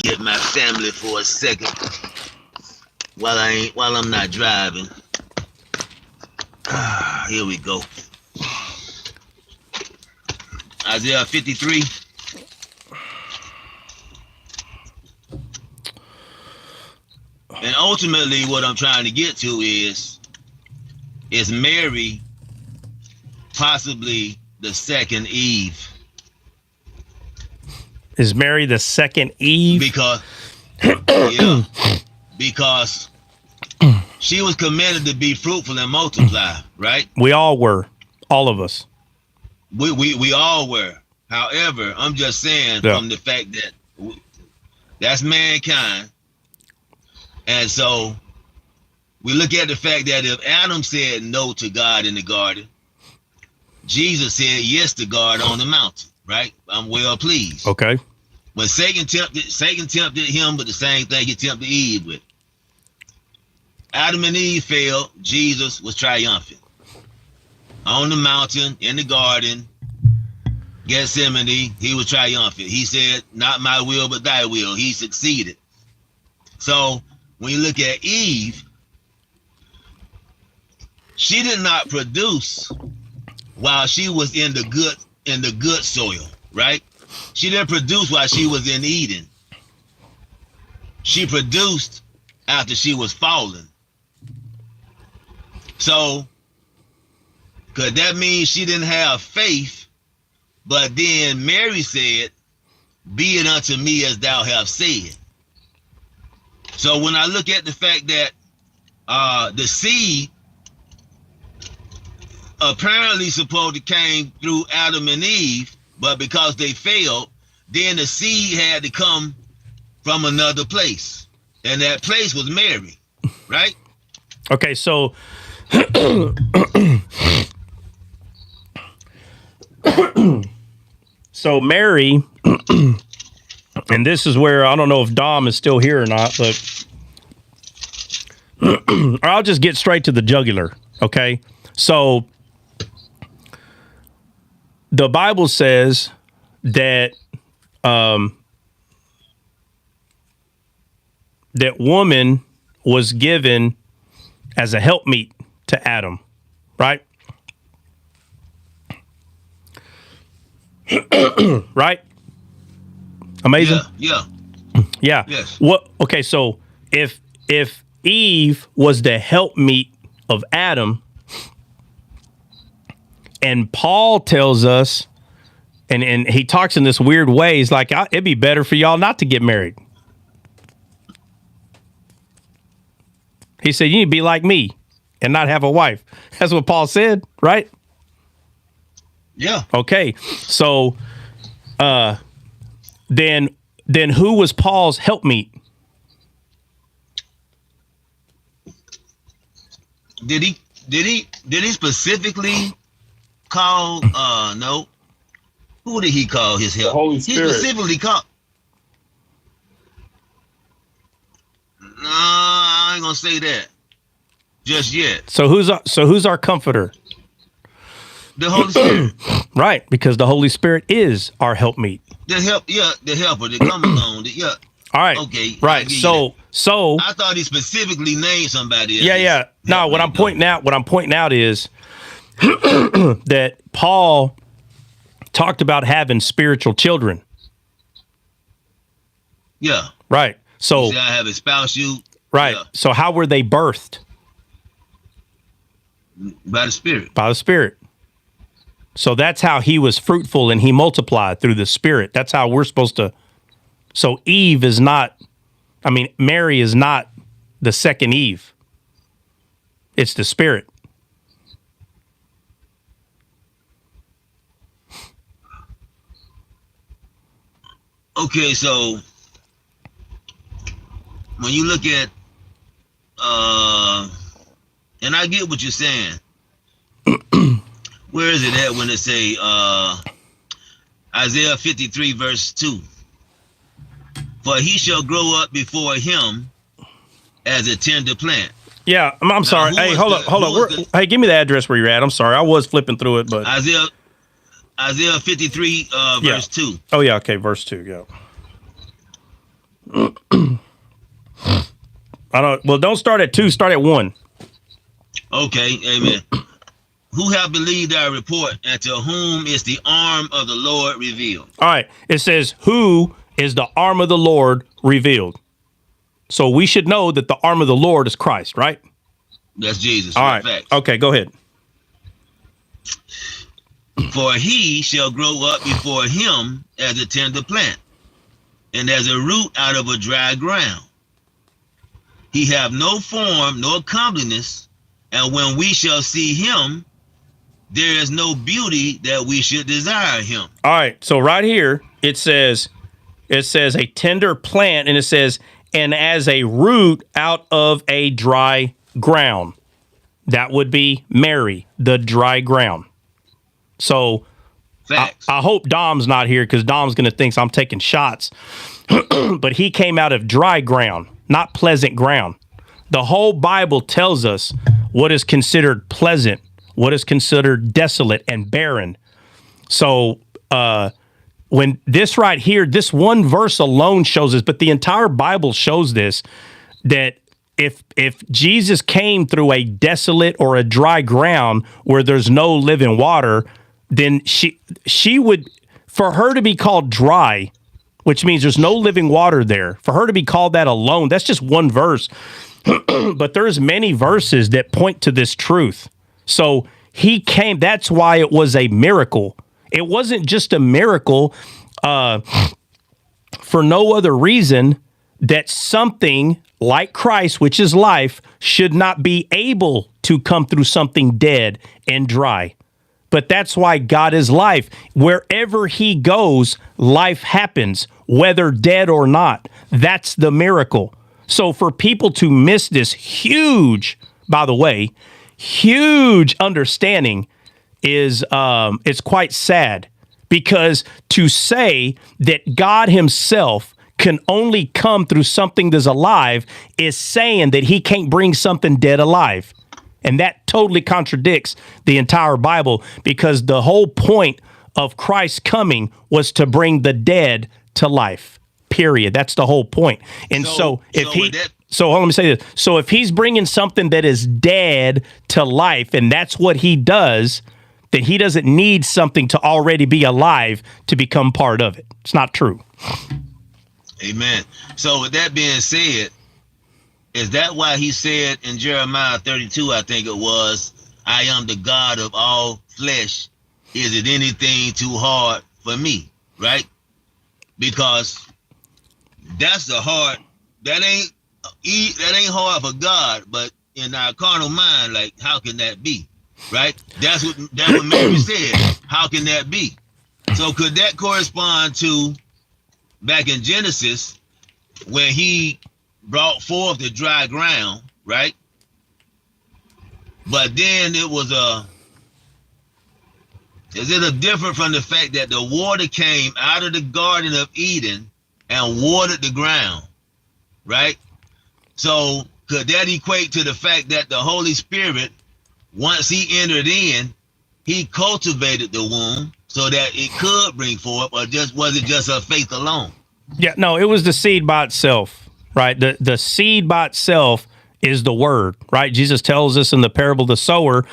S13: at my family for a second while I'm not driving. Here we go. Isaiah 53. And ultimately what I'm trying to get to is is Mary possibly the second Eve?
S2: Is Mary the second Eve?
S13: Because she was commanded to be fruitful and multiply, right?
S2: We all were, all of us.
S13: We all were. However, I'm just saying from the fact that that's mankind, and so we look at the fact that if Adam said no to God in the garden, Jesus said yes to God on the mountain, right? I'm well pleased.
S2: Okay.
S13: When Satan tempted him with the same thing he tempted Eve with. Adam and Eve failed. Jesus was triumphant. On the mountain, in the garden, Gethsemane, he was triumphant. He said, not my will, but thy will. He succeeded. So when you look at Eve, she did not produce while she was in the good soil, right? She didn't produce while she was in Eden. She produced after she was fallen. So, could that mean she didn't have faith? But then Mary said, be it unto me as thou hast said. So when I look at the fact that the seed apparently supposed to came through Adam and Eve, but because they failed, then the seed had to come from another place. And that place was Mary, right?
S2: Okay, so so Mary, and this is where I don't know if Dom is still here or not, but or I'll just get straight to the jugular. Okay, so the Bible says that that woman was given as a helpmeet to Adam, right? Right? Amazing.
S13: Yeah.
S2: Yes. What? Okay. So if Eve was the helpmeet of Adam, and Paul tells us, and he talks in this weird way, he's like, it'd be better for y'all not to get married. He said, you need to be like me and not have a wife. That's what Paul said, right?
S13: Yeah.
S2: Okay. So then who was Paul's helpmeet?
S13: Did he specifically call no? Who did he call his help?
S4: The Holy Spirit.
S13: He specifically called. No, I ain't gonna say that just yet.
S2: So who's our comforter?
S13: The Holy Spirit.
S2: Right, because the Holy Spirit is our helpmeet.
S13: The helper that come along.
S2: All right.
S13: Okay.
S2: Right. So
S13: I thought he specifically named somebody else.
S2: Yeah. No, what I'm pointing out is that Paul talked about having spiritual children.
S13: Yeah.
S2: Right. So
S13: he said, I have espoused you.
S2: Right. Yeah. So how were they birthed?
S13: By the Spirit.
S2: By the Spirit. So that's how he was fruitful and he multiplied through the Spirit. That's how we're supposed to. So Eve is not, Mary is not the second Eve. It's the Spirit.
S13: Okay, so when you look at, and I get what you're saying. Where is it at when it say Isaiah 53 verse 2? For he shall grow up before him as a tender plant.
S2: Yeah, I'm sorry. Hey, hold up. Hey, give me the address where you're at. I'm sorry. I was flipping through it, but
S13: Isaiah 53 verse 2.
S2: Oh yeah, okay, verse 2, yeah. Don't start at 2, start at 1.
S13: Okay, amen. Who have believed our report, and to whom is the arm of the Lord revealed?
S2: All right. It says, who is the arm of the Lord revealed? So we should know that the arm of the Lord is Christ, right?
S13: That's Jesus.
S2: All right.
S13: Facts.
S2: Okay, go ahead.
S13: For he shall grow up before him as a tender plant, and as a root out of a dry ground. He have no form nor comeliness, and when we shall see him, there is no beauty that we should desire him.
S2: All right. So right here, it says a tender plant, and it says, and as a root out of a dry ground. That would be Mary, the dry ground. So I hope Dom's not here, because Dom's going to think I'm taking shots. But he came out of dry ground, not pleasant ground. The whole Bible tells us what is considered pleasant, what is considered desolate and barren. So when this right here, this one verse alone shows us, but the entire Bible shows this, that if Jesus came through a desolate or a dry ground where there's no living water, then she would, for her to be called dry, which means there's no living water there, for her to be called that alone, that's just one verse. But there's many verses that point to this truth. So he came, that's why it was a miracle. It wasn't just a miracle for no other reason that something like Christ, which is life, should not be able to come through something dead and dry. But that's why God is life. Wherever he goes, life happens, whether dead or not. That's the miracle. So for people to miss this huge, by the way, huge understanding is it's quite sad, because to say that God himself can only come through something that's alive is saying that he can't bring something dead alive. And that totally contradicts the entire Bible, because the whole point of Christ coming was to bring the dead to life, period. That's the whole point. And so hold on, let me say this. So if he's bringing something that is dead to life, and that's what he does, then he doesn't need something to already be alive to become part of it. It's not true.
S13: Amen. So with that being said, is that why he said in Jeremiah 32, I think it was, I am the God of all flesh. Is it anything too hard for me? Right? Because that's the hard, that ain't hard for God, but in our carnal mind, like, how can that be? Right? That's what Mary said. How can that be? So could that correspond to back in Genesis, when he brought forth the dry ground, right? But then it was is it different from the fact that the water came out of the Garden of Eden and watered the ground, right? So could that equate to the fact that the Holy Spirit, once he entered in, he cultivated the womb so that it could bring forth, or was it just her faith alone?
S2: Yeah, no, it was the seed by itself, right? The seed by itself is the word, right? Jesus tells us in the parable of the sower,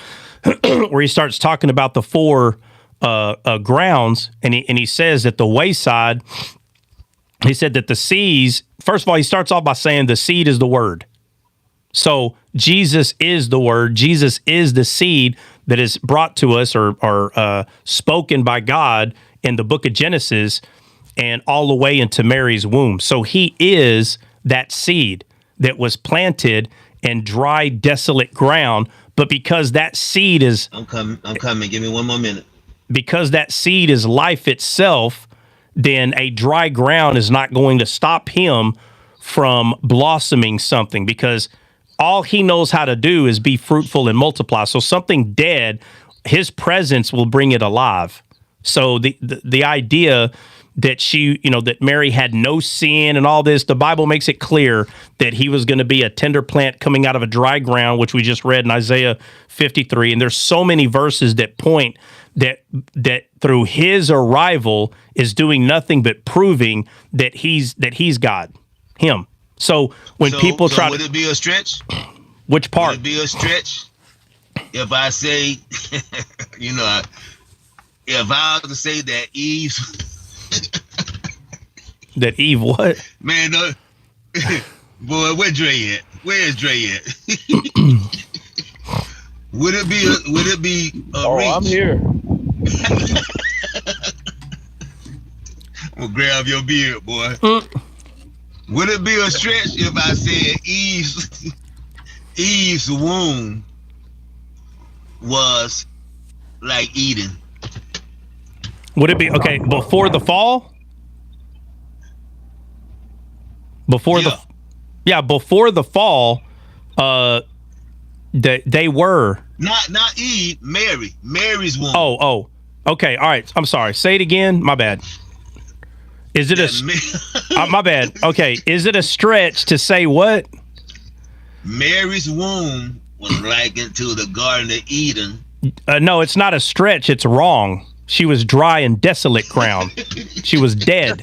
S2: where he starts talking about the four grounds, and he says that the wayside, he said that the seeds, first of all, he starts off by saying the seed is the word. So Jesus is the word. Jesus is the seed that is brought to us or spoken by God in the book of Genesis and all the way into Mary's womb. So he is that seed that was planted in dry, desolate ground. But because that seed is...
S13: I'm coming. Give me one more minute.
S2: Because that seed is life itself, then a dry ground is not going to stop him from blossoming something, because all he knows how to do is be fruitful and multiply. So something dead, his presence will bring it alive. So the idea that that Mary had no sin and all this, the Bible makes it clear that he was going to be a tender plant coming out of a dry ground, which we just read in Isaiah 53. And there's so many verses that point that through his arrival is doing nothing but proving that he's God, him. So when people try
S13: would it be a stretch?
S2: Which part?
S13: Would it be a stretch if I say, if I was to say that Eve...
S2: That Eve what?
S13: Man, boy, where Dre at? Where's Dre at? Would it be a
S4: Oh,
S13: reach?
S4: I'm here.
S13: I'm gonna grab your beard, boy. Would it be a stretch if I said Eve's womb was like Eden?
S2: Would it be okay before the fall? Before the fall, they were
S13: not Eve, Mary's womb.
S2: Oh, okay, all right. I'm sorry. Say it again. My bad. Is it my bad. Okay, is it a stretch to say what?
S13: Mary's womb was likened to the Garden of Eden.
S2: No, it's not a stretch. It's wrong. She was dry and desolate ground. She was dead.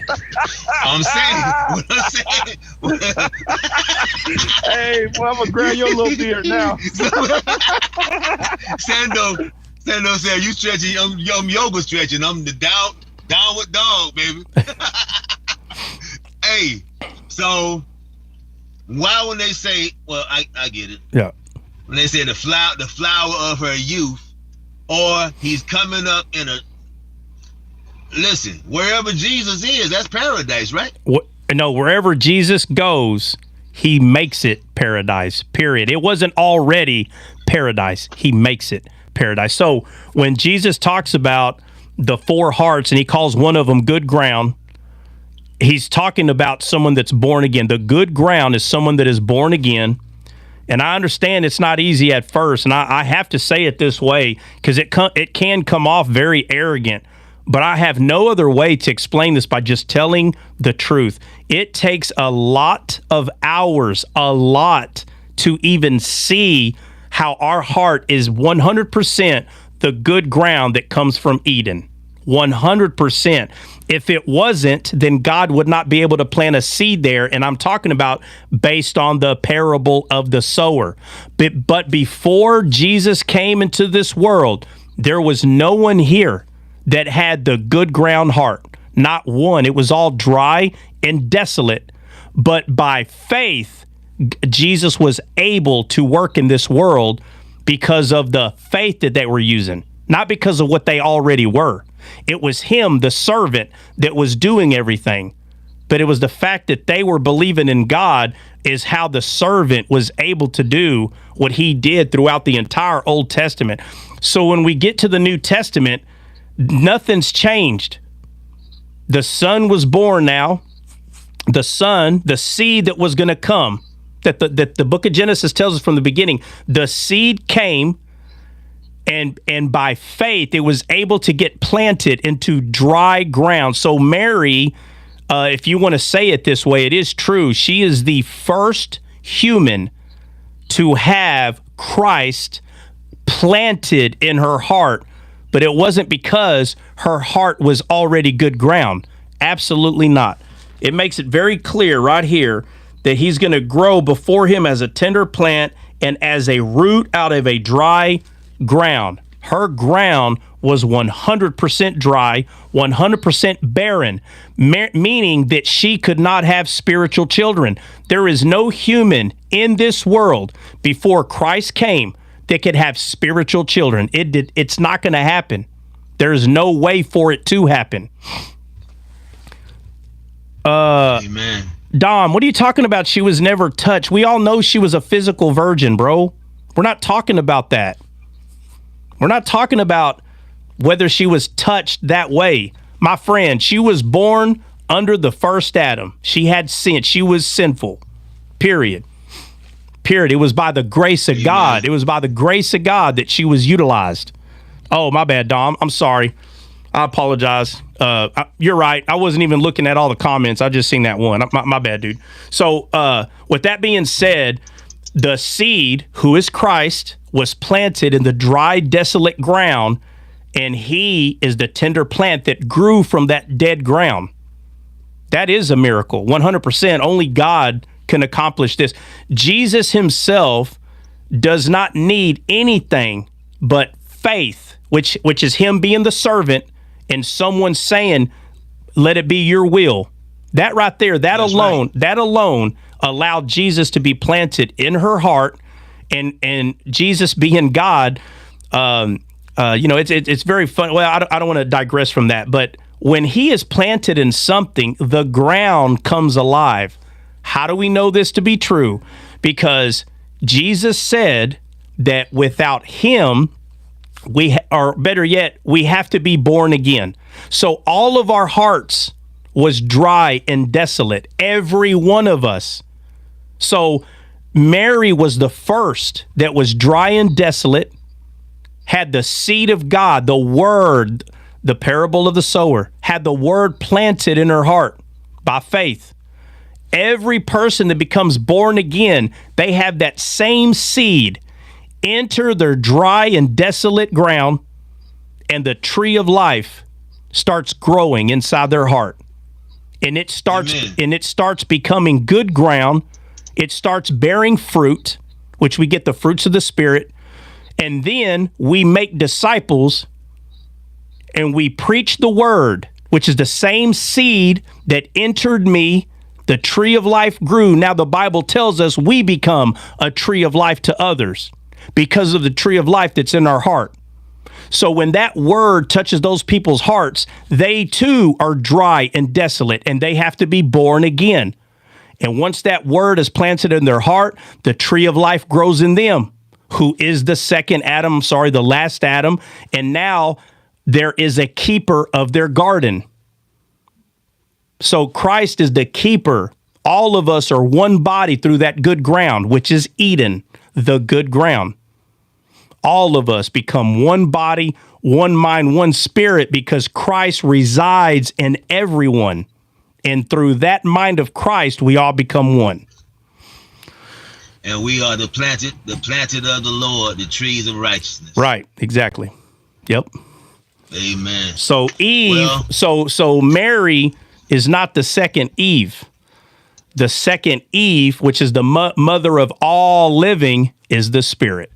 S13: I'm saying.
S4: Hey, well, I'm gonna grab your little beard now.
S13: Sando said, "You stretching? I'm yoga stretching. I'm the downward dog, baby." Hey, so why when they say, well, I get it.
S2: Yeah.
S13: When they say the flower of her youth, or he's coming up in a. Listen, wherever Jesus is, that's paradise, right?
S2: No, wherever Jesus goes, he makes it paradise, period. It wasn't already paradise. He makes it paradise. So when Jesus talks about the 4 hearts and he calls one of them good ground, he's talking about someone that's born again. The good ground is someone that is born again. And I understand it's not easy at first, and I have to say it this way because it can come off very arrogant. But I have no other way to explain this by just telling the truth. It takes a lot of hours, to even see how our heart is 100% the good ground that comes from Eden. 100%. If it wasn't, then God would not be able to plant a seed there. And I'm talking about based on the parable of the sower. But before Jesus came into this world, there was no one here that had the good ground heart. Not one. It was all dry and desolate. But by faith, Jesus was able to work in this world because of the faith that they were using, not because of what they already were. It was him, the servant, that was doing everything. But it was the fact that they were believing in God is how the servant was able to do what he did throughout the entire Old Testament. So when we get to the New Testament, nothing's changed. The son was born now. The son, the seed that was going to come, that the book of Genesis tells us from the beginning, the seed came, and by faith it was able to get planted into dry ground. So Mary, if you want to say it this way, it is true. She is the first human to have Christ planted in her heart. But it wasn't because her heart was already good ground. Absolutely not. It makes it very clear right here that he's going to grow before him as a tender plant and as a root out of a dry ground. Her ground was 100% dry, 100% barren, meaning that she could not have spiritual children. There is no human in this world before Christ came that could have spiritual children. It's not going to happen. There's no way for it to happen.
S13: Amen.
S2: Dom, what are you talking about? She was never touched. We all know she was a physical virgin, bro. We're not talking about that. We're not talking about whether she was touched that way. My friend, she was born under the first Adam. She had sin. She was sinful. Period. It was by the grace of God. It was by the grace of God that she was utilized. Oh, my bad, Dom. I'm sorry. I apologize. You're right. I wasn't even looking at all the comments. I just seen that one. My bad, dude. So with that being said, the seed, who is Christ, was planted in the dry, desolate ground, and he is the tender plant that grew from that dead ground. That is a miracle. 100%. Only God can accomplish this. Jesus himself does not need anything but faith, which is him being the servant and someone saying, let it be your will. That right there, that alone allowed Jesus to be planted in her heart and Jesus being God, it's very fun. Well, I don't want to digress from that, but when he is planted in something, the ground comes alive. How do we know this to be true? Because Jesus said that without him, or better yet, we have to be born again. So all of our hearts was dry and desolate, every one of us. So Mary was the first that was dry and desolate, had the seed of God, the word, the parable of the sower, had the word planted in her heart by faith. Every person that becomes born again, they have that same seed enter their dry and desolate ground, and the tree of life starts growing inside their heart. And it starts becoming good ground. It starts bearing fruit, which we get the fruits of the Spirit. And then we make disciples and we preach the word, which is the same seed that entered me. The tree of life grew. Now the Bible tells us we become a tree of life to others because of the tree of life that's in our heart. So when that word touches those people's hearts, they too are dry and desolate, and they have to be born again. And once that word is planted in their heart, the tree of life grows in them, who is the the last Adam. And now there is a keeper of their garden. So Christ is the keeper. All of us are one body through that good ground, which is Eden, the good ground. All of us become one body, one mind, one spirit, because Christ resides in everyone. And through that mind of Christ, we all become one.
S13: And we are the planted of the Lord, the trees of righteousness.
S2: Right, exactly. Yep.
S13: Amen.
S2: So Eve, so Mary is not the second Eve. The second Eve, which is the mother of all living, is the Spirit.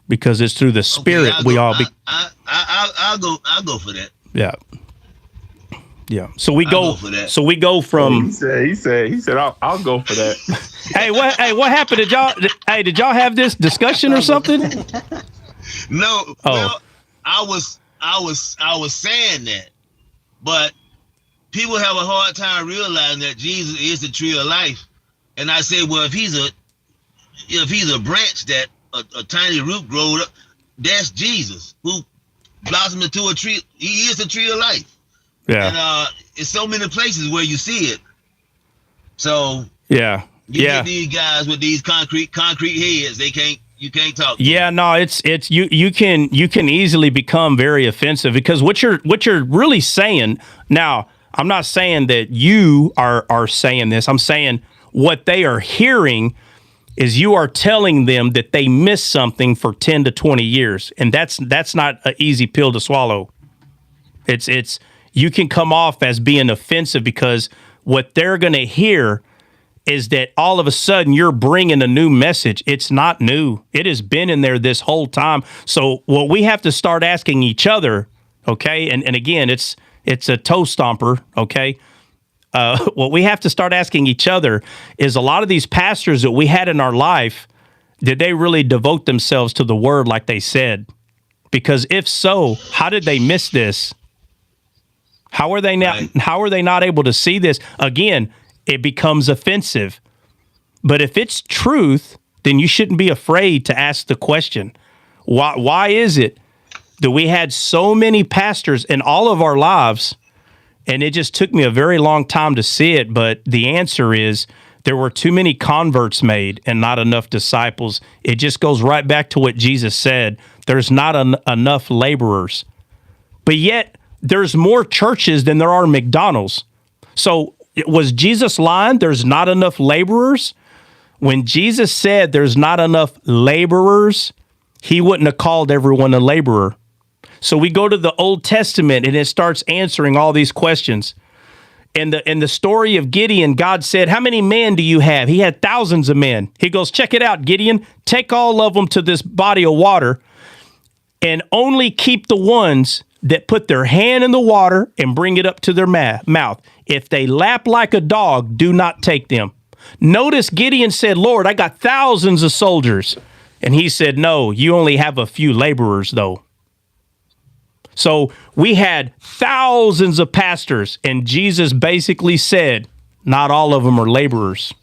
S2: Because it's through the Spirit I'll go for that. Yeah. Yeah. So we go from.
S4: He said, I'll go for that.
S2: Hey, what happened? Did y'all have this discussion or something?
S13: No.
S2: Oh.
S13: Well, I was saying that, but people have a hard time realizing that Jesus is the tree of life. And I say, well, if he's a branch that a tiny root grows up, that's Jesus who blossomed into a tree. He is the tree of life. Yeah. And in so many places where you see it. So yeah, you get these guys with these concrete heads. You can't talk to them.
S2: No, it's you can easily become very offensive, because what you're really saying now. I'm not saying that you are saying this. I'm saying what they are hearing is you are telling them that they missed something for 10 to 20 years. And that's not an easy pill to swallow. It's you can come off as being offensive, because what they're going to hear is that all of a sudden you're bringing a new message. It's not new. It has been in there this whole time. So what we have to start asking each other, okay, and again, it's a toe stomper, okay? What we have to start asking each other is, a lot of these pastors that we had in our life, did they really devote themselves to the word like they said? Because if so, how did they miss this? How are they not able to see this? Again, it becomes offensive. But if it's truth, then you shouldn't be afraid to ask the question. Why is it that we had so many pastors in all of our lives, and it just took me a very long time to see it, but the answer is there were too many converts made and not enough disciples. It just goes right back to what Jesus said. There's not enough laborers. But yet, there's more churches than there are McDonald's. So was Jesus lying? There's not enough laborers? When Jesus said there's not enough laborers, he wouldn't have called everyone a laborer. So we go to the Old Testament, and it starts answering all these questions. In the story of Gideon, God said, how many men do you have? He had thousands of men. He goes, check it out, Gideon. Take all of them to this body of water, and only keep the ones that put their hand in the water and bring it up to their mouth. If they lap like a dog, do not take them. Notice Gideon said, Lord, I got thousands of soldiers. And he said, no, you only have a few laborers, though. So we had thousands of pastors, and Jesus basically said, not all of them are laborers,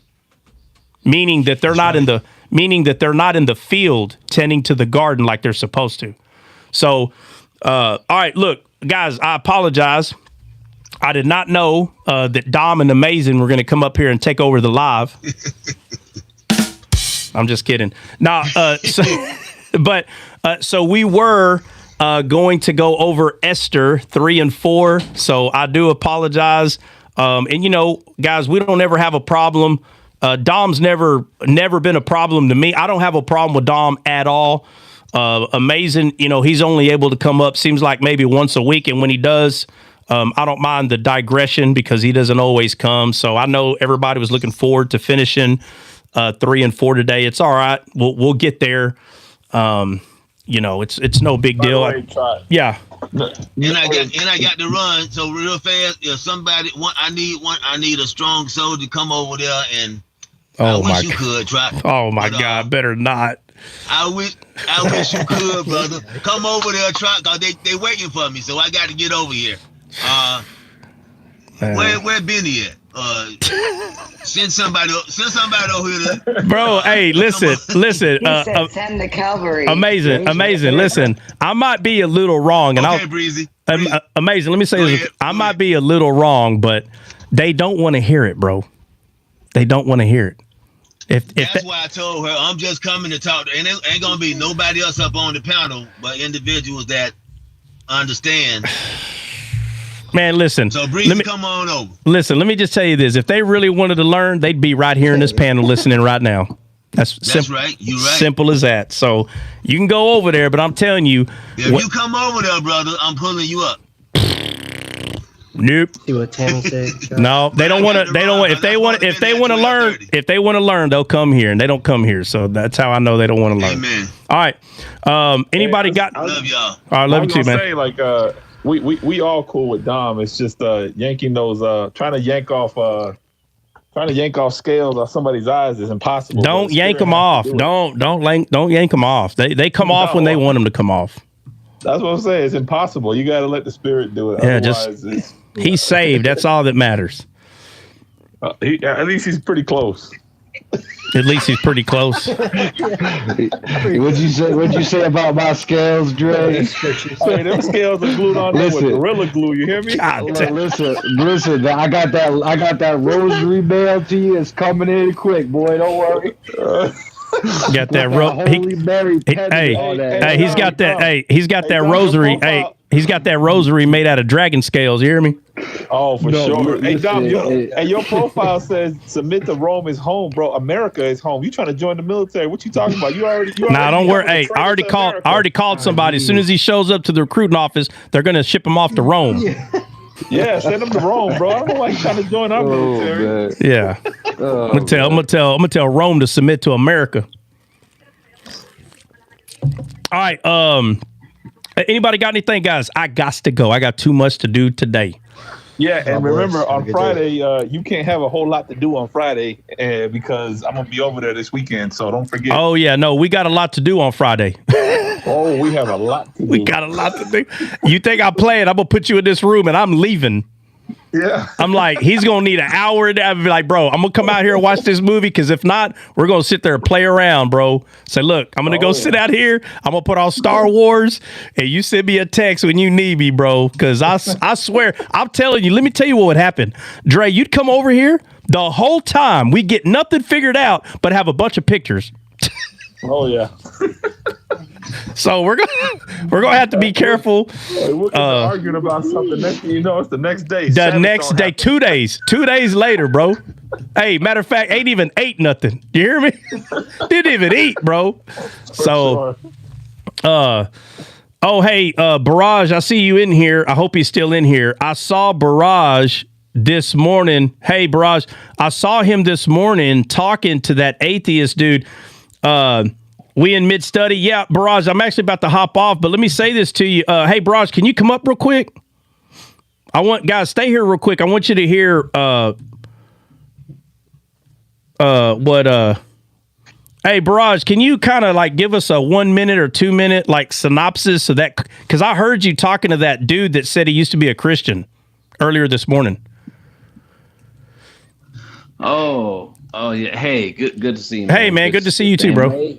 S2: meaning that they're not in the field tending to the garden like they're supposed to. So, all right, look, guys, I apologize. I did not know that Dom and Amazing were going to come up here and take over the live. I'm just kidding. Now, so we were going to go over Esther 3 and 4. So I do apologize. And you know, guys, we don't ever have a problem. Dom's never been a problem to me. I don't have a problem with Dom at all. Amazing. You know, he's only able to come up, seems like maybe once a week. And when he does, I don't mind the digression because he doesn't always come. So I know everybody was looking forward to finishing 3 and 4 today. It's all right. We'll get there. You know, it's no big deal. Yeah.
S13: And I got to run. So real fast, if somebody I need a strong soldier to come over there, and I wish you could try.
S2: Oh my God, better not.
S13: I wish you could, brother. Come over there, try, cause they waiting for me, so I got to get over here. Where Benny at? Send somebody over here.
S2: Bro, hey, listen.
S10: He said, send the cavalry.
S2: Amazing. Listen, I might be a little wrong, and
S13: Breezy.
S2: Amazing. Let me say this. I might be a little wrong, but they don't want to hear it, bro. They don't want to hear it.
S13: That's why I told her I'm just coming to talk to, and it ain't gonna be nobody else up on the panel, but individuals that understand.
S2: Man, listen.
S13: So Breezy, come on over.
S2: Listen, let me just tell you this. If they really wanted to learn, they'd be right here in this panel listening right now. That's
S13: right. You're right.
S2: Simple as that. So you can go over there, but I'm telling you.
S13: If you come over there, brother, I'm pulling you up.
S2: Nope.
S3: See what Tammy said.
S2: No, they don't want to. They don't. If they want to learn, they'll come here, and they don't come here. So that's how I know they don't want to learn.
S13: Amen.
S2: All right. Anybody got?
S13: I love y'all.
S2: All right, love you too, man.
S4: Say, like, we all cool with Dom. It's just yanking those, trying to yank off scales off somebody's eyes is impossible.
S2: Don't yank them off. Don't yank them off. They come off when they want them to come off.
S4: That's what I'm saying. It's impossible. You got to let the Spirit do it.
S2: Yeah,
S4: otherwise,
S2: he's saved. That's all that matters.
S4: At least he's pretty close.
S2: At least he's pretty close.
S6: What'd you say about my scales, Dre?
S4: Hey, them scales are glued on there with Gorilla Glue. You hear me?
S6: Listen. I got that rosary mail to you. It's coming in quick, boy. Don't worry.
S2: Got that
S6: Holy Mary pen.
S2: Hey, he's got that. Hey, he's got that rosary. Hey, he's got that rosary made out of dragon scales. You hear me?
S4: Oh, for sure. Hey, Dom, your profile says submit to Rome is home, bro. America is home. You trying to join the military? What you talking about? You already.
S2: Nah, don't worry. Hey, I already called somebody. As soon as he shows up to the recruiting office, they're gonna ship him off to Rome.
S4: Yeah, send him to Rome, bro. I don't know why he's trying to join our military.
S6: Man.
S2: Yeah. I'm gonna tell Rome to submit to America. All right. Anybody got anything, guys? I got to go. I got too much to do today.
S4: Yeah, and remember on Friday, you can't have a whole lot to do on Friday because I'm gonna be over there this weekend. So don't forget.
S2: Oh yeah, no, we got a lot to do on Friday.
S4: Oh, we have a lot to do.
S2: We got a lot to do. You think I'm playing? I'm gonna put you in this room and I'm leaving.
S4: Yeah.
S2: I'm like, he's gonna need an hour. I'd be like, bro, I'm gonna come out here and watch this movie because if not, we're gonna sit there and play around, bro. Say, look, I'm gonna go sit out here. I'm gonna put on Star Wars, and you send me a text when you need me, bro. Because I swear, I'm telling you. Let me tell you what would happen, Dre. You'd come over here the whole time. We get nothing figured out, but have a bunch of pictures.
S4: Oh yeah.
S2: So we're gonna have to be careful.
S4: We're arguing about something. Next thing you know, it's the next day.
S2: The next day, 2 days. 2 days later, bro. Hey, matter of fact, ain't even ate nothing. You hear me? Didn't even eat, bro. So, oh hey, Barrage, I see you in here. I hope he's still in here. I saw Barrage this morning. Hey, Barrage, I saw him this morning talking to that atheist dude. We in mid-study. Yeah, Barrage, I'm actually about to hop off, but let me say this to you. Hey, Barrage, can you come up real quick? Guys, stay here real quick. I want you to hear, Hey, Barrage, can you kind of like give us a 1 minute or 2 minute like synopsis of that? Because I heard you talking to that dude that said he used to be a Christian earlier this morning.
S14: Oh yeah. Hey, good to see you.
S2: Hey, man, good to see you too, bro.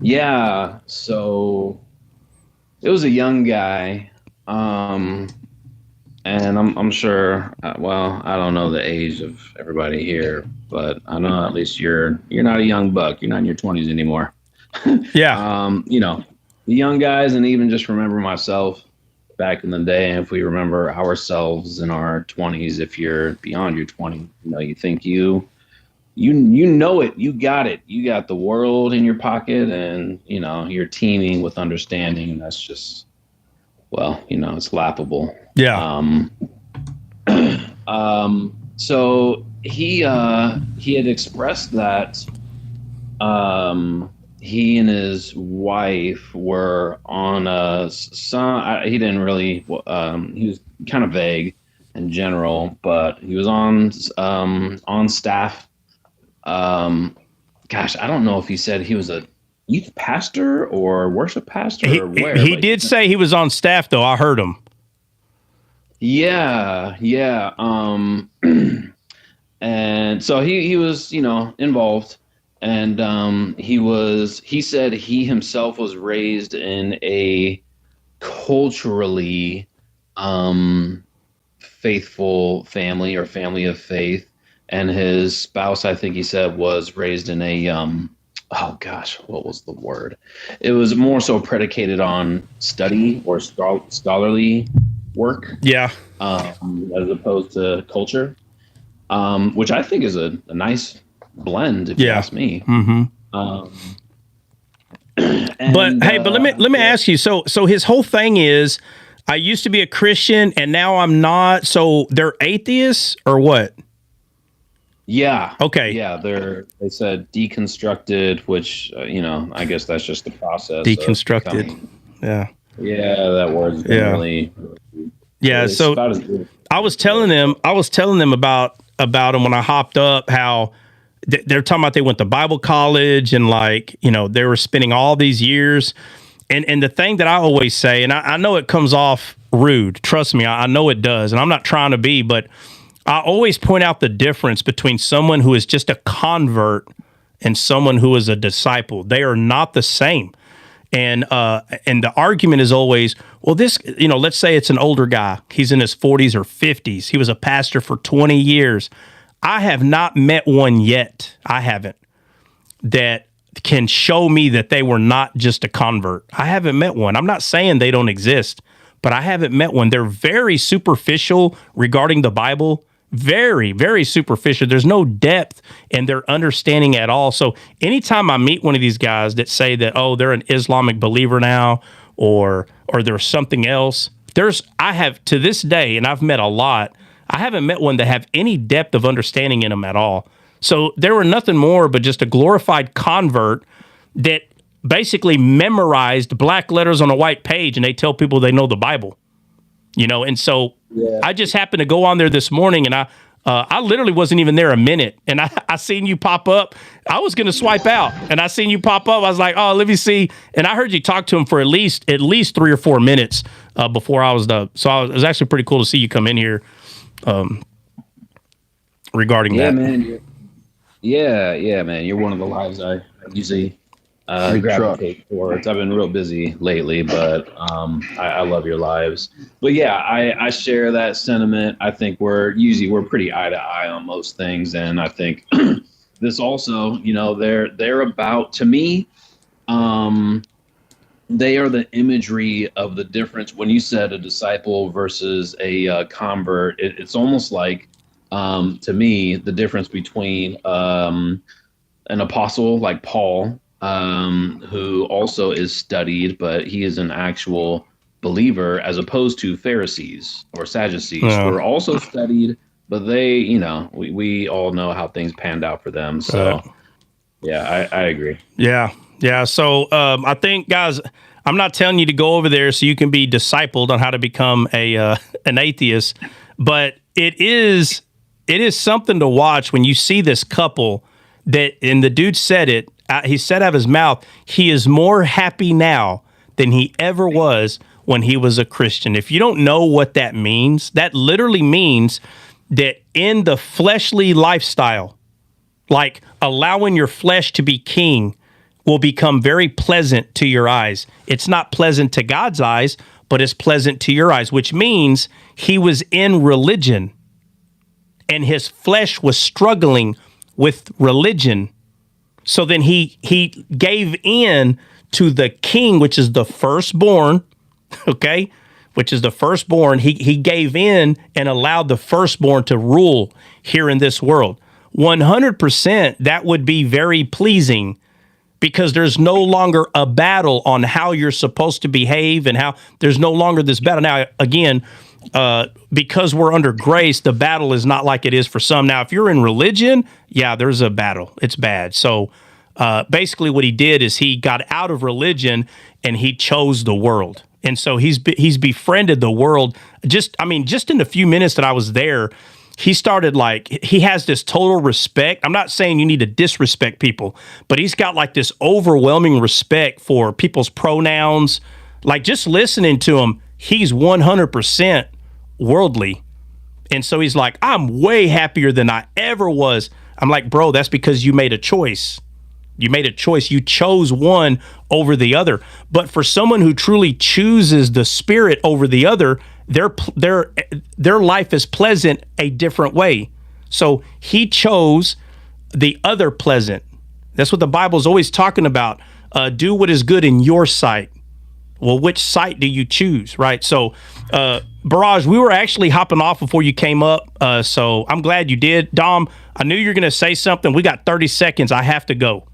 S14: Yeah. So it was a young guy, and I'm sure. Well, I don't know the age of everybody here, but I know at least you're not a young buck. You're not in your 20s anymore.
S2: Yeah.
S14: The young guys, and even just remember myself back in the day. If we remember ourselves in our 20s, if you're beyond your 20s, you think you know it, you got it, you got the world in your pocket, and you're teeming with understanding, and that's just, it's laughable.
S2: Yeah.
S14: So he had expressed that he and his wife were on he didn't really, he was kind of vague in general, but he was on staff. Gosh, I don't know if he said he was a youth pastor or worship pastor or where.
S2: He did say he was on staff, though. I heard him.
S14: Yeah. And so he was, involved, and he said he himself was raised in a culturally faithful family or family of faith, and his spouse, I think he said, was raised in a what was the word? It was more so predicated on study or scholarly work.
S2: Yeah.
S14: As opposed to culture, which I think is a nice blend, if you ask me.
S2: Mm-hmm. But let me ask you. So his whole thing is, I used to be a Christian and now I'm not. So they're atheists or what?
S14: Yeah.
S2: Okay.
S14: Yeah, they said deconstructed, which I guess that's just the process.
S2: Deconstructed. Yeah.
S14: Yeah, that word's really.
S2: Yeah. So I was telling them about them when I hopped up, how they're talking about they went to Bible college and they were spending all these years. And the thing that I always say, and I know it comes off rude, trust me, I know it does. And I'm not trying to be, but I always point out the difference between someone who is just a convert and someone who is a disciple. They are not the same. And the argument is always, well, this, let's say it's an older guy. He's in his 40s or 50s. He was a pastor for 20 years. I have not met one yet. I haven't, that can show me that they were not just a convert. I haven't met one. I'm not saying they don't exist, but I haven't met one. They're very superficial regarding the Bible. Very, very superficial. There's no depth in their understanding at all. So anytime I meet one of these guys that say that, oh, they're an Islamic believer now, or there's something else, I have to this day, and I've met a lot, I haven't met one that have any depth of understanding in them at all. So they were nothing more but just a glorified convert that basically memorized black letters on a white page, and they tell people they know the Bible. And so I just happened to go on there this morning, and I literally wasn't even there a minute, and I seen you pop up. I was going to swipe out, and I seen you pop up. I was like, oh, let me see. And I heard you talk to him for at least 3 or 4 minutes before I was done. So it was actually pretty cool to see you come in here regarding that.
S14: Man. Yeah, man. You're one of the lives I usually gravitate towards. I've been real busy lately, but I love your lives. But yeah, I share that sentiment. I think we're pretty eye to eye on most things, and I think this also, they're about, to me, they are the imagery of the difference. When you said a disciple versus a convert, it's almost like, to me, the difference between an apostle like Paul, who also is studied, but he is an actual believer, as opposed to Pharisees or Sadducees, who are also studied, but they, we all know how things panned out for them. So, yeah, I agree.
S2: Yeah. So I think, guys, I'm not telling you to go over there so you can be discipled on how to become an atheist, but it is it is something to watch when you see this couple that, and the dude said it, he said out of his mouth, he is more happy now than he ever was when he was a Christian. If you don't know what that means, that literally means that in the fleshly lifestyle, like allowing your flesh to be king will become very pleasant to your eyes. It's not pleasant to God's eyes, but it's pleasant to your eyes, which means he was in religion and his flesh was struggling with religion. So then he gave in to the king, which is the firstborn, okay, which is the firstborn. He gave in and allowed the firstborn to rule here in this world. 100%, that would be very pleasing because there's no longer a battle on how you're supposed to behave and how there's no longer this battle. Now, again, because we're under grace, the battle is not like it is for some. Now, if you're in religion, yeah, there's a battle. It's bad. So basically what he did is he got out of religion and he chose the world. And so he's befriended the world. Just in the few minutes that I was there, he started he has this total respect. I'm not saying you need to disrespect people, but he's got like this overwhelming respect for people's pronouns. Like just listening to him, he's 100% worldly. And so he's like, I'm way happier than I ever was. I'm like, bro, that's because you made a choice. You made a choice. You chose one over the other. But for someone who truly chooses the spirit over the other, their life is pleasant a different way. So he chose the other pleasant. That's what the Bible is always talking about. Do what is good in your sight. Well, which sight do you choose, right? So, Barrage, we were actually hopping off before you came up, so I'm glad you did. Dom, I knew you were going to say something. We got 30 seconds. I have to go.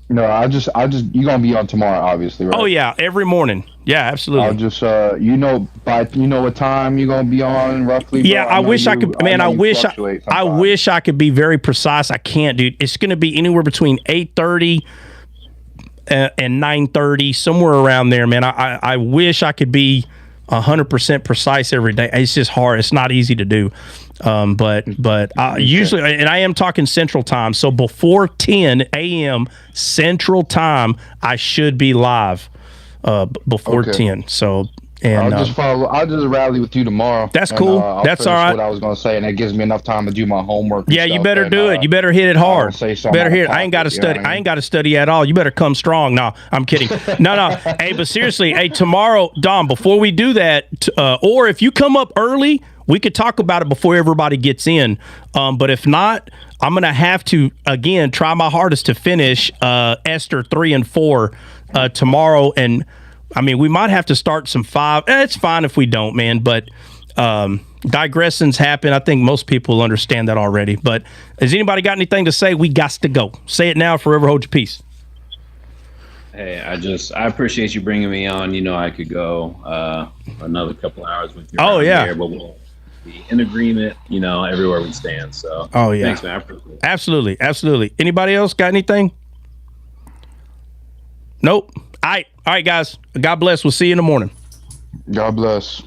S6: No, I just you're gonna be on tomorrow, obviously, right?
S2: Oh yeah, every morning. Yeah, absolutely.
S6: I'll just what time you're gonna be on roughly.
S2: Yeah, I wish I could. Man, I wish I could be very precise. I can't, dude. It's gonna be anywhere between 8:30 and 9:30, somewhere around there, man. I wish I could be 100% precise every day. It's just hard. It's not easy to do. But usually, and I am talking Central Time, so before 10 a.m. Central Time, I should be live before 10. So, and
S6: I'll just rally with you tomorrow.
S2: That's cool. That's all right.
S6: What I was going to say, and it gives me enough time to do my homework.
S2: Yeah, you better do it. You better hit it hard. Better hit it. I ain't got to study. I ain't got to study at all. You better come strong. No, I'm kidding. No. Hey, but seriously, tomorrow, Dom, before we do that, or if you come up early, we could talk about it before everybody gets in. But if not, I'm going to have to, again, try my hardest to finish Esther 3 and 4 tomorrow. And, I mean, we might have to start some 5. It's fine if we don't, man. But digressions happen. I think most people understand that already. But has anybody got anything to say? We got to go. Say it now, forever hold your peace.
S14: Hey, I appreciate you bringing me on. You know, I could go another couple hours with you.
S2: Oh, yeah.
S14: Here, but we'll be in agreement, you know, everywhere we stand. So,
S2: oh, yeah.
S14: Thanks, man. I appreciate it.
S2: Absolutely. Anybody else got anything? Nope. All right, guys. God bless. We'll see you in the morning.
S6: God bless.